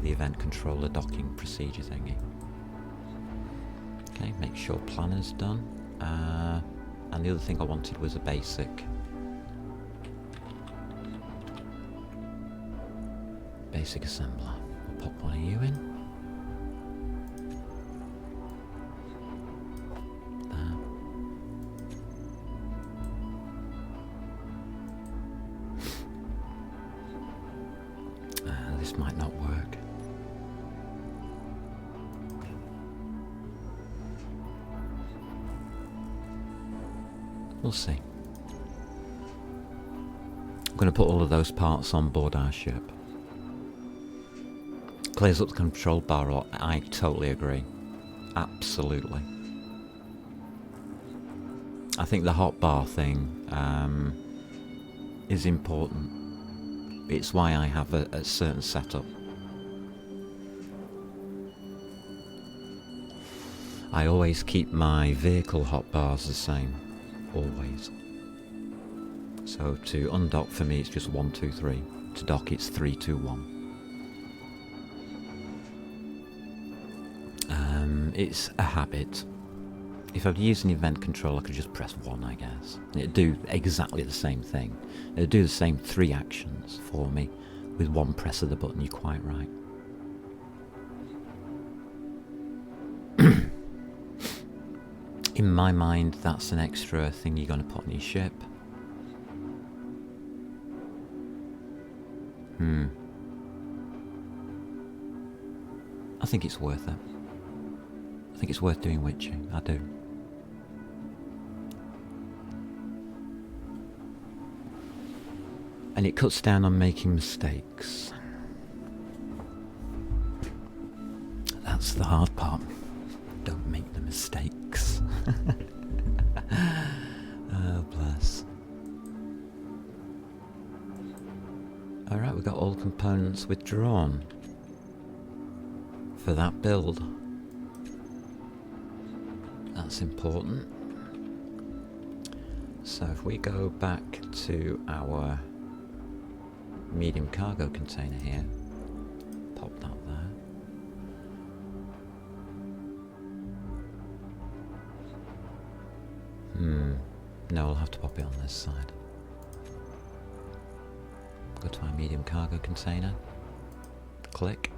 the event controller docking procedure thingy. Okay, make sure planner's done. And the other thing I wanted was a basic. Basic assembler. I'll pop one of you in. There. this might not work. We'll see. I'm going to put all of those parts on board our ship. Clears up the control bar, I totally agree. Absolutely. I think the hotbar thing is important. It's why I have a certain setup. I always keep my vehicle hotbars the same. Always. So to undock for me it's just 1, 2, 3. To dock it's 3, 2, 1. It's a habit. If I'd used an event control I could just press 1, I guess. And it'd do exactly the same thing. It'd do the same 3 actions for me with 1 press of the button, you're quite right. In my mind, that's an extra thing you're going to put on your ship. I think it's worth it. I think it's worth doing witching, I do. And it cuts down on making mistakes. That's the hard part. Don't make the mistakes. Oh, bless. Alright, we've got all components withdrawn for that build. That's important. So if we go back to our medium cargo container here, pop that there. No, we'll have to pop it on this side. Go to our medium cargo container. Click.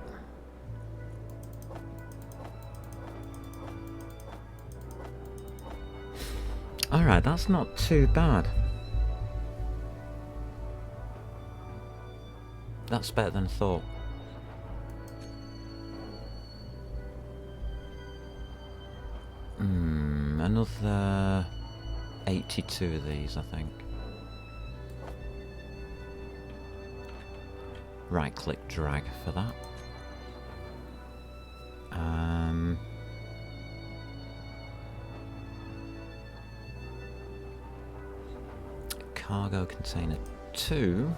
Alright, that's not too bad. That's better than I thought. Another 82 of these, I think. Right click drag for that. Cargo container 2.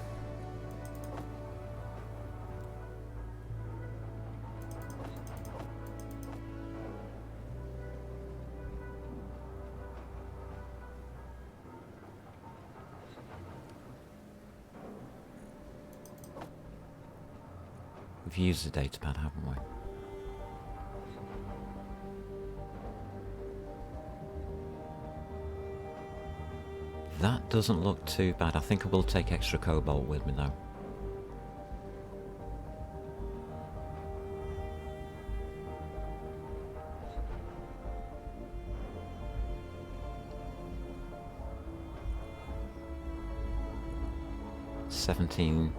We've used the datapad, haven't we? That doesn't look too bad. I think I will take extra cobalt with me though. $17.20,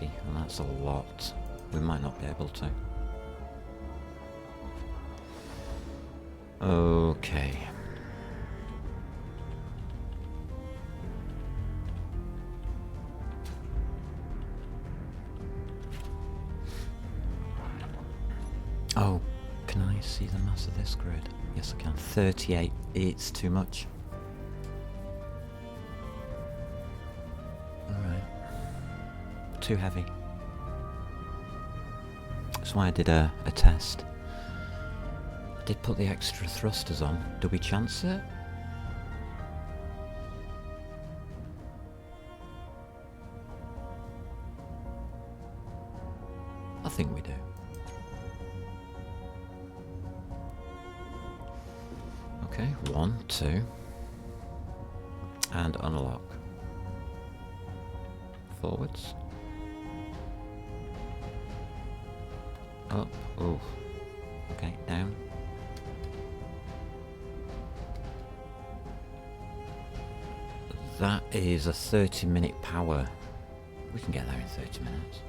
and that's a lot. We might not be able to. Okay. Oh, can I see the mass of this grid? Yes, I can. 38. It's too much. Alright. Too heavy. That's why I did a test. I did put the extra thrusters on. Do we chance it? I think we do. Okay, 1, 2, and unlock. Forwards. Up, oh, okay, down. That is a 30-minute power We can get there in 30 minutes.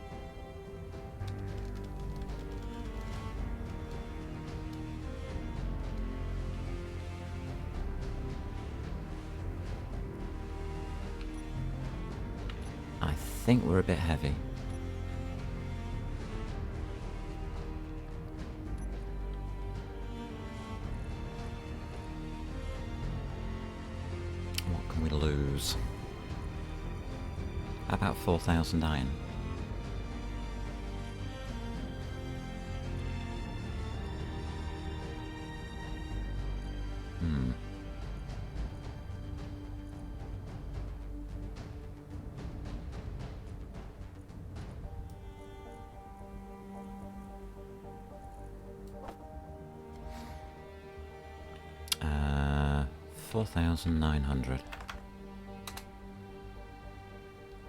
I think we're a bit heavy. What can we lose? About 4,000 iron. Hmm. Uh, 4,900.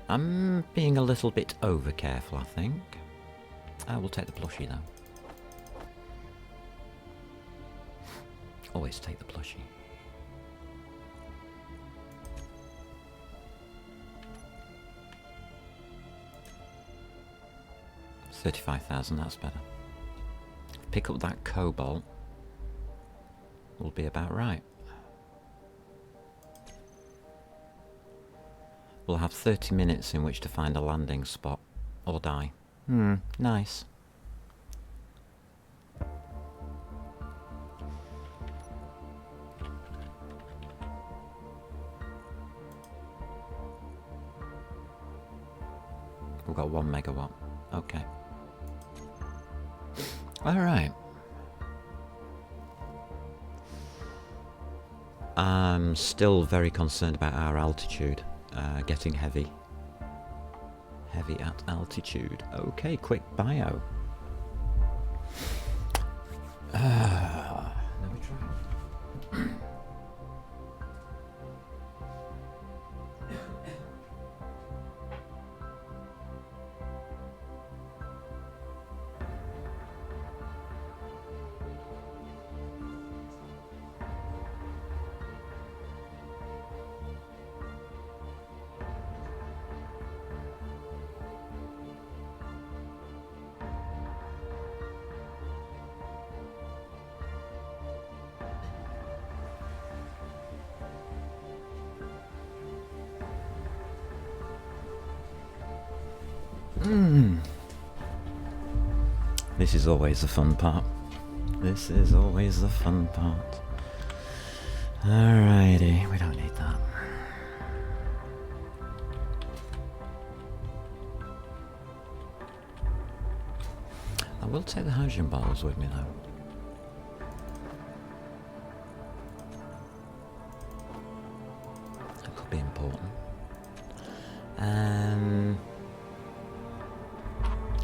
I'm being a little bit over careful, I think. I will take the plushie though. Always take the plushie. $35,000, that's better. Pick up that cobalt. Will be about right. We'll have 30 minutes in which to find a landing spot or die. Nice. We've got 1 megawatt. Okay. Alright. I'm still very concerned about our altitude. Getting heavy. Heavy at altitude. Okay, quick bio. Let me try. This is always the fun part. This is always the fun part. Alrighty, we don't need that. I will take the hydrogen bottles with me though. That could be important.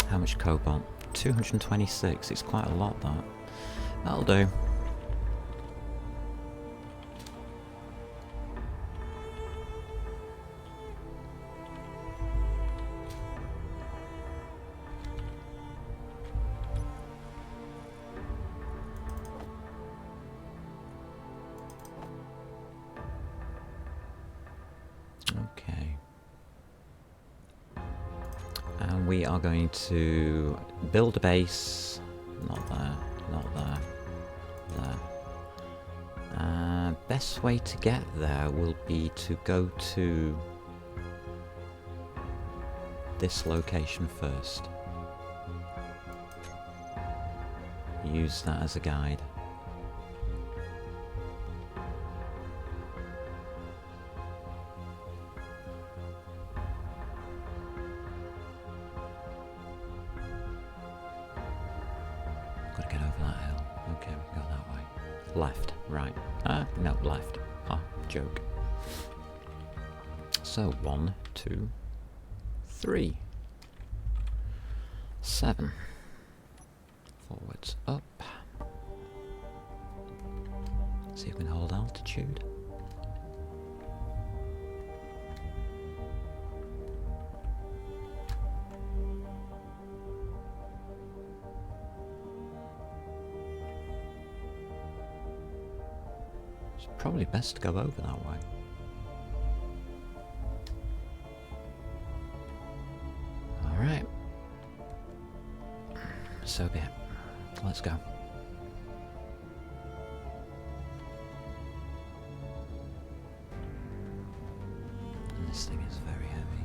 How much cobalt? 226. It's quite a lot, that. That'll do. Okay. And we are going to build a base. Not there, not there, there. Best way to get there will be to go to this location first. Use that as a guide. Gotta get over that hill. Okay, we can go that way. Left, right. No, left. Joke. So 1, 2, 3, 7. Forwards, up. See if we can hold altitude. It's probably best to go over that way. So be it. Let's go. And this thing is very heavy.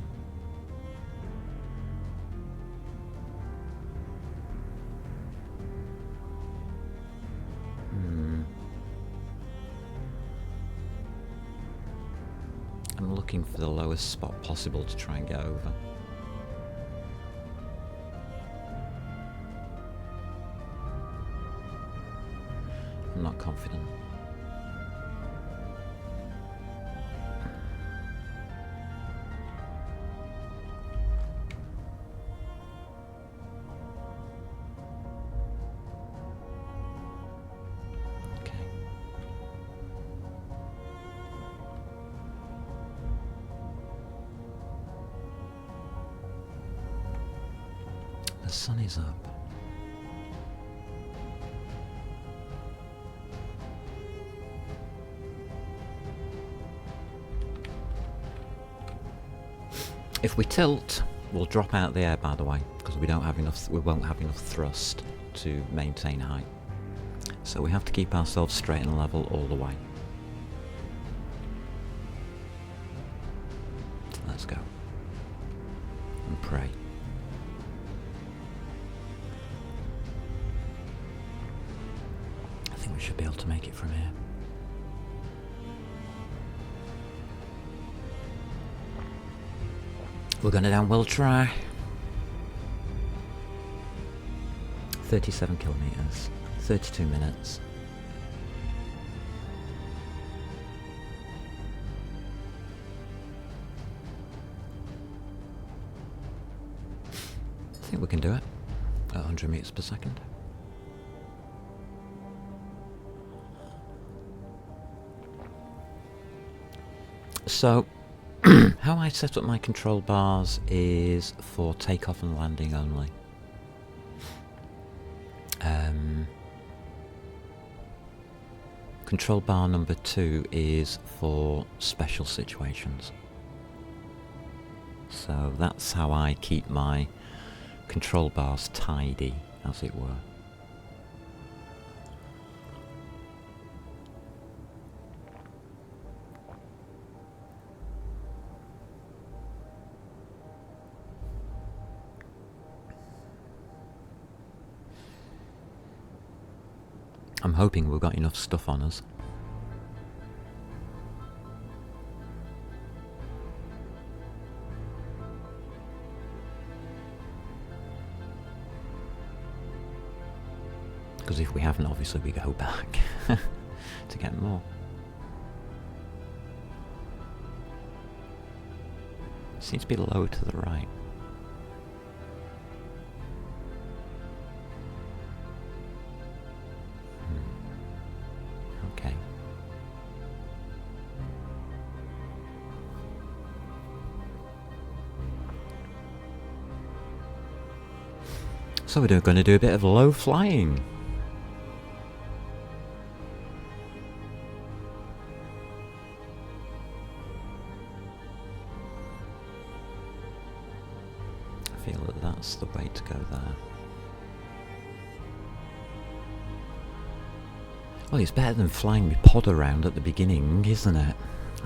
I'm looking for the lowest spot possible to try and get over. I'm not confident. Okay. The sun is up. If we tilt, we'll drop out the air, by the way, because we won't have enough thrust to maintain height. So we have to keep ourselves straight and level all the way. Let's go. And pray. I think we should be able to make it from here. We're going down, we'll try. 37 kilometers, 32 minutes. I think we can do it at 100 meters per second. So, how I set up my control bars is for takeoff and landing only. Control bar number 2 is for special situations. So that's how I keep my control bars tidy, as it were. I'm hoping we've got enough stuff on us. Because if we haven't, obviously we go back to get more. Seems to be lower to the right. Okay. So we're going to do a bit of low flying. I feel that that's the way to go there. Well, it's better than flying my pod around at the beginning, isn't it?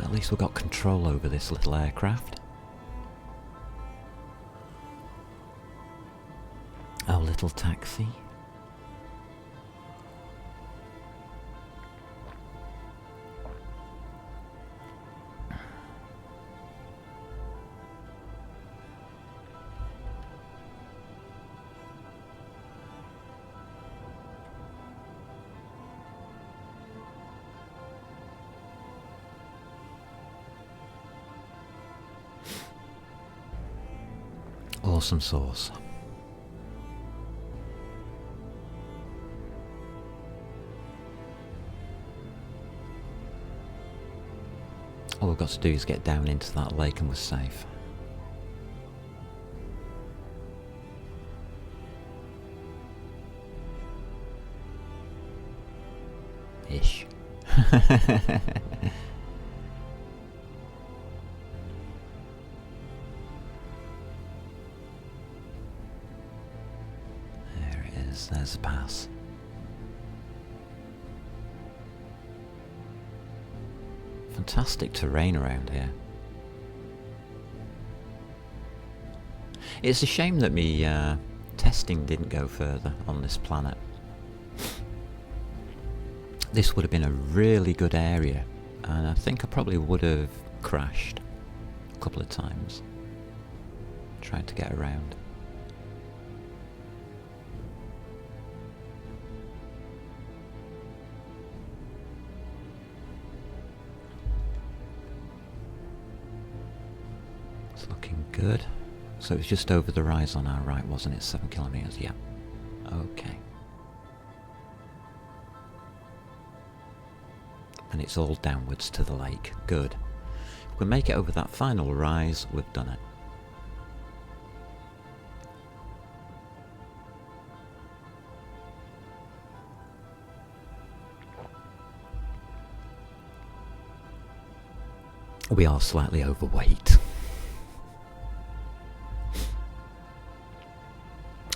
At least we've got control over this little aircraft. Our little taxi. Awesome sauce. All we've got to do is get down into that lake and we're safe. Ish. There it Fantastic terrain around here. It's a shame that me testing didn't go further on this planet. This would have been a really good area, and I think I probably would have crashed a couple of times trying to get around. It's looking good. So it was just over the rise on our right, wasn't it? 7 kilometers, yeah. Okay. And it's all downwards to the lake. Good. If we make it over that final rise, we've done it. We are slightly overweight.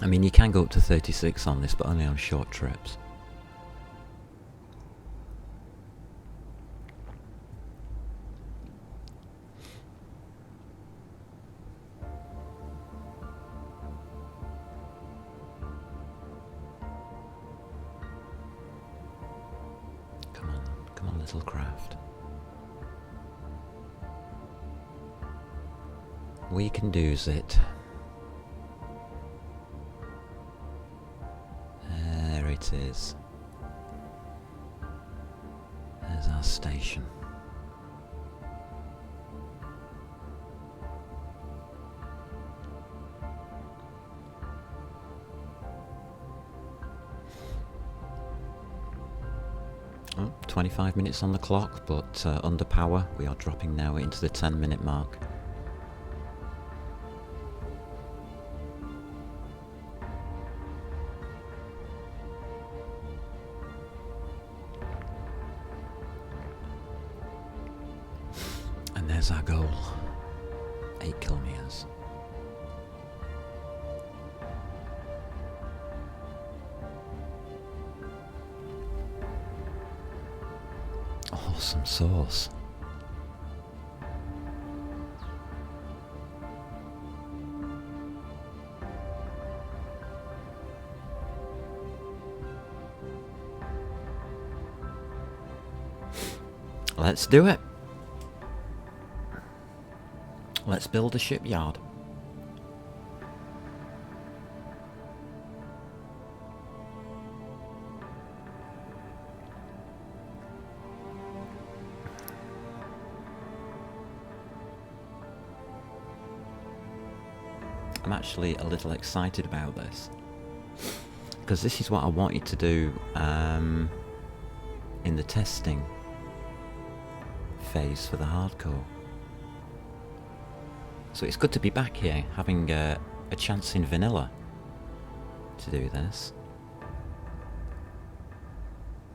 I mean, you can go up to 36 on this, but only on short trips. Come on, little craft. We can do it. There it is. There's our station. Oh, 25 minutes on the clock, but under power. We are dropping now into the 10-minute mark. And there's our goal. 8 kilometers. Awesome sauce. Let's do it. Let's build a shipyard. I'm actually a little excited about this, because this is what I wanted to do in the testing phase for the hardcore. So it's good to be back here, having a chance in vanilla to do this.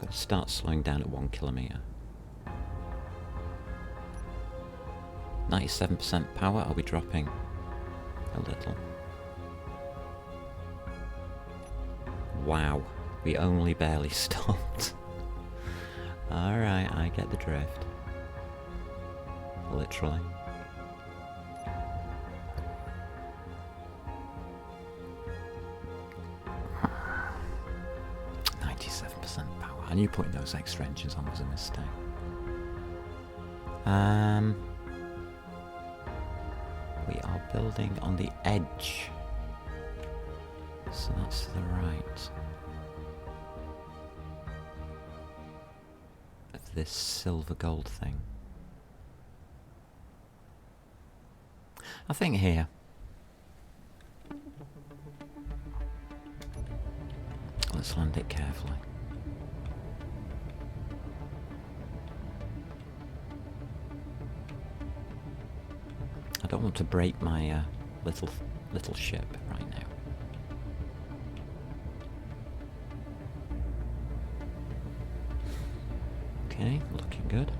Got to start slowing down at 1 kilometer. 97% power. Are we dropping a little? Wow, we only barely stopped. Alright, I get the drift. Literally. Power. I knew putting those extra engines on was a mistake. We are building on the edge, so that's to the right of this silver gold thing. I think here. Let's land it carefully. I don't want to break my little ship right now. Okay, looking good.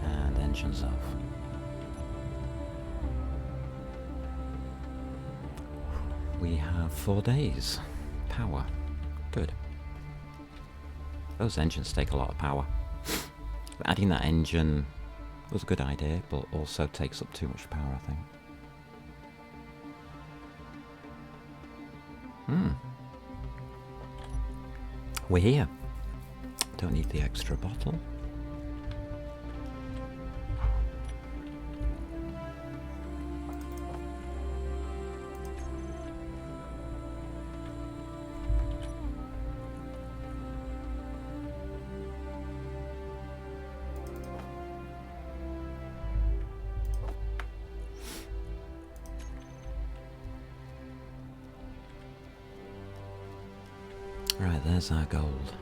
And engines off. We have 4 days. Power. Good. Those engines take a lot of power. Adding that engine was a good idea, but also takes up too much power, I think. We're here. Don't need the extra bottle. Right, there's our gold.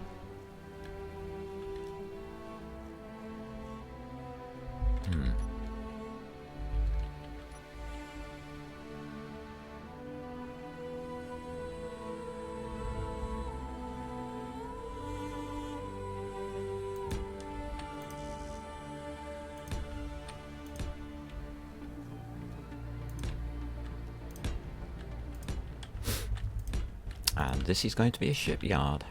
And this is going to be a shipyard.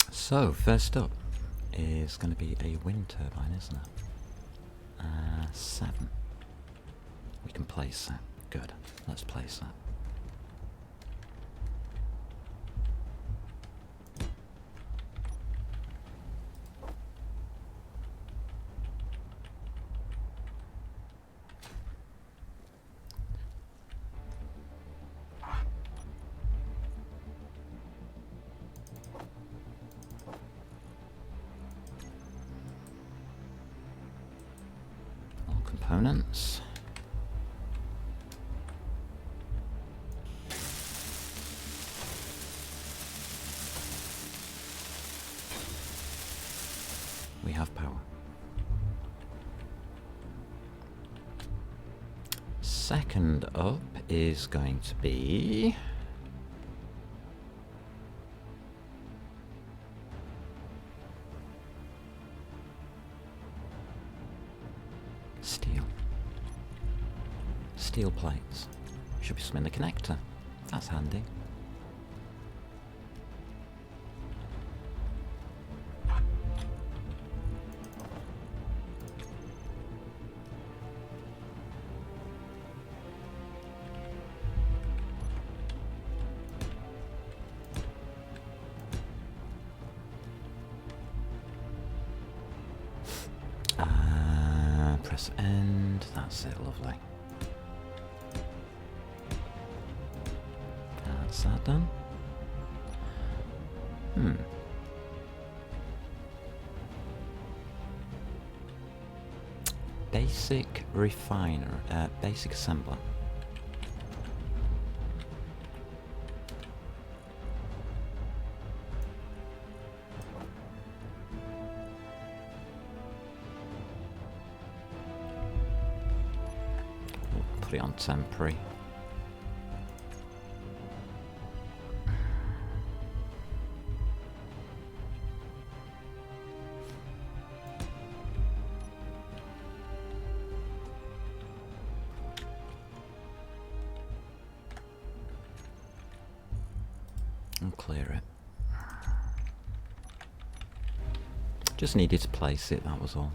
So, first up is going to be a wind turbine, isn't it? 7. We can place that. Good. Let's place that. Components. We have power. Second up is going to be steel plates. Should be some in the connector. That's handy. Press end. That's it, lovely. That's that done. Basic refiner, basic assembler. We'll put it on temporary. And clear it. Just needed to place it, that was all.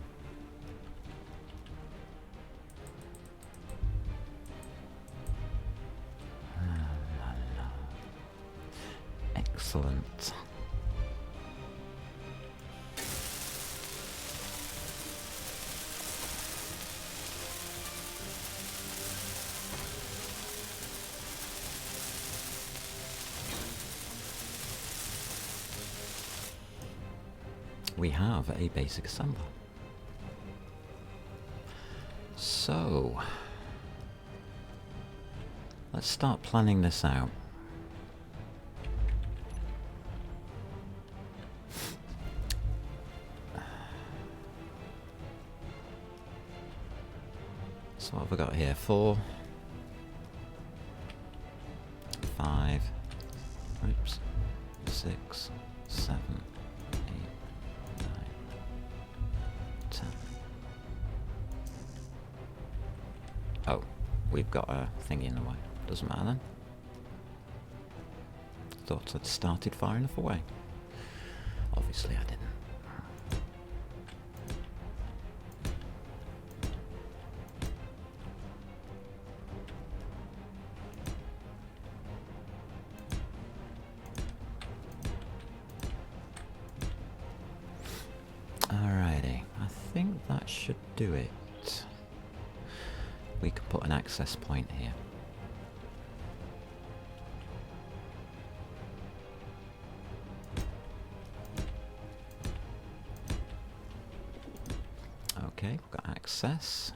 Excellent. we have a basic assembler. So, let's start planning this out. So what have we got here? 4, 5, oops, 6, 7, 8, 9, 10. Oh, we've got a thingy in the way. Doesn't matter then. Thought I'd started far enough away. Obviously I didn't. Alrighty, I think that should do it. We could put an access point here. Okay, we've got access.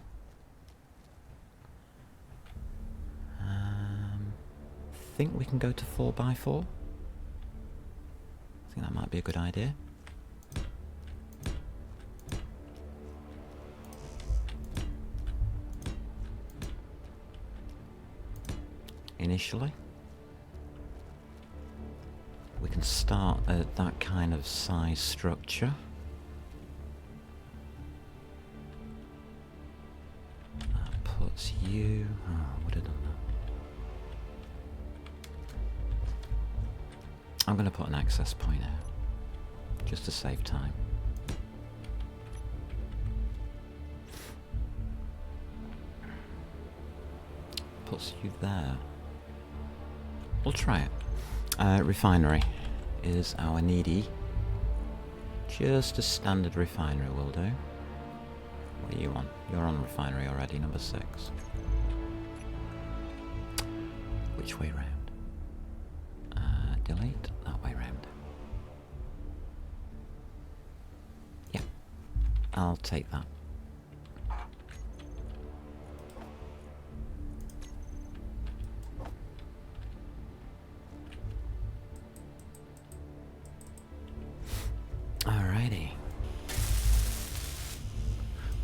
I think we can go to 4x4. I think that might be a good idea. Initially, we can start at that kind of size structure. That puts you... oh, would have done that. I'm going to put an access point here, just to save time. Puts you there. We'll try it. Refinery is our needy. Just a standard refinery will do. What are you on? You're on refinery already, number 6. Which way round? Delete, that way round. Yeah, I'll take that. Alrighty.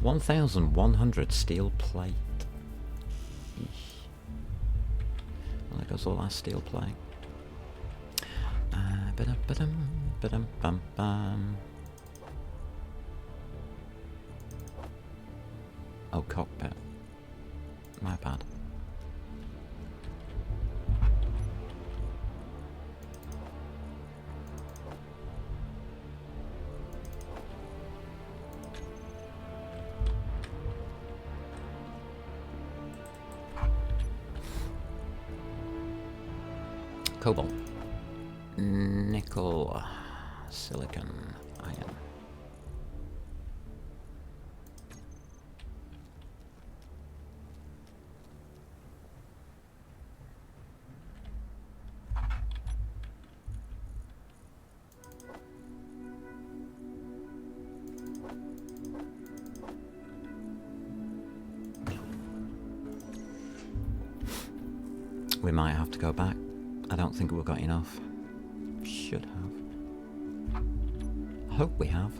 1,100 steel plate. Eesh. Well, there goes all our steel plate. Ba-dum-ba-dum-bum-bum. Oh, cockpit. My bad. Cobalt, nickel, silicon, iron. We might have to go back. I don't think we've got enough. Should have. I hope we have.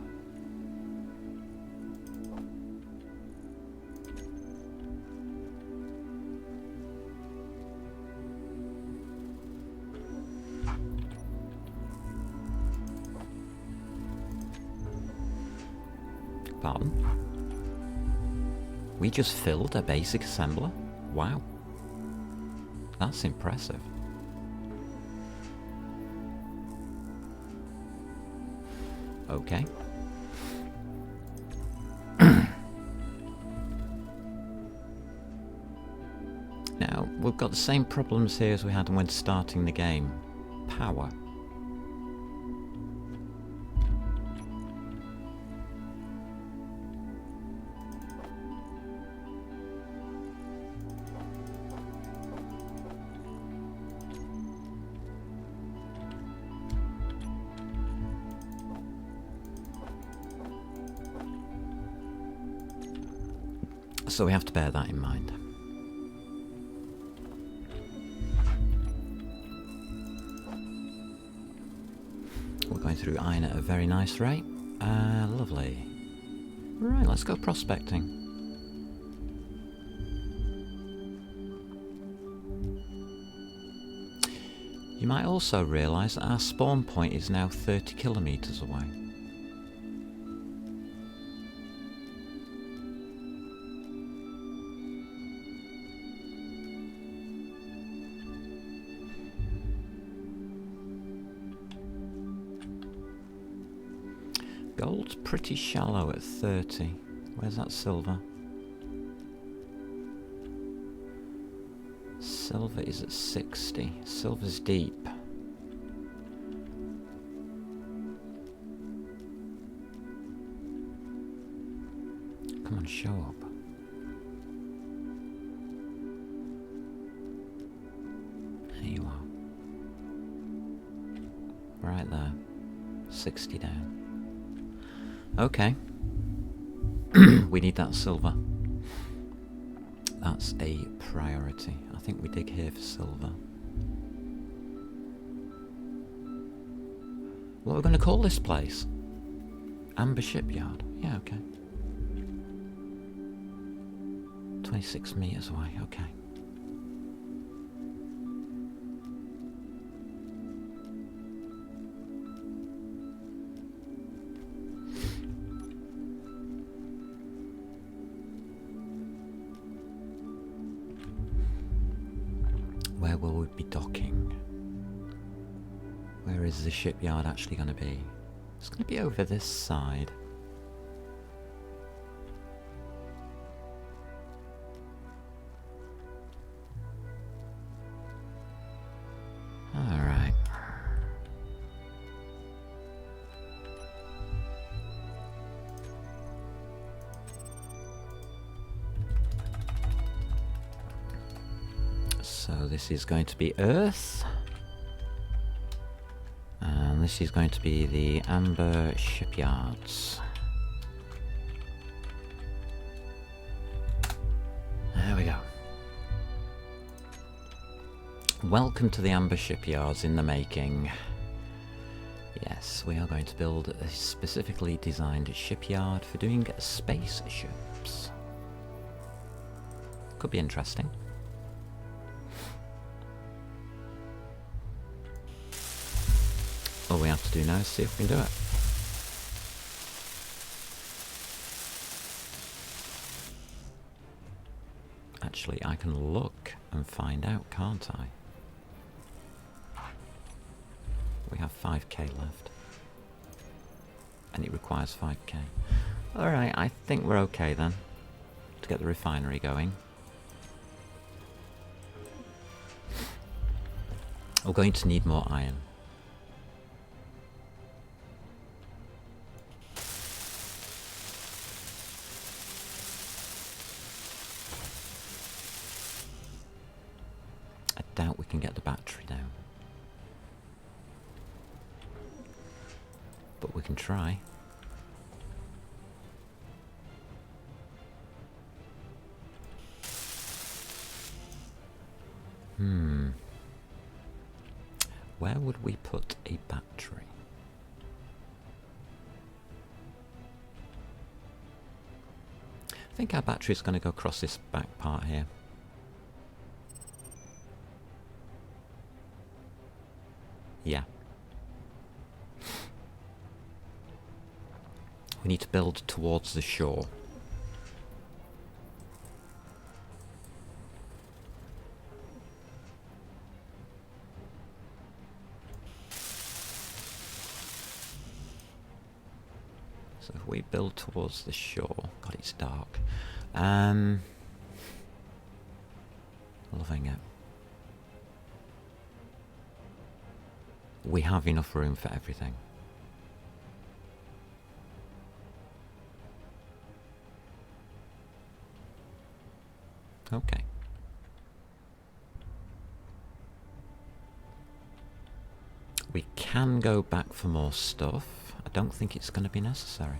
Pardon? We just filled a basic assembler? Wow. That's impressive. Okay. Now, we've got the same problems here as we had when starting the game. Power. So we have to bear that in mind. We're going through iron at a very nice rate. Lovely. Right, let's go prospecting. You might also realise that our spawn point is now 30 kilometres away. Gold's pretty shallow at 30. Where's that silver? Silver is at 60. Silver's deep. Come on, show up. There you are. Right there. 60 down. Okay. We need that silver. That's a priority. I think we dig here for silver. What are we going to call this place? Amber Shipyard. Yeah, okay. 26 meters away, okay. Where will we be docking? Where is the shipyard actually going to be? It's going to be over this side. Alright. So this is going to be Earth. And this is going to be the Amber Shipyards. There we go. Welcome to the Amber Shipyards in the making. Yes, we are going to build a specifically designed shipyard for doing spaceships. Could be interesting. All we have to do now is see if we can do it. Actually, I can look and find out, can't I? We have 5k left. And it requires 5k. Alright, I think we're okay then. To get the refinery going. We're going to need more iron. Doubt we can get the battery down. But we can try. Where would we put a battery? I think our battery is going to go across this back part here. Yeah. We need to build towards the shore. So if we build towards the shore... God, it's dark. Loving it. We have enough room for everything. Okay. We can go back for more stuff. I don't think it's going to be necessary.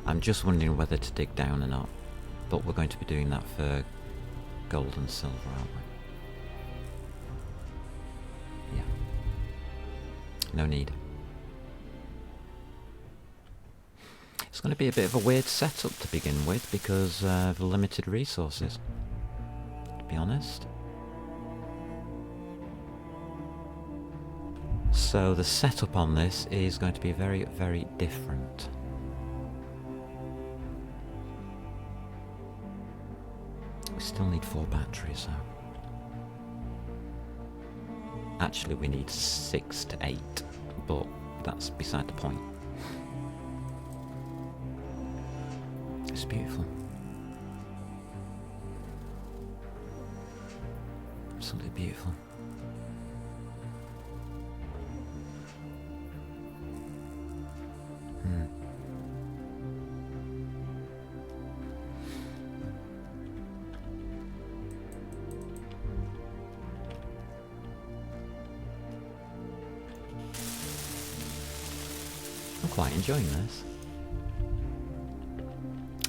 I'm just wondering whether to dig down or not. But we're going to be doing that for gold and silver, aren't we? Yeah. No need. It's going to be a bit of a weird setup to begin with because of limited resources, to be honest. So the setup on this is going to be very, very different. We still need 4 batteries though. Actually we need 6 to 8, but that's beside the point. It's beautiful. Absolutely beautiful. I'm quite enjoying this.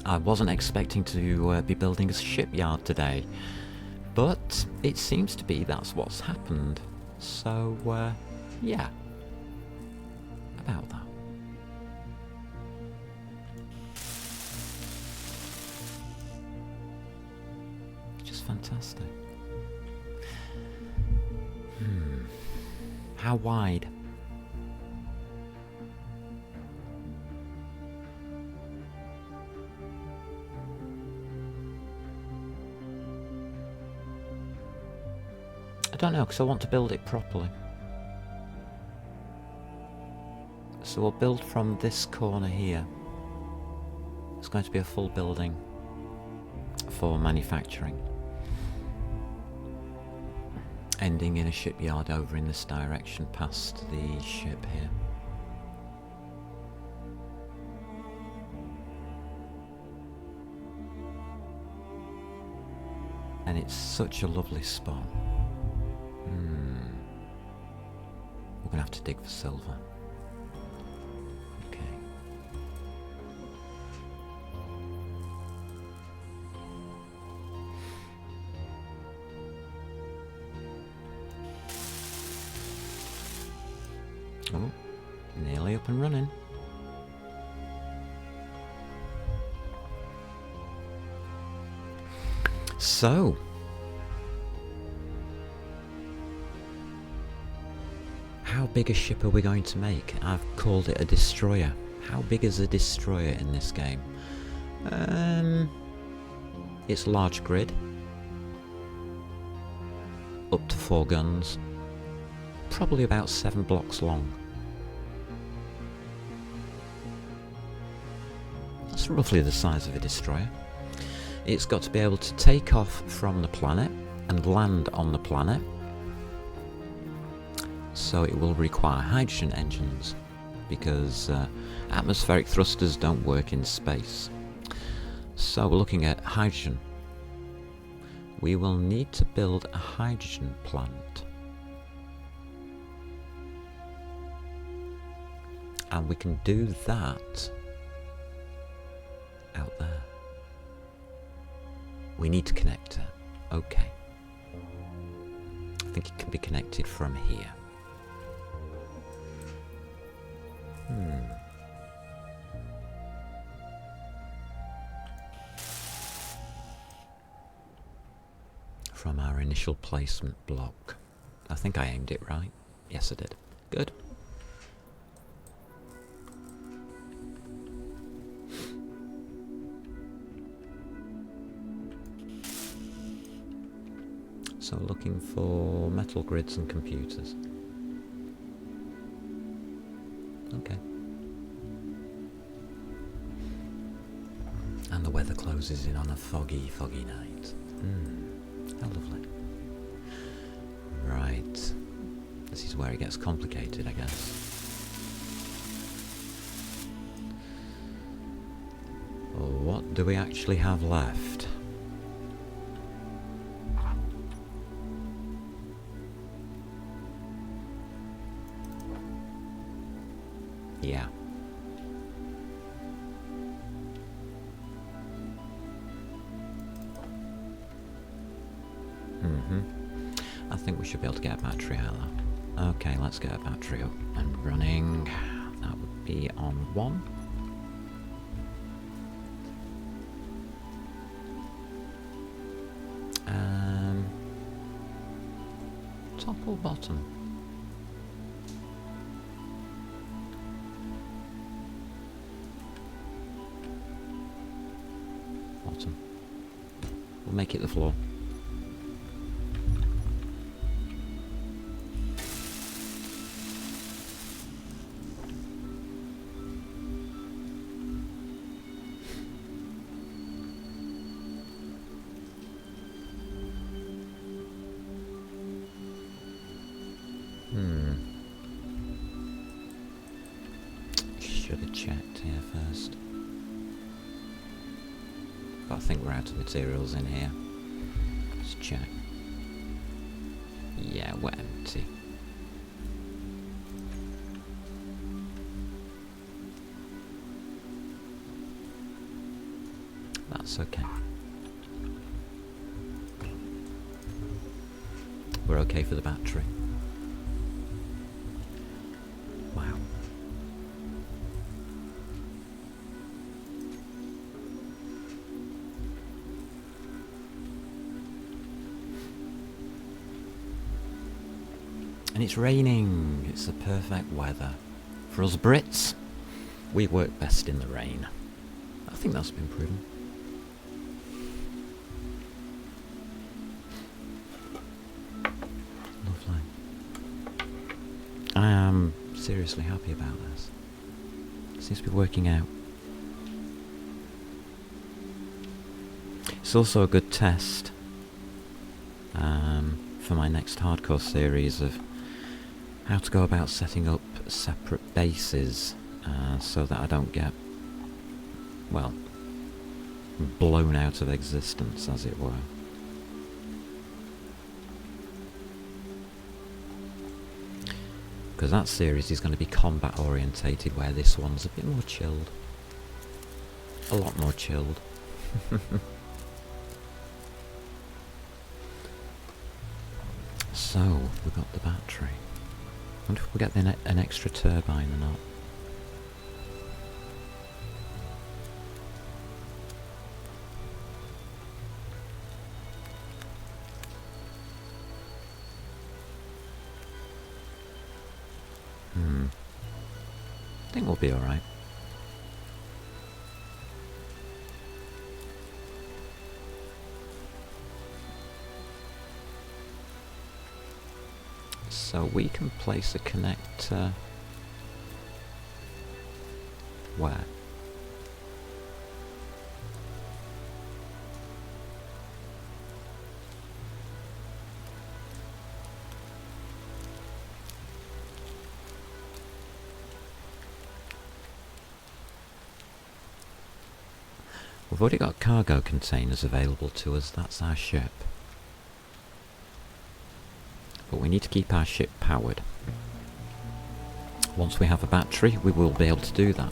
I wasn't expecting to be building a shipyard today, but it seems to be that's what's happened. So, yeah. About that. Just fantastic. How wide? I don't know, because I want to build it properly. So we'll build from this corner here. It's going to be a full building for manufacturing. Ending in a shipyard over in this direction past the ship here. And it's such a lovely spot. We're going to have to dig for silver. Okay. Oh, nearly up and running. So, how big a ship are we going to make? I've called it a destroyer. How big is a destroyer in this game? It's large grid. Up to 4 guns. Probably about 7 blocks long. That's roughly the size of a destroyer. It's got to be able to take off from the planet and land on the planet. So it will require hydrogen engines because atmospheric thrusters don't work in space. So we're looking at hydrogen. We will need to build a hydrogen plant. And we can do that out there. We need to connect it. Okay. I think it can be connected from here. From our initial placement block. I think I aimed it right. Yes, I did. Good. So looking for metal grids and computers. Okay. And the weather closes in on a foggy, foggy night. How lovely. Right. This is where it gets complicated, I guess. What do we actually have left? Yeah. think we should be able to get a battery out of that. Okay, let's get a battery up and running. That would be on 1. Top or bottom? Bottom. We'll make it the floor. Should have checked here first. But I think we're out of materials in here. Let's check. Yeah, we're empty. That's okay. We're okay for the battery. Wow. And it's raining. It's the perfect weather. For us Brits, we work best in the rain. I think that's been proven. Lovely. I am seriously happy about this. It seems to be working out. It's also a good test for my next hardcore series of how to go about setting up separate bases so that I don't get, well, blown out of existence, as it were. Because that series is going to be combat orientated, where this one's a bit more chilled. A lot more chilled. So, we've got the battery. I wonder if we'll get an extra turbine or not. I think we'll be alright. So we can place a connector where? We've already got cargo containers available to us, that's our ship. But we need to keep our ship powered. Once we have a battery, we will be able to do that.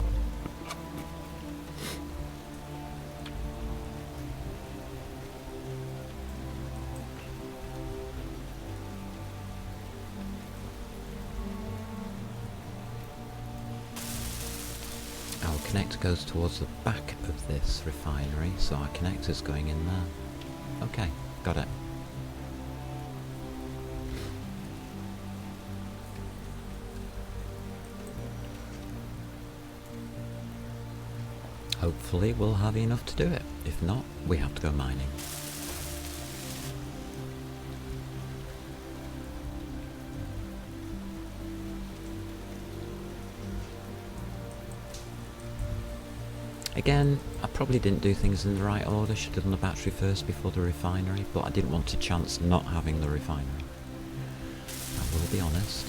Our connector goes towards the back of this refinery, so our connector's going in there. Okay, got it. Hopefully we'll have enough to do it. If not, we have to go mining. Again, I probably didn't do things in the right order. Should have done the battery first before the refinery, but I didn't want to chance not having the refinery. I will be honest.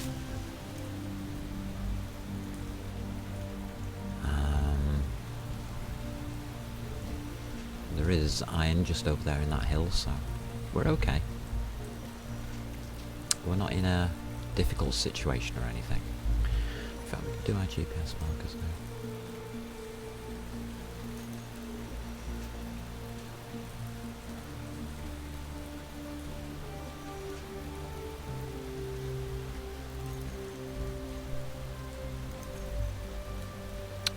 There is iron just over there in that hill, so we're okay. We're not in a difficult situation or anything. In fact, we can do our GPS markers now.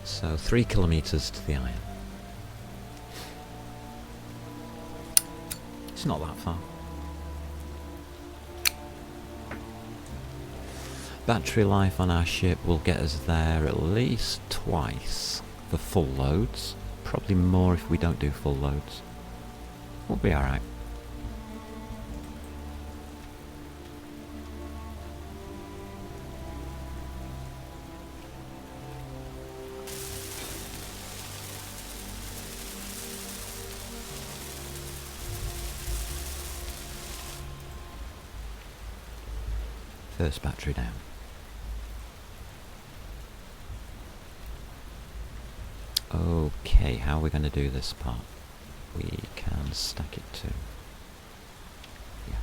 So 3 kilometres to the iron. It's not that far. Battery life on our ship will get us there at least twice for full loads. Probably more if we don't do full loads. We'll be alright. First battery down. Okay, how are we going to do this part? We can stack it too. Yeah.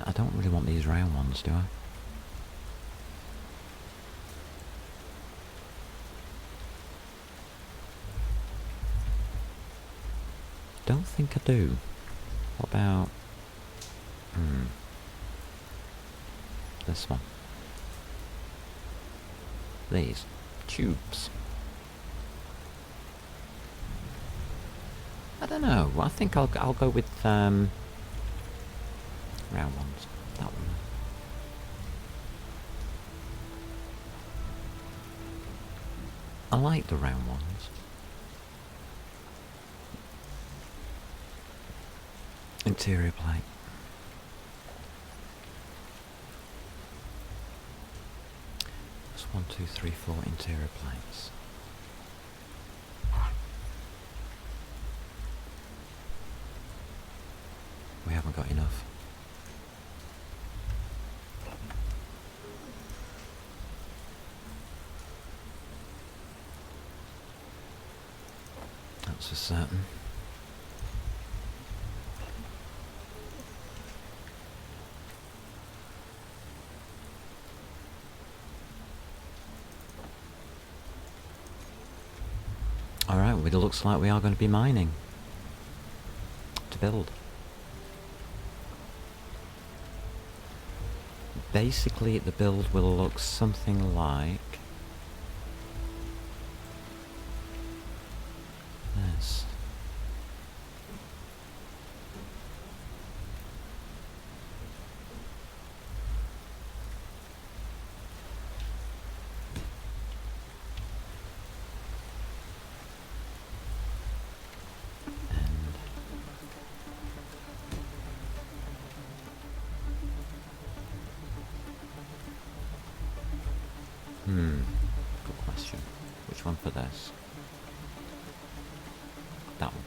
I don't really want these round ones, do I? Don't think I do. What about... this one. These. Tubes. I don't know. I think I'll go with round ones. That one. I like the round ones. Interior plate. That's 1, 2, 3, 4 interior plates. We haven't got enough. That's for certain. Alright, well, it looks like we are going to be mining to build. Basically, the build will look something like this. Good question. Which one for this? That one.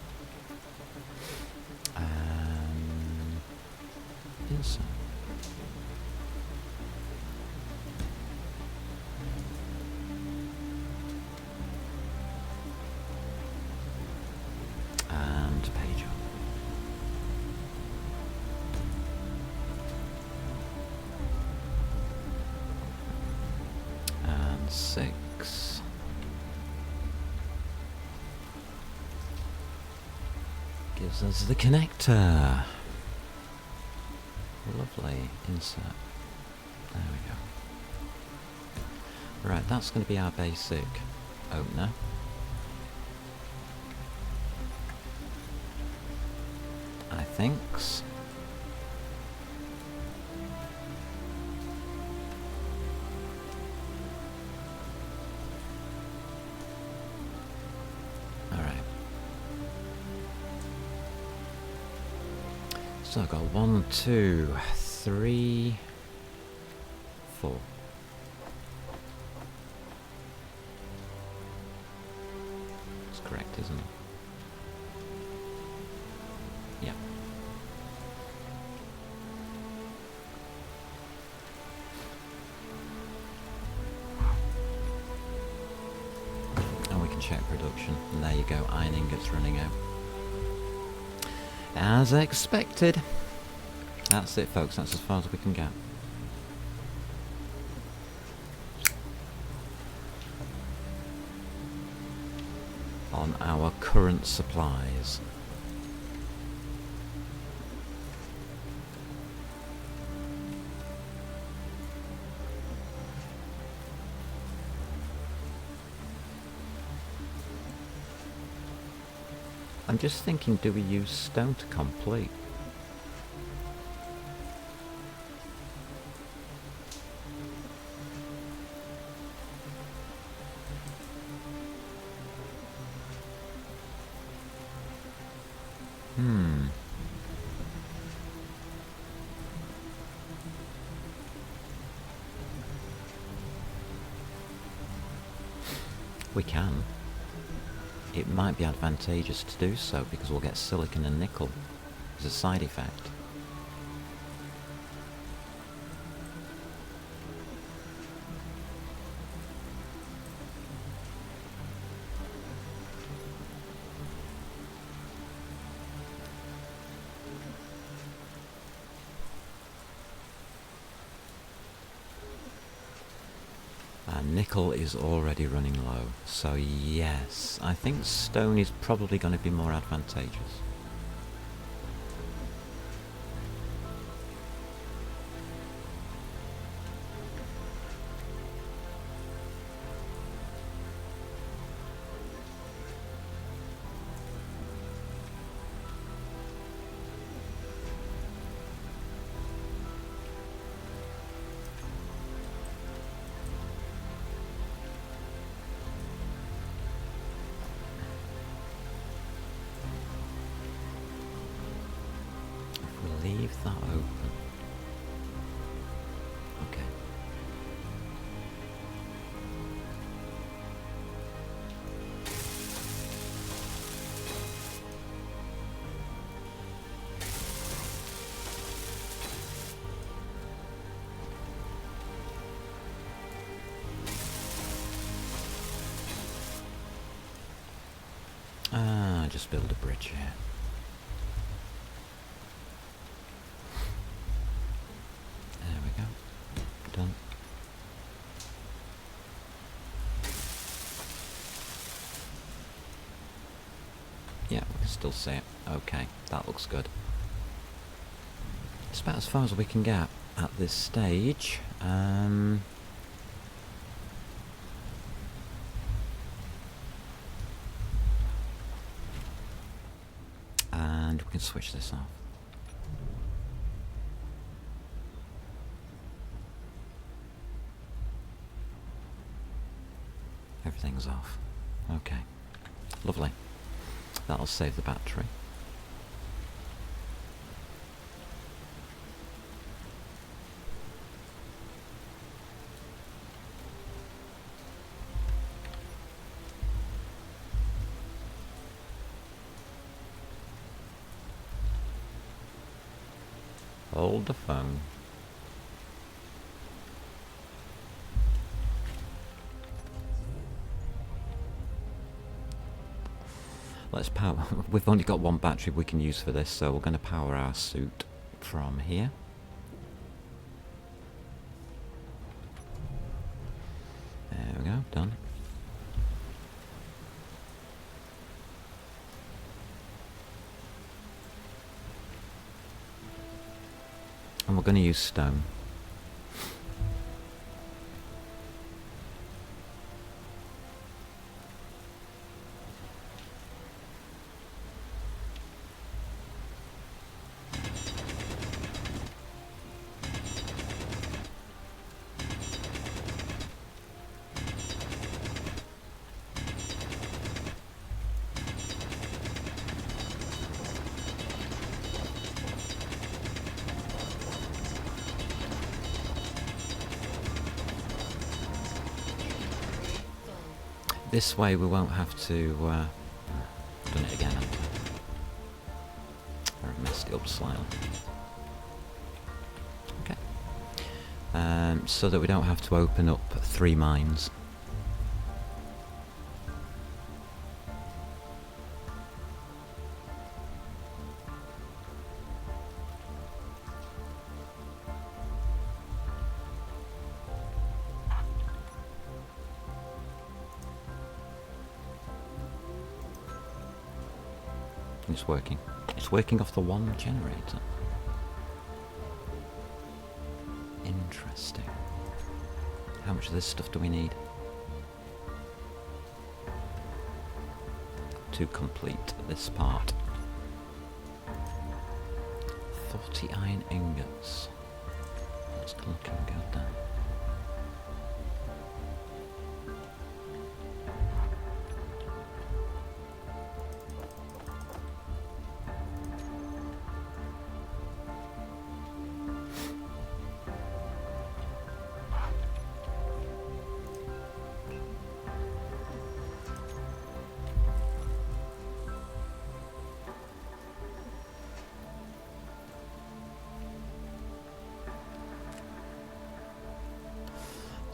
Inside. And page up. And 6. Gives us the connector. Lovely insert. There we go. Right, that's going to be our basic opener. I think. So I've got 1, 2, 3, 4. That's correct, isn't it? Yeah. And we can check production. And there you go, iron ingots running out. As expected. That's it, folks. That's as far as we can get. On our current supplies. I'm just thinking, do we use stone to complete? We can. It might be advantageous to do so because we'll get silicon and nickel as a side effect. Nickel is already running low, so yes, I think stone is probably going to be more advantageous. Leave that open. Okay. Just build a bridge here. Done. Yeah, we can still see it. Okay, that looks good. It's about as far as we can get at this stage. And we can switch this off. Everything's off. Okay. Lovely. That'll save the battery. Hold the phone. Let's power. We've only got one battery we can use for this, so we're going to power our suit from here. There we go, done. And we're going to use stone. This way we won't have to... done it again, haven't I? I've messed it up slightly. Okay. So that we don't have to open up 3 mines. It's working. It's working off the one generator. Interesting. How much of this stuff do we need? to complete this part. 40 iron ingots. That's looking good then.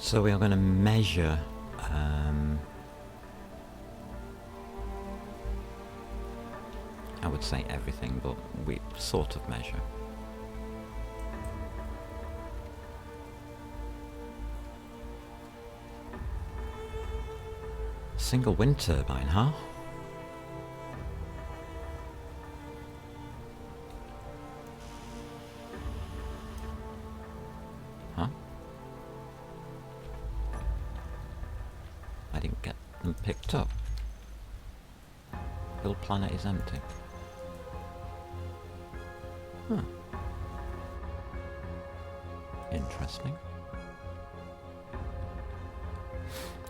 So we are going to measure I would say everything, but we sort of measure. Single wind turbine, huh? Huh? I didn't get them picked up. Build planet is empty. Huh. Interesting.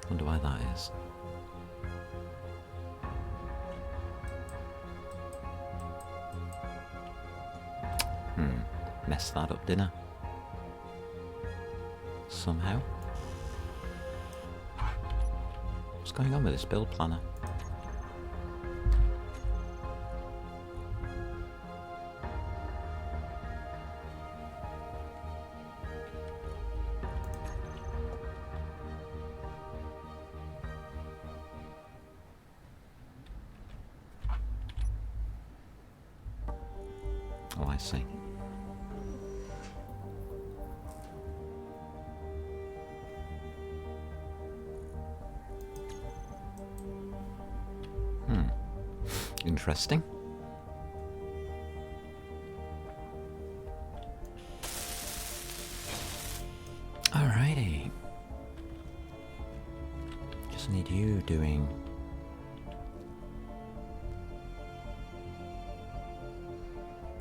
Wonder why that is. Messed that up, didn't I? Somehow. What's going on with this build planner? Oh, I see. Interesting. Alrighty. Just need you doing...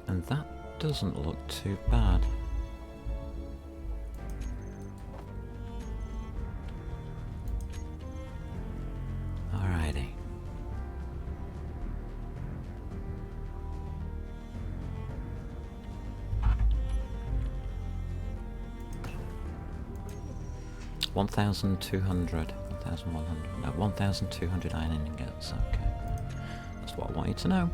And that doesn't look too bad. Alrighty. $1,200, 1,100, no, 1,200 iron ingots, okay. That's what I want you to know.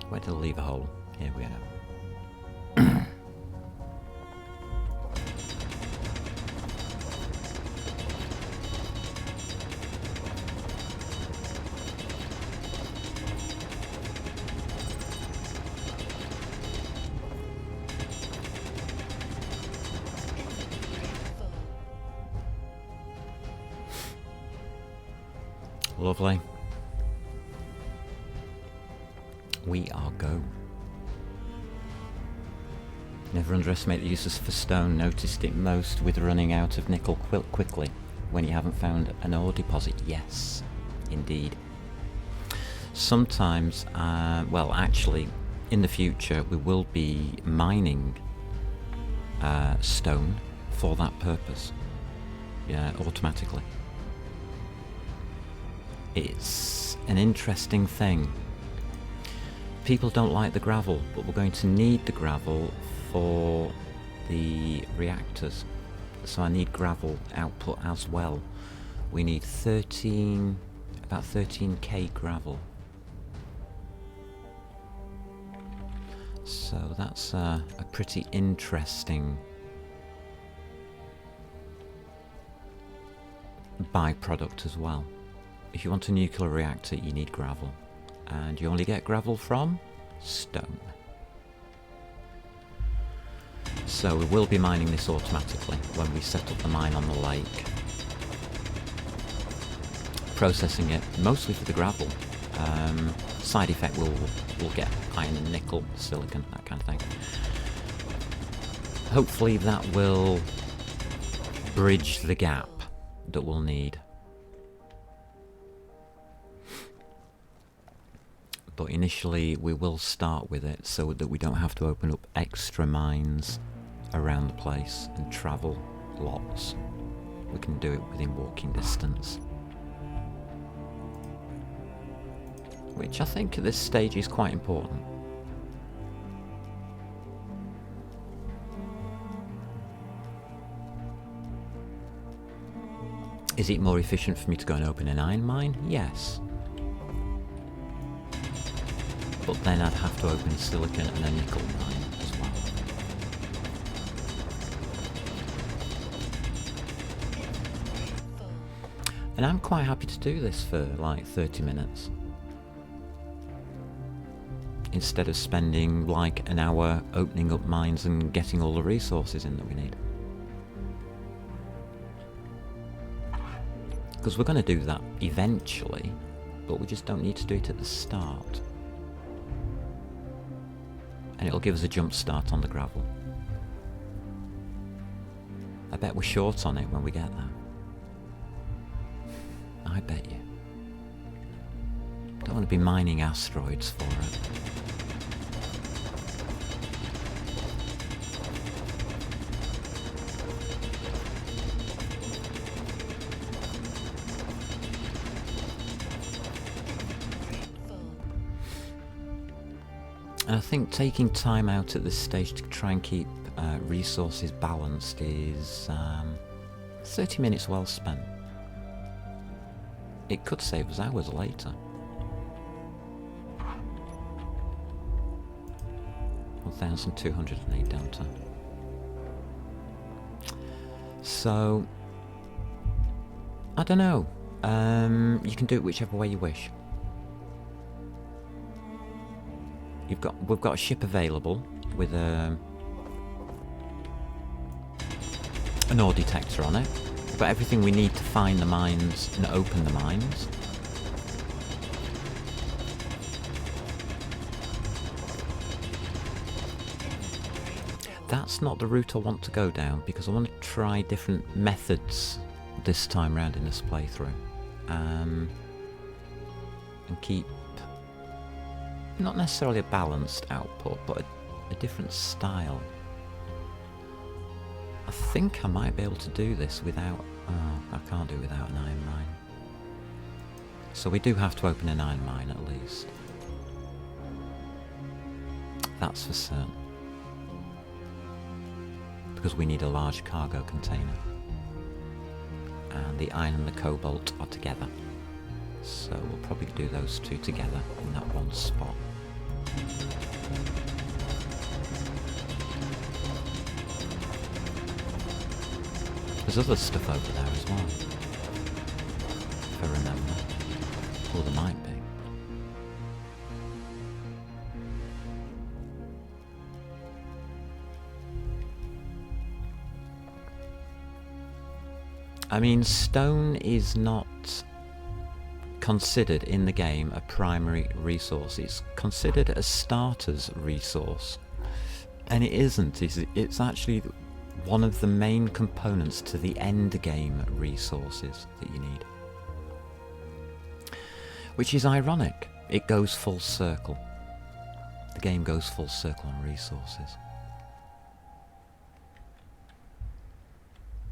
Where did I leave a hole? Here we are. Lovely. We are go. Never underestimate the uses for stone. Noticed it most with running out of nickel quickly when you haven't found an ore deposit. Yes, indeed. Sometimes, well actually, in the future we will be mining stone for that purpose. Yeah, automatically. It's an interesting thing. People don't like the gravel, but we're going to need the gravel for the reactors. So I need gravel output as well. We need about 13k gravel. So that's a pretty interesting byproduct as well. If you want a nuclear reactor, you need gravel. And you only get gravel from stone. So we will be mining this automatically when we set up the mine on the lake. Processing it, mostly for the gravel, Side effect, we'll get iron and nickel, silicon, that kind of thing. Hopefully that will bridge the gap that we'll need. But initially we will start with it so that we don't have to open up extra mines around the place and travel lots. We can do it within walking distance. Which I think at this stage is quite important. Is it more efficient for me to go and open an iron mine? Yes. But then I'd have to open a silicon and a nickel mine as well. And I'm quite happy to do this for like 30 minutes. Instead of spending like an hour opening up mines and getting all the resources in that we need. Because we're going to do that eventually, but we just don't need to do it at the start. And it'll give us a jump start on the gravel. I bet we're short on it when we get there. I bet you. Don't want to be mining asteroids for it. And I think taking time out at this stage to try and keep resources balanced is 30 minutes well spent. It could save us hours later. 1,208 delta. So, I don't know. You can do it whichever way you wish. We've got a ship available with an ore detector on it. We've got everything we need to find the mines and open the mines. That's not the route I want to go down because I want to try different methods this time round in this playthrough. And keep not necessarily a balanced output, but a different style. I think I might be able to do this without... Oh, I can't do it without an iron mine. So we do have to open an iron mine at least. That's for certain. Because we need a large cargo container. And the iron and the cobalt are together. So we'll probably do those two together in that one spot. There's other stuff over there as well, if I remember. Or there might be. I mean, stone is not considered in the game a primary resource. It's considered a starter's resource, and it isn't. It's actually one of the main components to the end game resources that you need, which is ironic. It goes full circle. The game goes full circle on resources,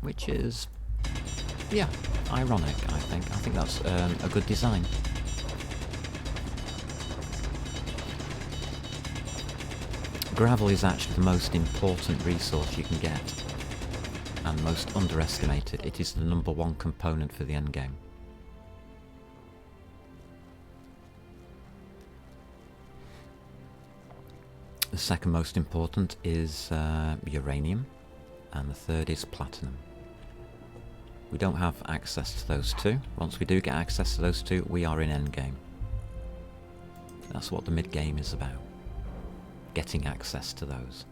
which is, yeah, ironic, I think. I think that's a good design. Gravel is actually the most important resource you can get, and most underestimated. It is the #1 component for the endgame. The second most important is uranium, and the third is platinum. We don't have access to those two. Once we do get access to those two, we are in endgame. That's what the mid-game is about. Getting access to those.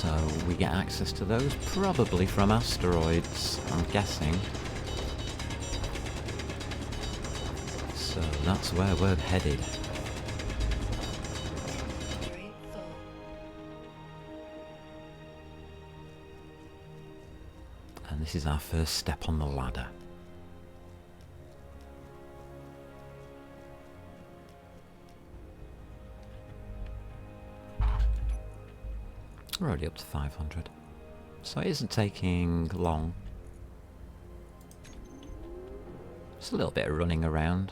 So we get access to those probably from asteroids, I'm guessing. So that's where we're headed.
Inventory full.
And this is our first step on the ladder. We're already up to 500. So it isn't taking long. Just a little bit of running around.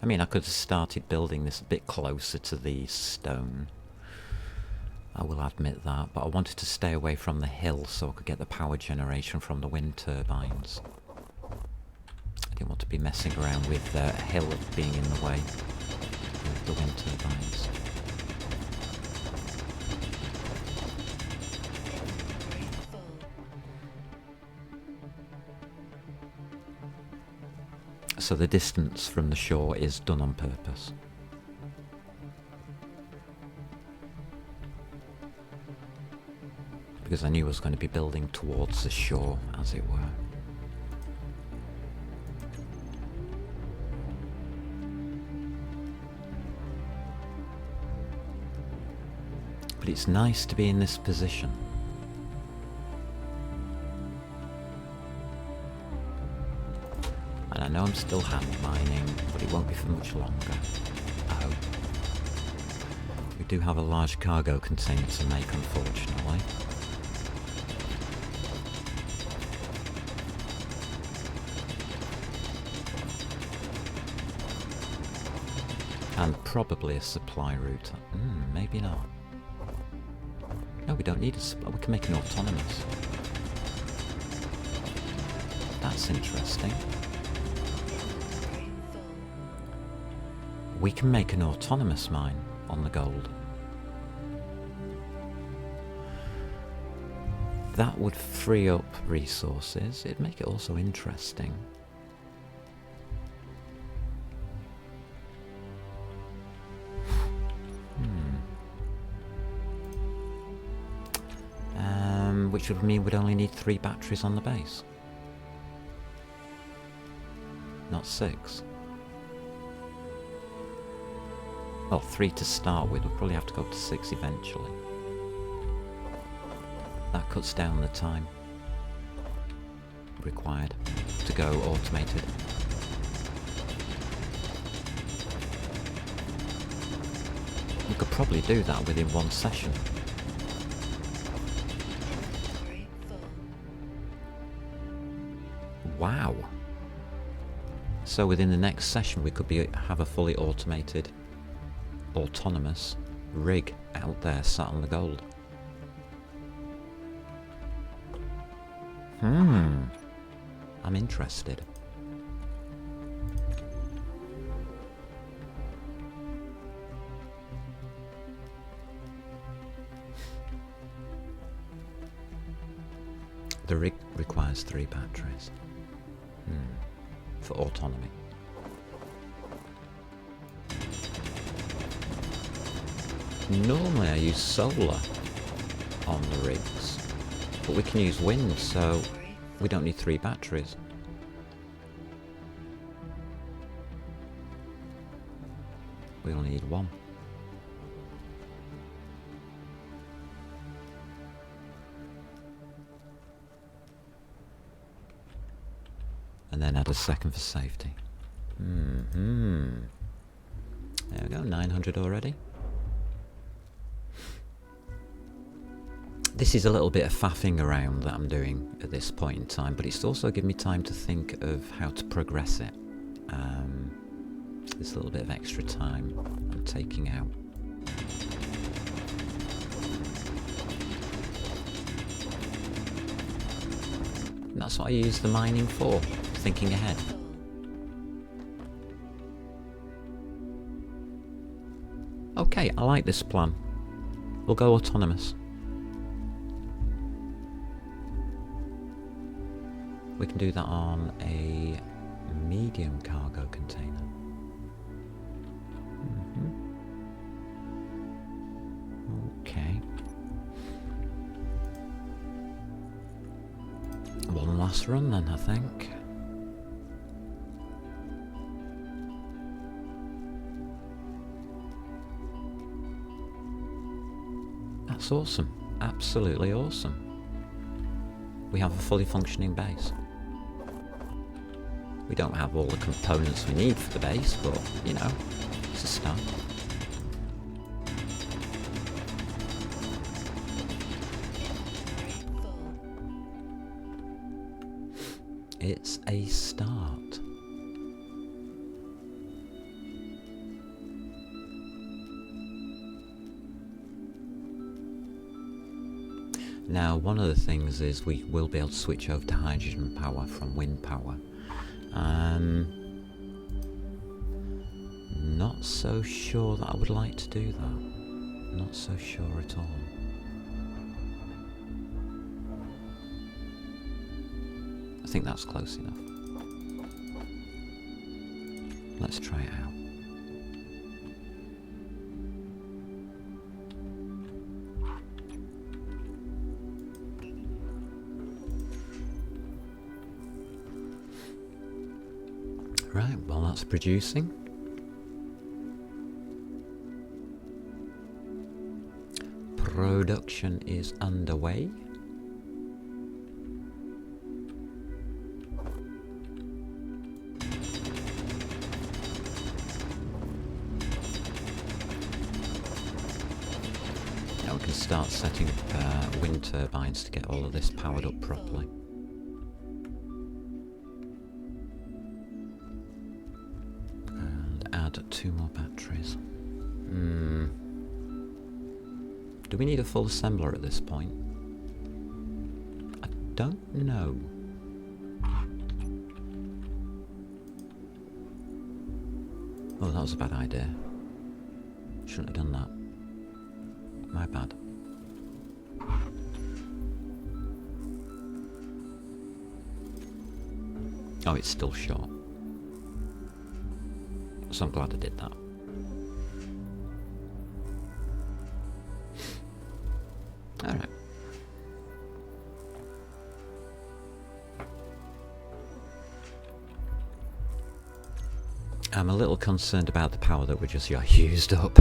I mean, I could have started building this a bit closer to the stone. I will admit that, but I wanted to stay away from the hill so I could get the power generation from the wind turbines. I didn't want to be messing around with a hill being in the way of the wind turbines.
Inventory full.
So the distance from the shore is done on purpose. Because I knew I was going to be building towards the shore, as it were. But it's nice to be in this position. And I know I'm still hand mining, but it won't be for much longer, I hope. We do have a large cargo container to make, unfortunately. And probably a supply route. Maybe not. No, we don't need a supply. We can make an autonomous. That's interesting.
Inventory full.
We can make an autonomous mine on the gold. That would free up resources. It'd make it also interesting. Which would mean we'd only need 3 batteries on the base. Not 6. Well, 3 to start with. We'll probably have to go up to 6 eventually. That cuts down the time required to go automated. We could probably do that within 1 session.
Inventory full.
Wow. So within the next session we could have a fully automated, autonomous rig out there sat on the gold. I'm interested. The rig requires 3 batteries. For autonomy. Normally I use solar on the rigs, but we can use wind, so we don't need 3 batteries. We only need 1. And then add a second for safety. There we go, 900 already. This is a little bit of faffing around that I'm doing at this point in time, but it's also given me time to think of how to progress it. There's a little bit of extra time I'm taking out. And that's what I use the mining for, thinking ahead. Okay, I like this plan. We'll go autonomous. We can do that on a medium cargo container. Okay. Let's run then, I think. That's awesome. Absolutely awesome. We have a fully functioning base. We don't have all the components we need for the base, but, you know, it's a start. It's a start. Now, one of the things is we will be able to switch over to hydrogen power from wind power. Not so sure that I would like to do that. Not so sure at all. I think that's close enough. Let's try it out. Right, well that's producing. Production is underway. Now we can start setting up wind turbines to get all of this powered up properly. And add 2 more batteries. Do we need a full assembler at this point? I don't know. Oh, that was a bad idea. Shouldn't have done that. My bad. Oh, it's still short. So I'm glad I did that. Alright. I'm a little concerned about the power that we just used up.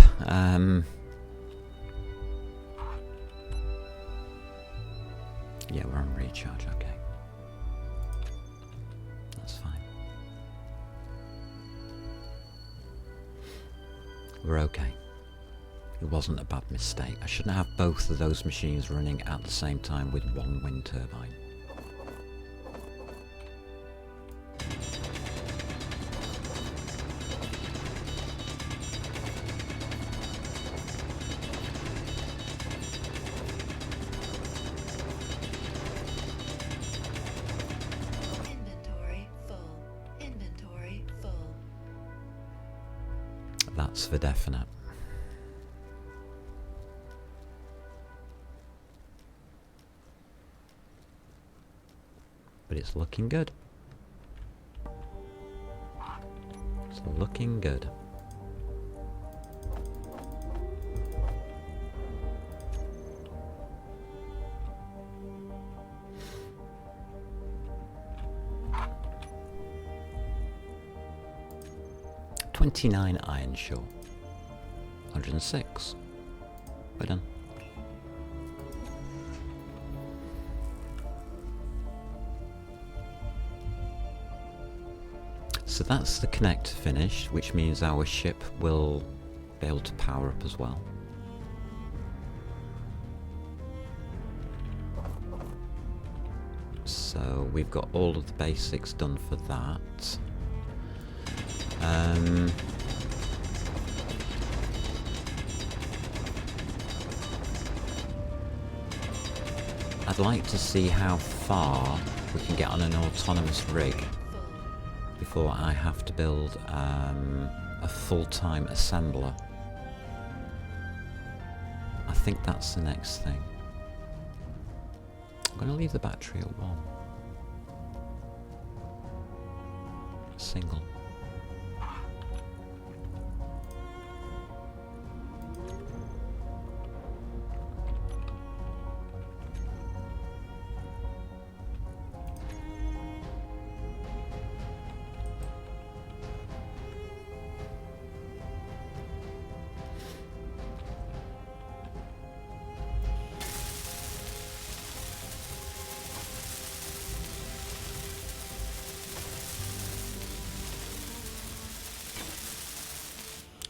Yeah, we're on recharge, okay. That's fine. We're okay. It wasn't a bad mistake. I shouldn't have both of those machines running at the same time with one wind turbine.
Inventory full. Inventory full.
That's for definite. But it's looking good. It's looking good. $29 iron short. 106. We're done. So that's the connector finished, which means our ship will be able to power up as well. So we've got all of the basics done for that. I'd like to see how far we can get on an autonomous rig before I have to build a full-time assembler. I think that's the next thing. I'm going to leave the battery at 1. Single.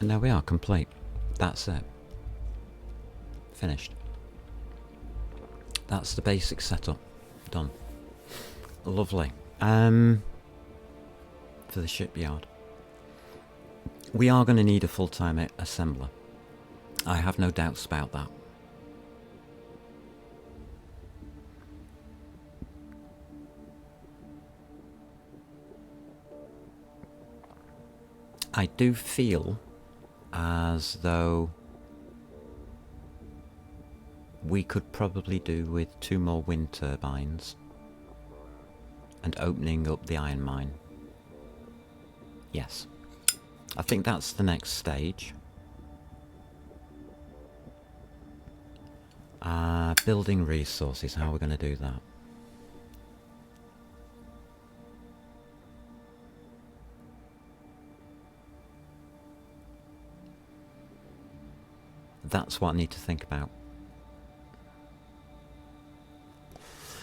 And there we are, complete. That's it. Finished. That's the basic setup. Done. Lovely. For the shipyard. We are going to need a full-time assembler. I have no doubts about that. I do feel as though we could probably do with 2 more wind turbines and opening up the iron mine. Yes. I think that's the next stage. Building resources, how are we going to do that? That's what I need to think about.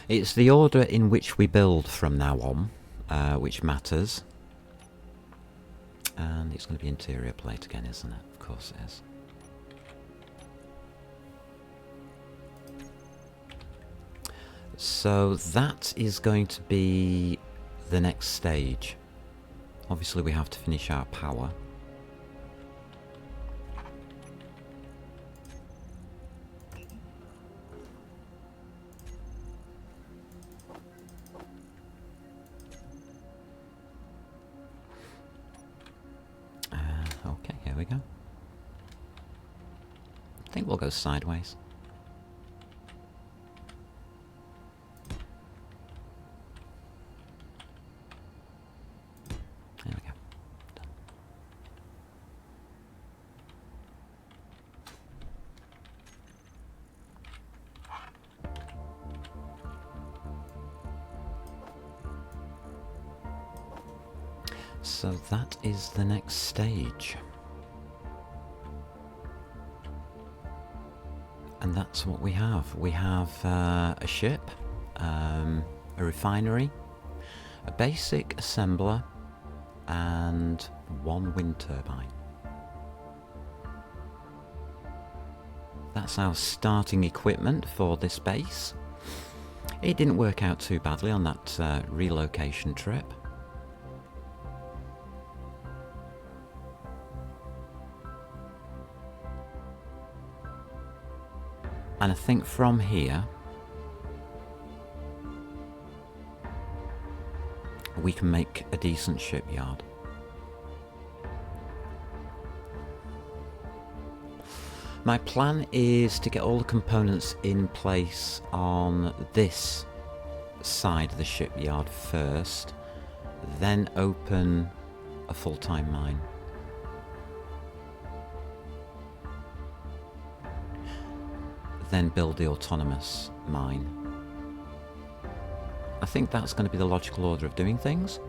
It's the order in which we build from now on, which matters. And it's going to be interior plate again, isn't it? Of course it is. So that is going to be the next stage. Obviously we have to finish our power. Okay, here we go. I think we'll go sideways. There we go. Done. So that is the next stage. And that's what we have. We have a ship, a refinery, a basic assembler, and 1 wind turbine. That's our starting equipment for this base. It didn't work out too badly on that relocation trip. And I think from here we can make a decent shipyard. My plan is to get all the components in place on this side of the shipyard first, then open a full-time mine. Then build the autonomous mine. I think that's going to be the logical order of doing things.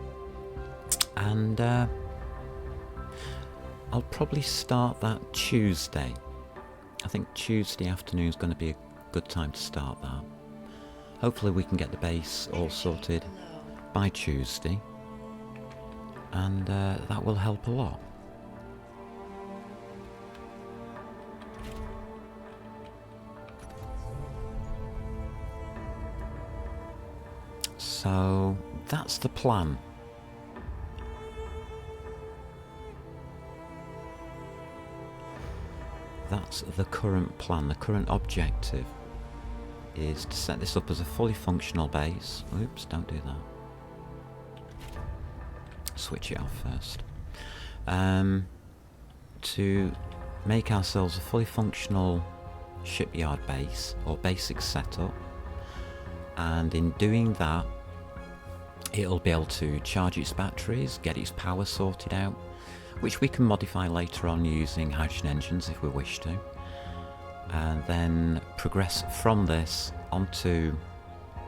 And I'll probably start that Tuesday. I think Tuesday afternoon is going to be a good time to start that. Hopefully we can get the base all sorted by Tuesday. And that will help a lot. So that's the plan. That's the current plan. The current objective is to set this up as a fully functional base. Oops, don't do that. Switch it off first. To make ourselves a fully functional shipyard base or basic setup, and in doing that it'll be able to charge its batteries, get its power sorted out, which we can modify later on using hydrogen engines if we wish to, and then progress from this onto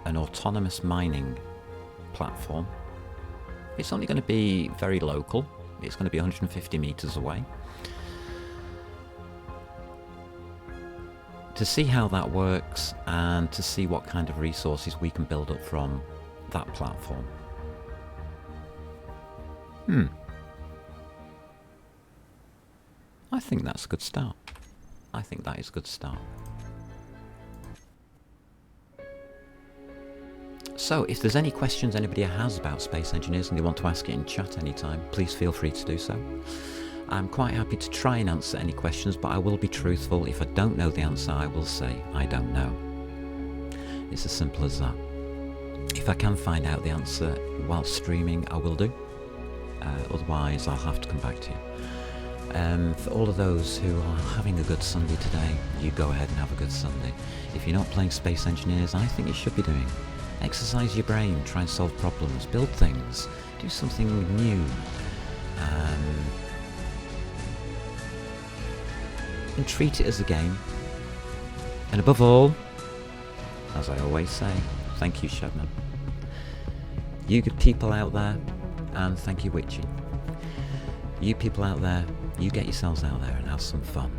an autonomous mining platform. It's only going to be very local. It's going to be 150 meters away. To see how that works and to see what kind of resources we can build up from that platform. think that's a good start. I think that is a good start. So, if there's any questions anybody has about Space Engineers and they want to ask it in chat anytime, please feel free to do so. I'm quite happy to try and answer any questions, but I will be truthful. If I don't know the answer, I will say I don't know. It's as simple as that. If I can find out the answer while streaming, I will do. Otherwise, I'll have to come back to you. For all of those who are having a good Sunday today, you go ahead and have a good Sunday. If you're not playing Space Engineers, I think you should be doing. Exercise your brain, try and solve problems, build things, do something new. And treat it as a game. And above all, as I always say, thank you, Shedman. You good people out there, and thank you, Witchy. You people out there, you get yourselves out there and have some fun.